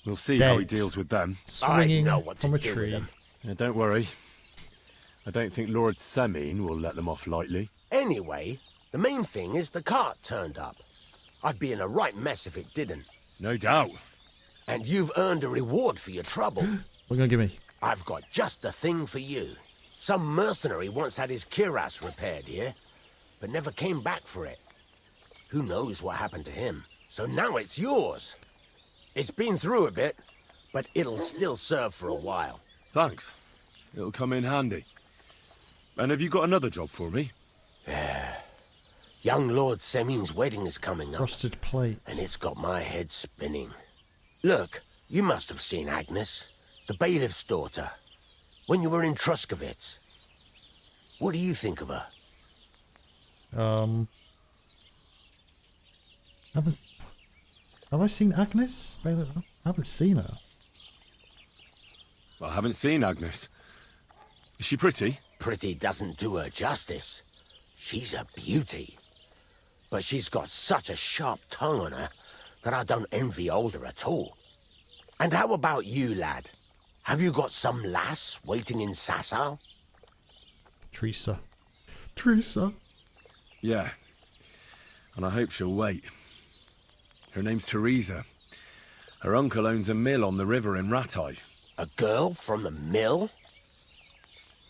We'll see how he Dead. deals with them. Swinging I know what from to a do with tree. them. Yeah, don't worry. I don't think Lord Semin will let them off lightly. Anyway, the main thing is the cart turned up. I'd be in a right mess if it didn't. No doubt. And you've earned a reward for your trouble. What are you gonna give me? I've got just the thing for you. Some mercenary once had his cuirass repaired here, but never came back for it. Who knows what happened to him? So now it's yours. It's been through a bit, but it'll still serve for a while. Thanks. It'll come in handy. And have you got another job for me? Young Lord Semin's wedding is coming up, Frosted plates. and it's got my head spinning. Look, you must have seen Agnes, the bailiff's daughter, when you were in Truscovitz. What do you think of her? Have I seen Agnes? I haven't seen her. I haven't seen Agnes. Is she pretty? Pretty doesn't do her justice. She's a beauty. But she's got such a sharp tongue on her that I don't envy older at all. And how about you, lad? Have you got some lass waiting in Sasau? Teresa. Yeah. And I hope she'll wait. Her name's Teresa. Her uncle owns a mill on the river in Ratai. A girl from the mill?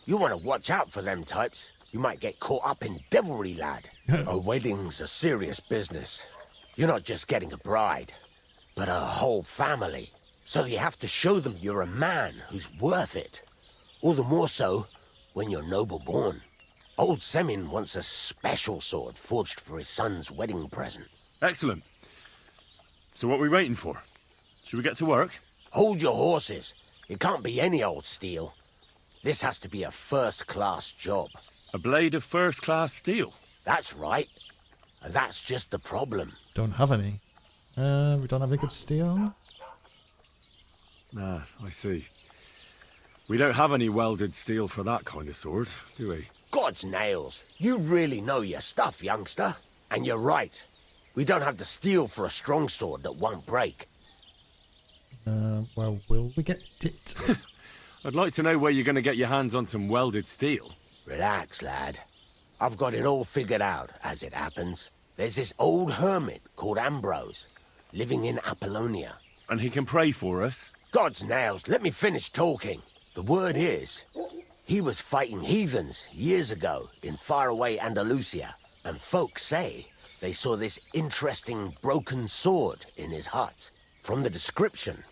You want to watch out for them types. You might get caught up in devilry, lad. A wedding's a serious business. You're not just getting a bride, but a whole family. So you have to show them you're a man who's worth it. All the more so when you're noble born. Old Semin wants a special sword forged for his son's wedding present. Excellent. So what are we waiting for? Should we get to work? Hold your horses. It can't be any old steel. This has to be a first-class job. A blade of first-class steel? That's right. And that's just the problem. Don't have any. We don't have any good steel. Ah, I see. We don't have any welded steel for that kind of sword, do we? God's nails, you really know your stuff, youngster. And you're right. We don't have the steel for a strong sword that won't break. Well, will we get it? I'd like to know where you're going to get your hands on some welded steel. Relax, lad. I've got it all figured out, as it happens. There's this old hermit called Ambrose, living in Apollonia. And he can pray for us? God's nails, let me finish talking. The word is, he was fighting heathens years ago in faraway Andalusia, and folks say they saw this interesting broken sword in his hut. From the description,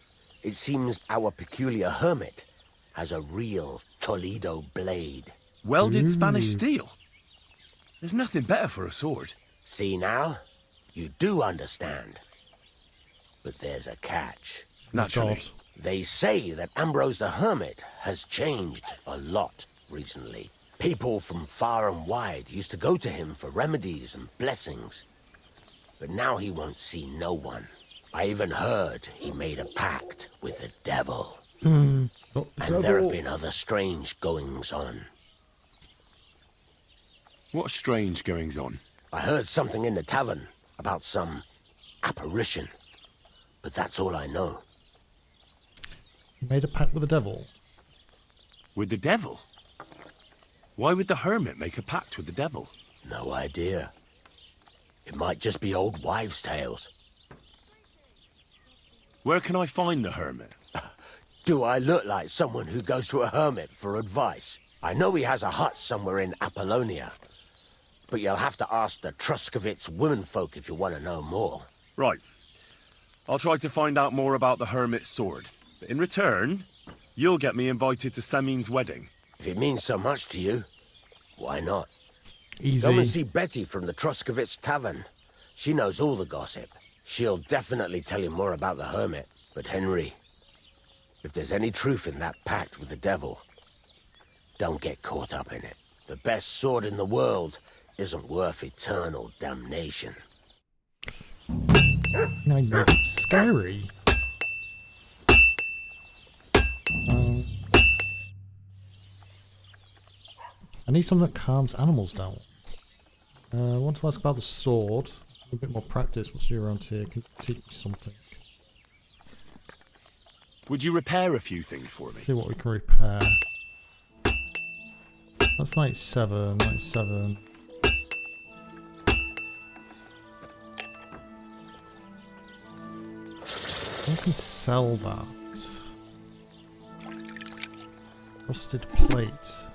it seems our peculiar hermit has a real Toledo blade. Welded Spanish steel? There's nothing better for a sword. See now? You do understand. But there's a catch. Naturally. God. They say that Ambrose the Hermit has changed a lot recently. People from far and wide used to go to him for remedies and blessings. But now he won't see no one. I even heard he made a pact with the devil. Not the And devil. there have been other strange goings-on. What strange goings-on? I heard something in the tavern about some apparition. But that's all I know. He made a pact with the devil. With the devil? Why would the hermit make a pact with the devil? No idea. It might just be old wives' tales. Where can I find the hermit? Do I look like someone who goes to a hermit for advice? I know he has a hut somewhere in Apollonia. But you'll have to ask the Truscovitz womenfolk if you want to know more. Right. I'll try to find out more about the hermit's sword. But in return, you'll get me invited to Semin's wedding. If it means so much to you, why not? Easy. Come and see Betty from the Truscovitz Tavern. She knows all the gossip. She'll definitely tell you more about the hermit. But Henry, if there's any truth in that pact with the devil, don't get caught up in it. The best sword in the world isn't worth eternal damnation. Now you made it scary. I need something that calms animals down. I want to ask about the sword. A bit more practice. What's new around here? Can you teach me something? Would you repair a few things for me? See what we can repair. That's 97, 97. I can sell that. Rusted plate.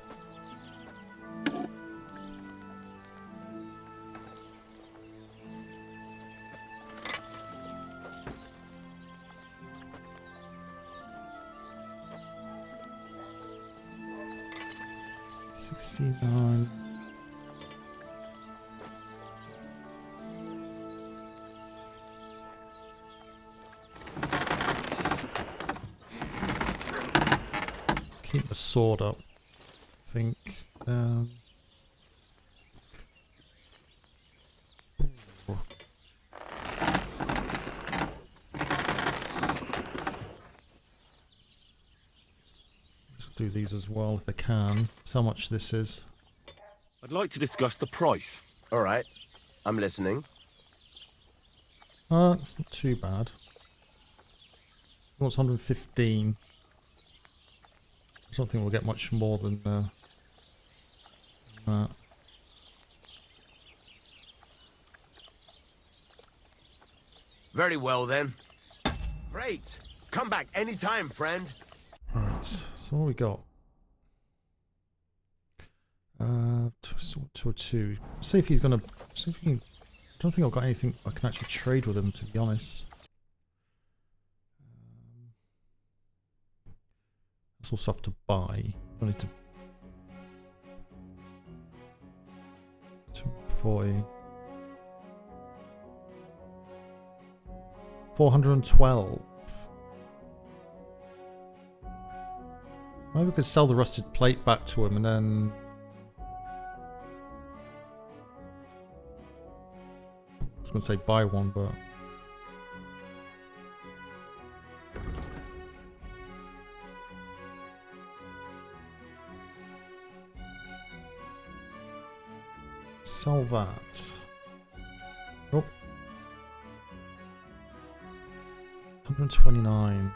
$69. Keep the sword up, I think. Do these as well if I can. So how much this is. I'd like to discuss the price. All right, I'm listening. It's not too bad. What's 115? I don't think we'll get much more than that. Very well then. Great. Come back anytime, friend. Alright, so what we got? 202. See if he's gonna. See if he can, I don't think I've got anything I can actually trade with him, to be honest. That's all stuff to buy. I need to. 240. 412. Maybe we could sell the rusted plate back to him and then... I was going to say buy one, but... sell that. Oh. 129.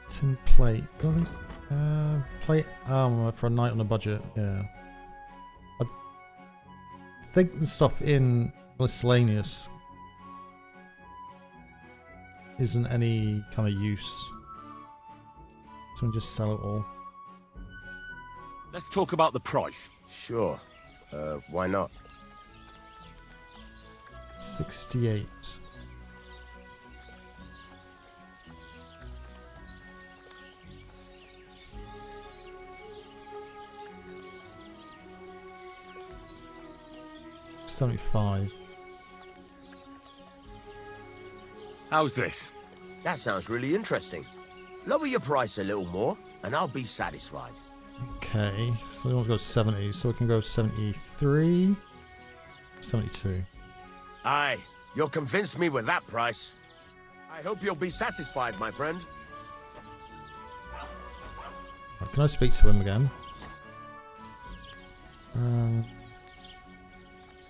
Tin plate. I don't think, plate armor for a night on a budget. Yeah. I think the stuff in miscellaneous isn't any kind of use. So we just sell it all. Let's talk about the price. Sure. Why not? 68. $75. How's this? That sounds really interesting. Lower your price a little more, and I'll be satisfied. Okay, so we want to go 70, so we can go 73, 72. Aye, you'll convince me with that price. I hope you'll be satisfied, my friend. Right, can I speak to him again?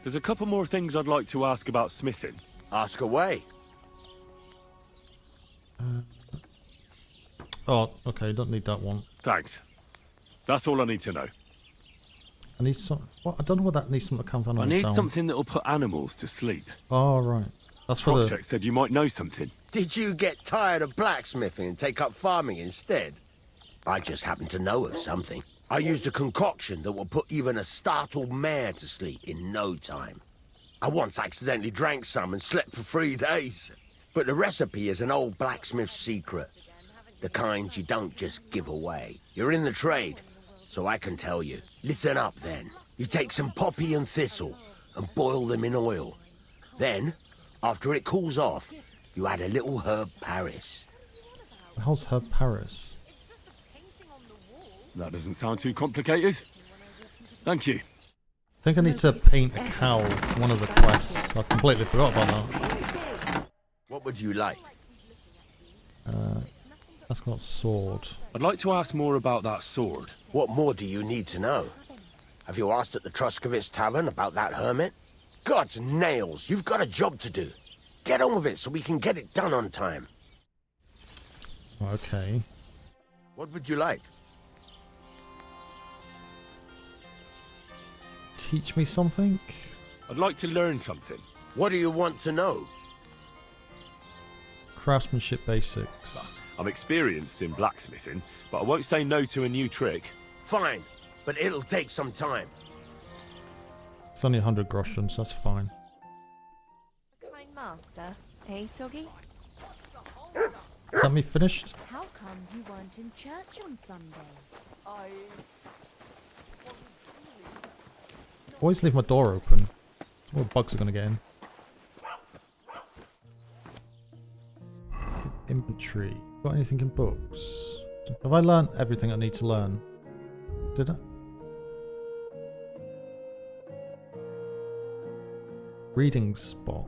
There's a couple more things I'd like to ask about smithing. Ask away. Oh, okay, don't need that one. Thanks. That's all I need to know. I need some. What? I don't know what that needs some account animals I need down. something that'll put animals to sleep. Oh, right. That's for the... Project said you might know something. Did you get tired of blacksmithing and take up farming instead? I just happen to know of something. I used a concoction that will put even a startled mare to sleep in no time. I once accidentally drank some and slept for 3 days. But the recipe is an old blacksmith's secret. The kind you don't just give away. You're in the trade, so I can tell you. Listen up then. You take some poppy and thistle and boil them in oil. Then, after it cools off, you add a little herb Paris. How's herb Paris? That doesn't sound too complicated. Thank you. I think I need to paint a cow in one of the quests. I completely forgot about that. What would you like? That's got sword. I'd like to ask more about that sword. What more do you need to know? Have you asked at the Truskovitz Tavern about that hermit? God's nails, you've got a job to do. Get on with it so we can get it done on time. Okay. What would you like? Teach me something? I'd like to learn something. What do you want to know? Craftsmanship basics. I'm experienced in blacksmithing, but I won't say no to a new trick. Fine, but it'll take some time. It's only 100 groschen, so that's fine. Kind master, eh, doggy? Is that me finished? How come you weren't in church on Sunday? Always leave my door open. More bugs are gonna get in. Inventory. Got anything in books? Have I learned everything I need to learn? Did I? Reading spot.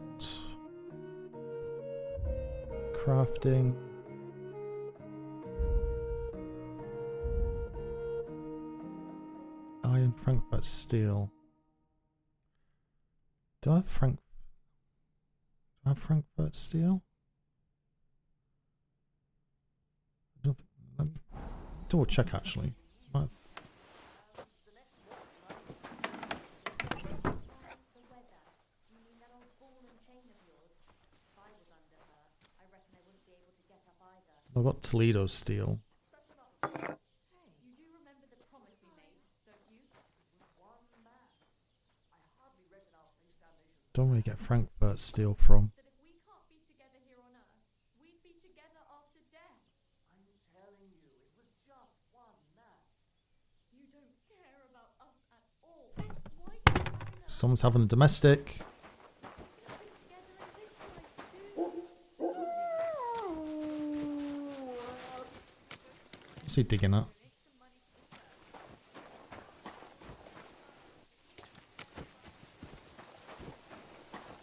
Crafting. Iron Frankfurt steel. Do I have Frankfurt steel? I don't think, let me double check actually. Might have. I've got Toledo steel. Don't really get Frankfurt steel from. Someone's having a domestic. What's he digging at?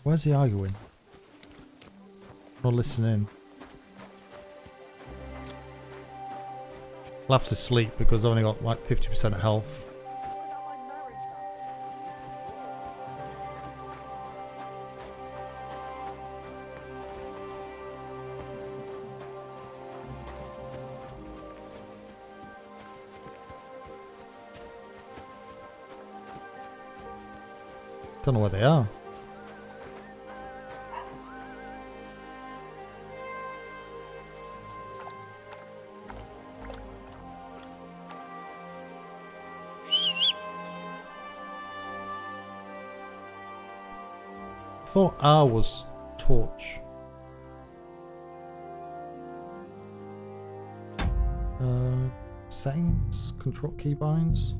Where's he arguing? Or listen in. I'll have to sleep because I've only got like 50% health. Don't know where they are. I thought R was torch. Settings, control keybinds.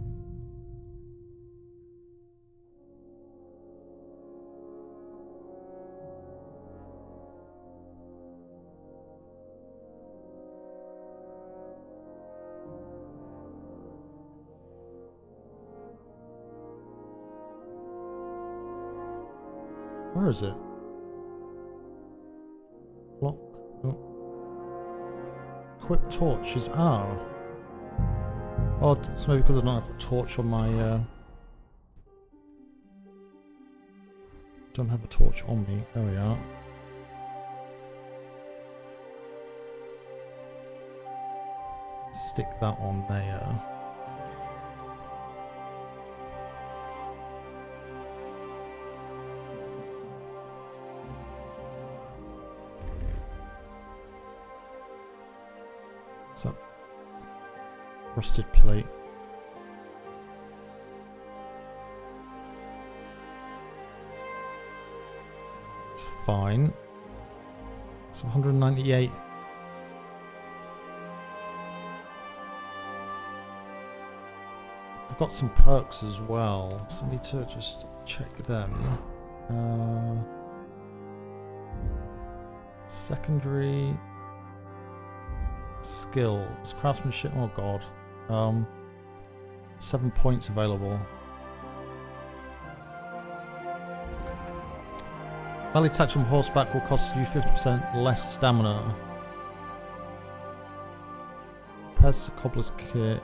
Where is it? Block. Oh. Equip torch is R. Odd. It's maybe because I don't have a torch on my. Don't have a torch on me. There we are. Stick that on there. What's that? Rusted plate. It's fine. It's 198. I've got some perks as well, so I need to just check them. Secondary skills, craftsmanship. Oh god, 7 points available. Melee attacks from horseback will cost you 50% less stamina. Repairs to cobbler's kit.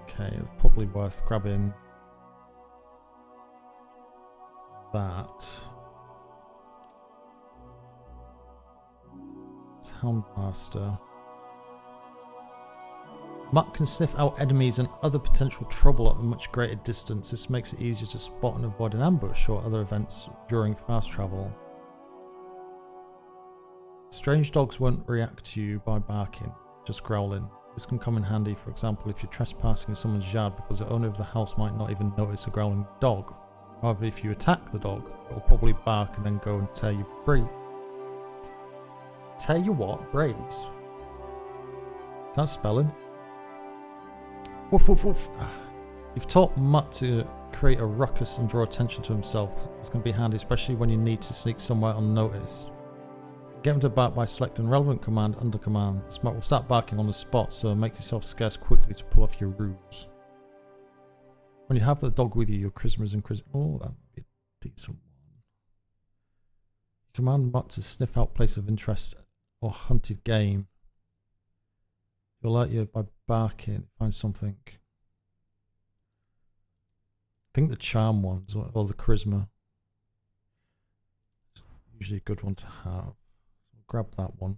Okay, it's probably worth grabbing that. It's Houndmaster. Mutt can sniff out enemies and other potential trouble at a much greater distance. This makes it easier to spot and avoid an ambush or other events during fast travel. Strange dogs won't react to you by barking, just growling. This can come in handy, for example, if you're trespassing in someone's yard because the owner of the house might not even notice a growling dog. However, if you attack the dog, it will probably bark and then go and tear your Tear your what? Braves? Is that spelling? Woof woof woof. You've taught Mutt to create a ruckus and draw attention to himself. It's going to be handy, especially when you need to sneak somewhere unnoticed. Get him to bark by selecting relevant command under command. Mutt will start barking on the spot, so make yourself scarce quickly to pull off your ruse. When you have the dog with you, your charisma is increased. Oh, that would be a decent one. Command Mutt to sniff out place of interest or hunted game. He'll alert you by barking, find something. I think the charm ones or the charisma. Usually a good one to have. Grab that one.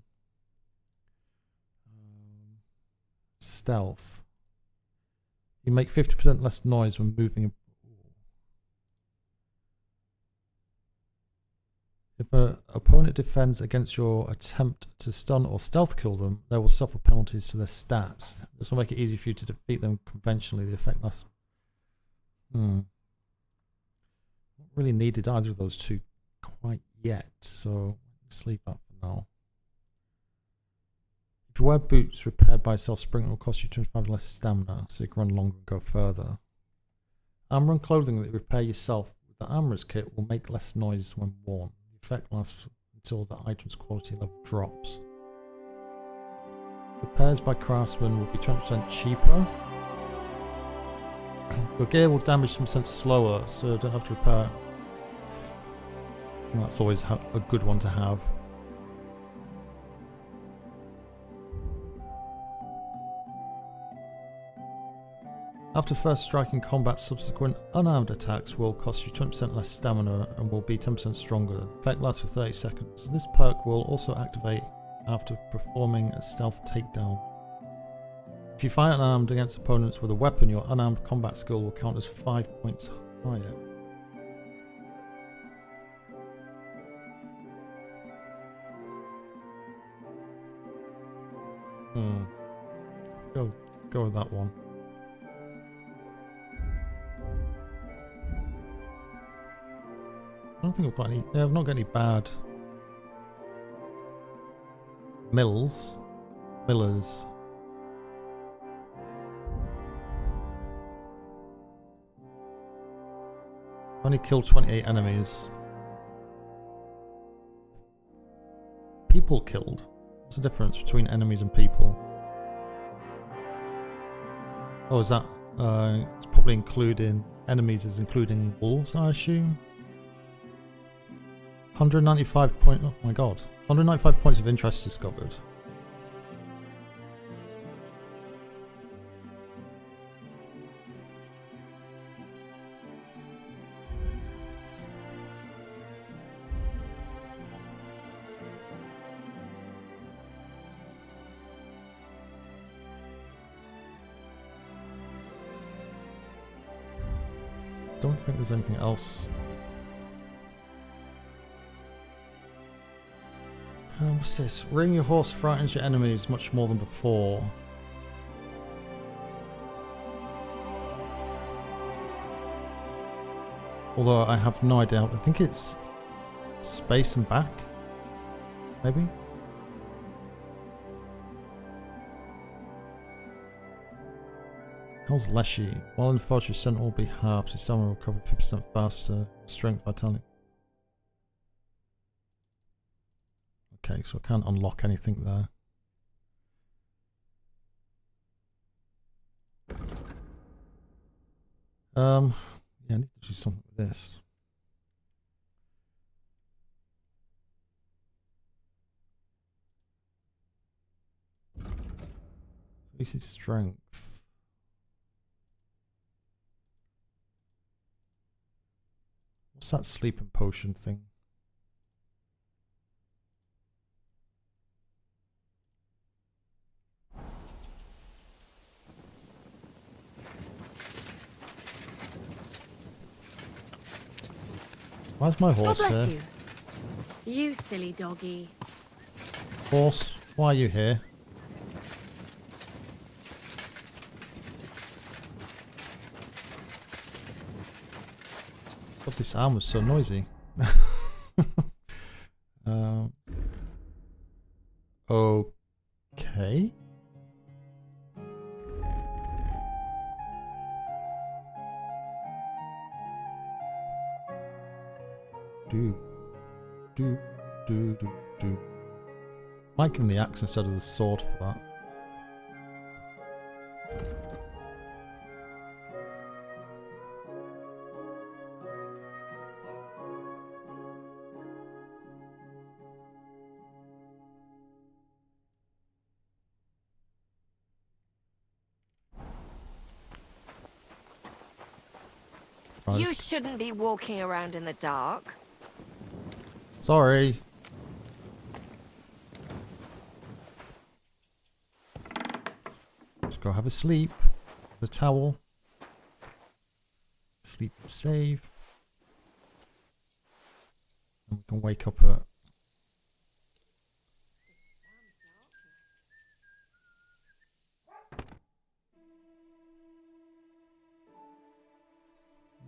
Stealth. You make 50% less noise when moving. If an opponent defends against your attempt to stun or stealth kill them, they will suffer penalties to their stats. This will make it easy for you to defeat them conventionally. The effect lasts. Not really needed either of those two quite yet, so sleep up for now. If you wear boots repaired by self-spring, it will cost you 25 less stamina, so you can run longer and go further. Armor and clothing that you repair yourself with the armorer's kit will make less noise when worn. The effect lasts until the item's quality level drops. Repairs by craftsmen will be 20% cheaper. Your gear will damage 10% slower, so you don't have to repair And that's always a good one to have. After first strike in combat, subsequent unarmed attacks will cost you 20% less stamina and will be 10% stronger. The effect lasts for 30 seconds. This perk will also activate after performing a stealth takedown. If you fight unarmed against opponents with a weapon, your unarmed combat skill will count as 5 points higher. Go with that one. I don't think I've got any. Yeah, I've not got any bad millers. Only killed 28 enemies. People killed. What's the difference between enemies and people? Oh, is that? It's probably including enemies, is including wolves, I assume. 195 points. Oh my god! 195 points of interest discovered. Don't think there's anything else. What's this? Ring your horse frightens your enemies much more than before. Although I have no idea. I think it's space and back, maybe? How's Leshy? While in the forest, your scent will be halved. Your stamina will recover 50% faster. Strength, vitality. Okay, so I can't unlock anything there. Yeah, I need to do something with this. Increases strength. What's that sleeping potion thing? Why's my horse God bless here? You silly doggy. Horse, why are you here? God, this arm was so noisy. Okay. Do. Might give him the axe instead of the sword for that. You shouldn't be walking around in the dark. Sorry. Just go have a sleep. The towel. Sleep and save. And we can wake up at...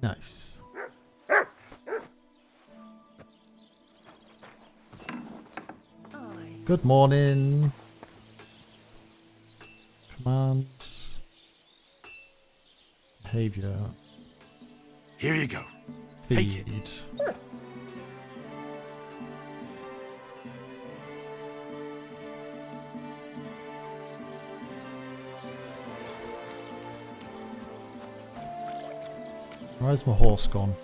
Nice. Good morning. Commands. Behavior. Here you go. Feed. Take it. Where's my horse gone?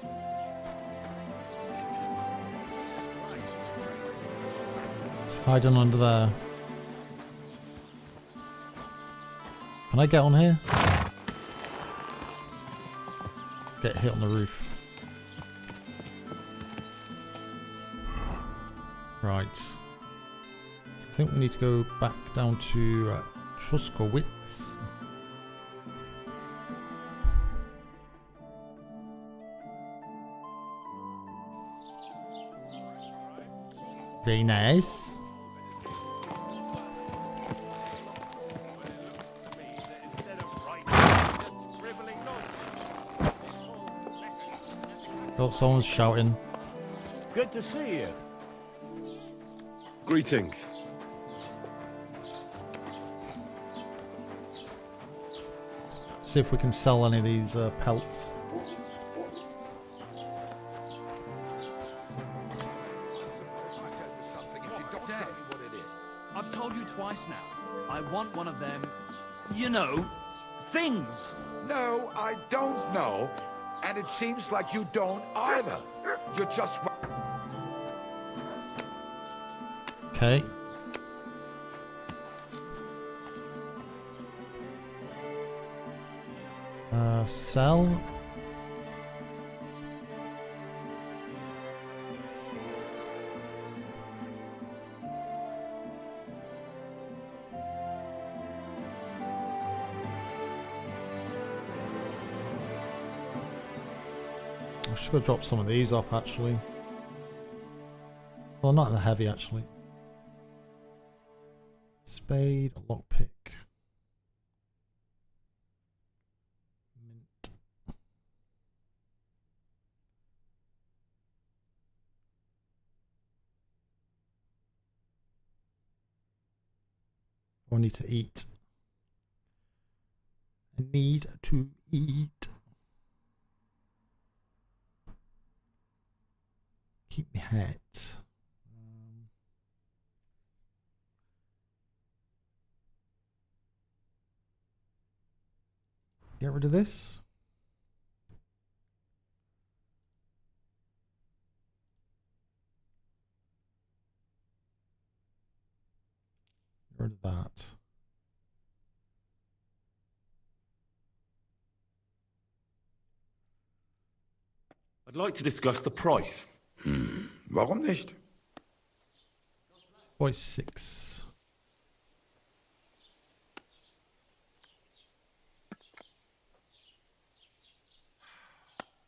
It's hiding under there. Can I get on here? Get hit on the roof. Right. So I think we need to go back down to Truskowitz. Very nice. Oh, someone's shouting. Good to see you. Greetings. See if we can sell any of these pelts. I've told you twice now. I want one of them, you know, things. No, I don't know. And it seems like you don't either. You're just... Okay. Sell. I should go drop some of these off actually. Well, not the heavy actually. Spade, lockpick. Mint. I need to eat. I need to eat. Keep me head. Get rid of this. Get rid of that. I'd like to discuss the price. Warum nicht? Voice 6.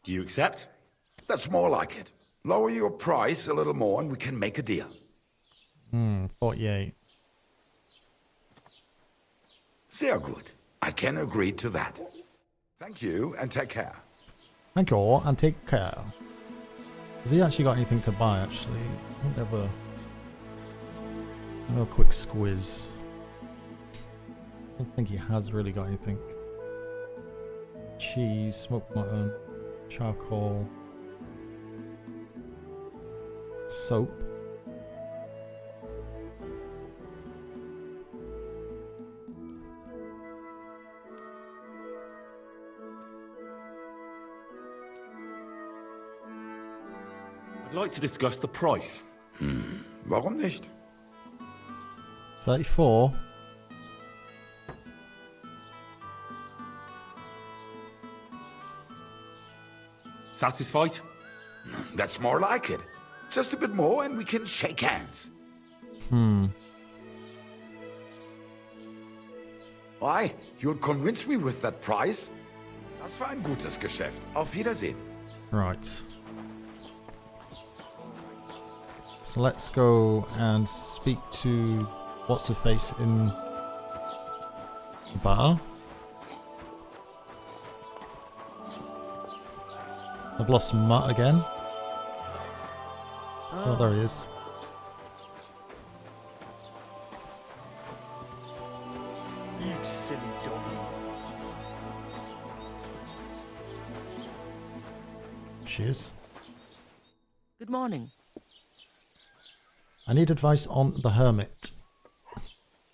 Do you accept? That's more like it. Lower your price a little more and we can make a deal. 48. Sehr gut. I can agree to that. Thank you and take care. Thank you all and take care. Has he actually got anything to buy actually? I'll have a quick squiz. I don't think he has really got anything. Cheese, smoked mutton, charcoal, soap. I'd like to discuss the price. Warum nicht? 34. Satisfied? That's more like it. Just a bit more and we can shake hands. Why? You'll convince me with that price? Das war ein gutes Geschäft. Auf Wiedersehen. Right. So let's go and speak to what's-her-face in the bar. I've lost Mutt again. Oh, there he is. You silly doggy. She is. Good morning. I need advice on the hermit.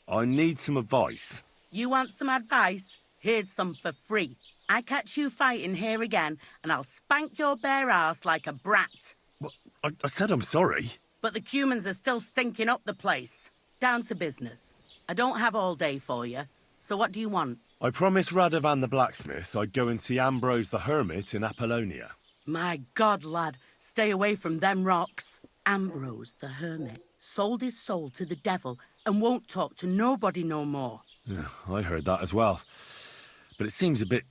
I need some advice. You want some advice? Here's some for free. I catch you fighting here again, and I'll spank your bare ass like a brat. Well, I said I'm sorry. But the cumins are still stinking up the place. Down to business. I don't have all day for you, so what do you want? I promised Radovan the blacksmith I'd go and see Ambrose the hermit in Apollonia. My God, lad, stay away from them rocks. Ambrose the hermit sold his soul to the devil and won't talk to nobody no more. Yeah, I heard that as well. But it seems a bit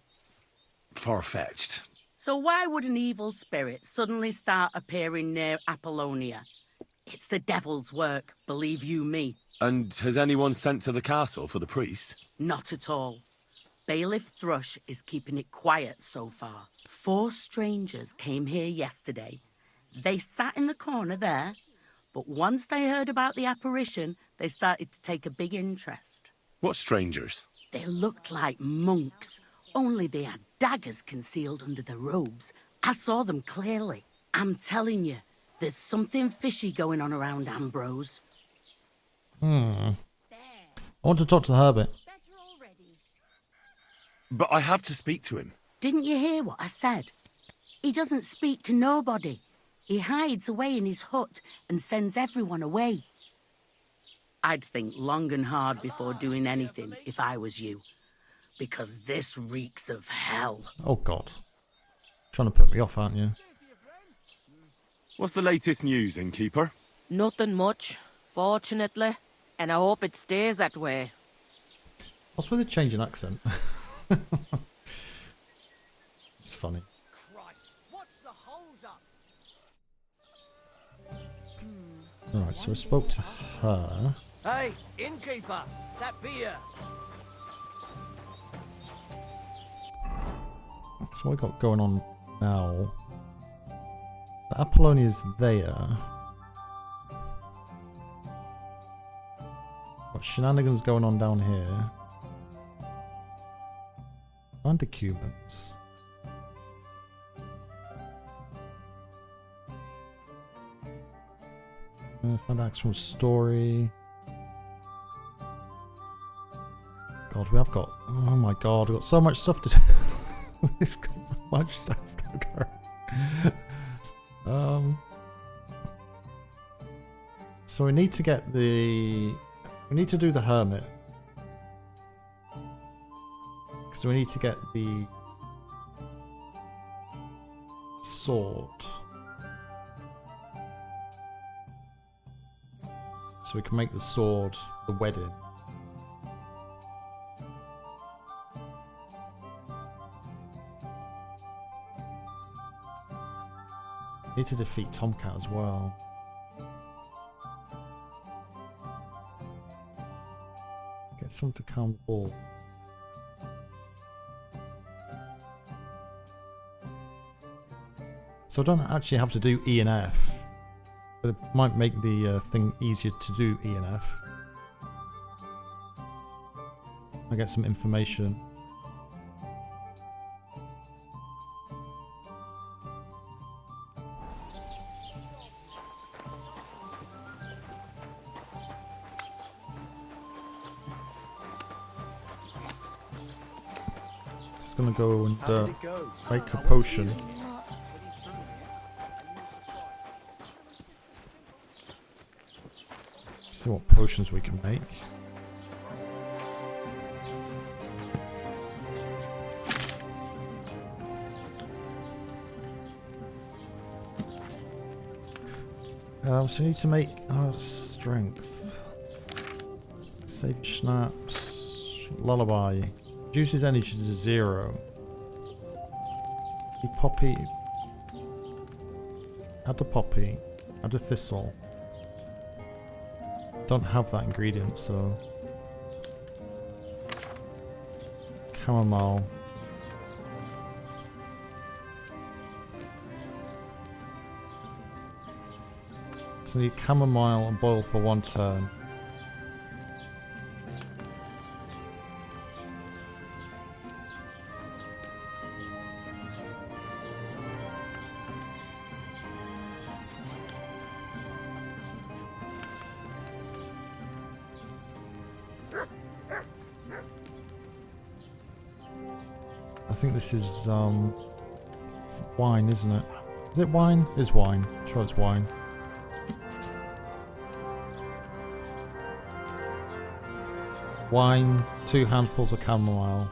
far-fetched. So why would an evil spirit suddenly start appearing near Apollonia? It's the devil's work, believe you me. And has anyone sent to the castle for the priest? Not at all. Bailiff Thrush is keeping it quiet so far. 4 strangers came here yesterday. They sat in the corner there, but once they heard about the apparition, they started to take a big interest. What strangers? They looked like monks, only they had daggers concealed under their robes. I saw them clearly. I'm telling you, there's something fishy going on around Ambrose. I want to talk to the hermit. But I have to speak to him. Didn't you hear what I said? He doesn't speak to nobody. He hides away in his hut and sends everyone away. I'd think long and hard before doing anything if I was you. Because this reeks of hell. Oh God. Trying to put me off, aren't you? What's the latest news, innkeeper? Nothing much, fortunately. And I hope it stays that way. What's with the change in accent? It's funny. Alright, so I spoke to her. Hey, innkeeper, that beer. So what we got going on now? The Apollonia's there. What shenanigans going on down here? And the Cumans. Find actual story. God, we have got. Oh my God, we've got so much stuff to do. We've got so much stuff to do. So we need to get the. We need to do the hermit. Because we need to get the sword. So we can make the sword the wedding. Need to defeat Tomcat as well. Get someone to calm the ball. So I don't actually have to do E and F, but it might make the thing easier to do E and F. I get some information. Just gonna go and make a potion. See what potions we can make. So we need to make strength. Save schnapps. Lullaby. Reduces energy to 0. The poppy. Add the poppy. Add a thistle. Don't have that ingredient, so chamomile. So need chamomile and boil for 1 turn. I think this is wine, isn't it? Is it wine? It's wine. I'm sure it's wine. Wine, 2 handfuls of chamomile.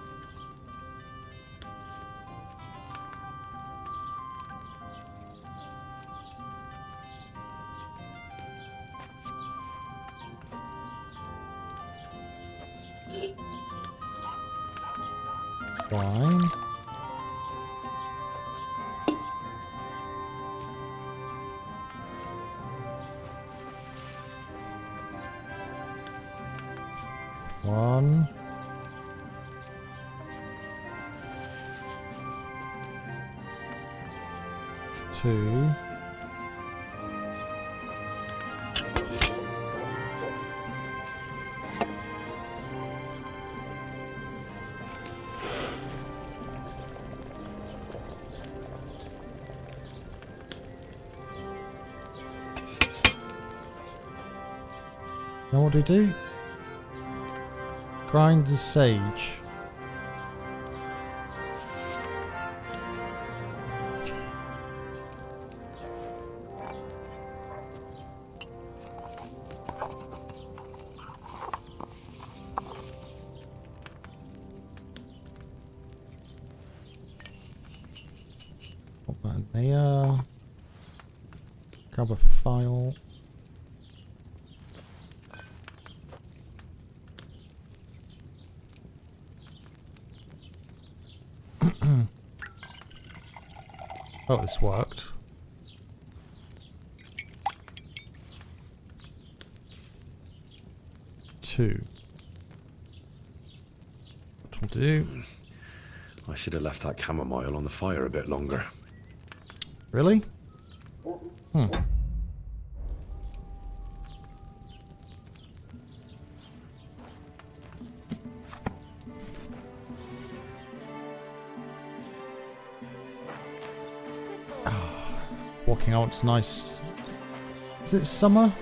Wine. One. Two. Now what do we do? Grind the sage. Put that in there. Grab a file. Oh, this worked. Two. That'll do. I should have left that chamomile on the fire a bit longer. Really? Hmm. Walking out, it's nice. Is it summer?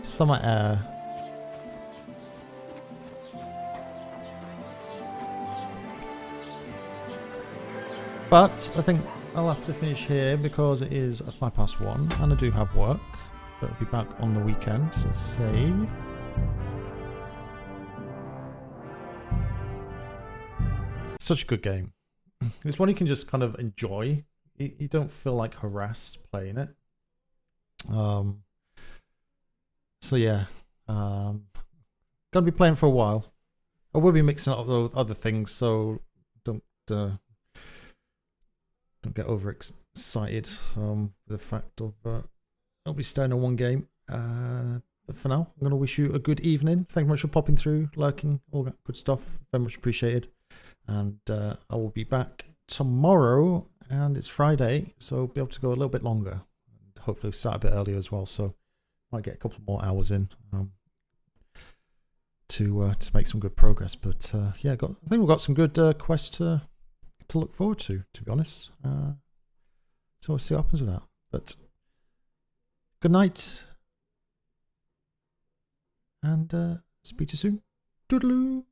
Summer air. But I think I'll have to finish here because it is 1:05 and I do have work. But I'll be back on the weekend, so let's save. Such a good game. It's one you can just kind of enjoy. You don't feel like harassed playing it. So yeah, gonna be playing for a while. I will be mixing up with other things, so don't get overexcited with the fact of I'll be staying on one game. But for now, I'm gonna wish you a good evening. Thank you very much for popping through, lurking, all that good stuff. Very much appreciated. And I will be back tomorrow. And it's Friday, so I'll be able to go a little bit longer. And hopefully start a bit earlier as well, so might get a couple more hours in to make some good progress. But yeah, I think we've got some good quests to look forward to be honest. So we'll see what happens with that. But good night, and speak to you soon. Toodaloo.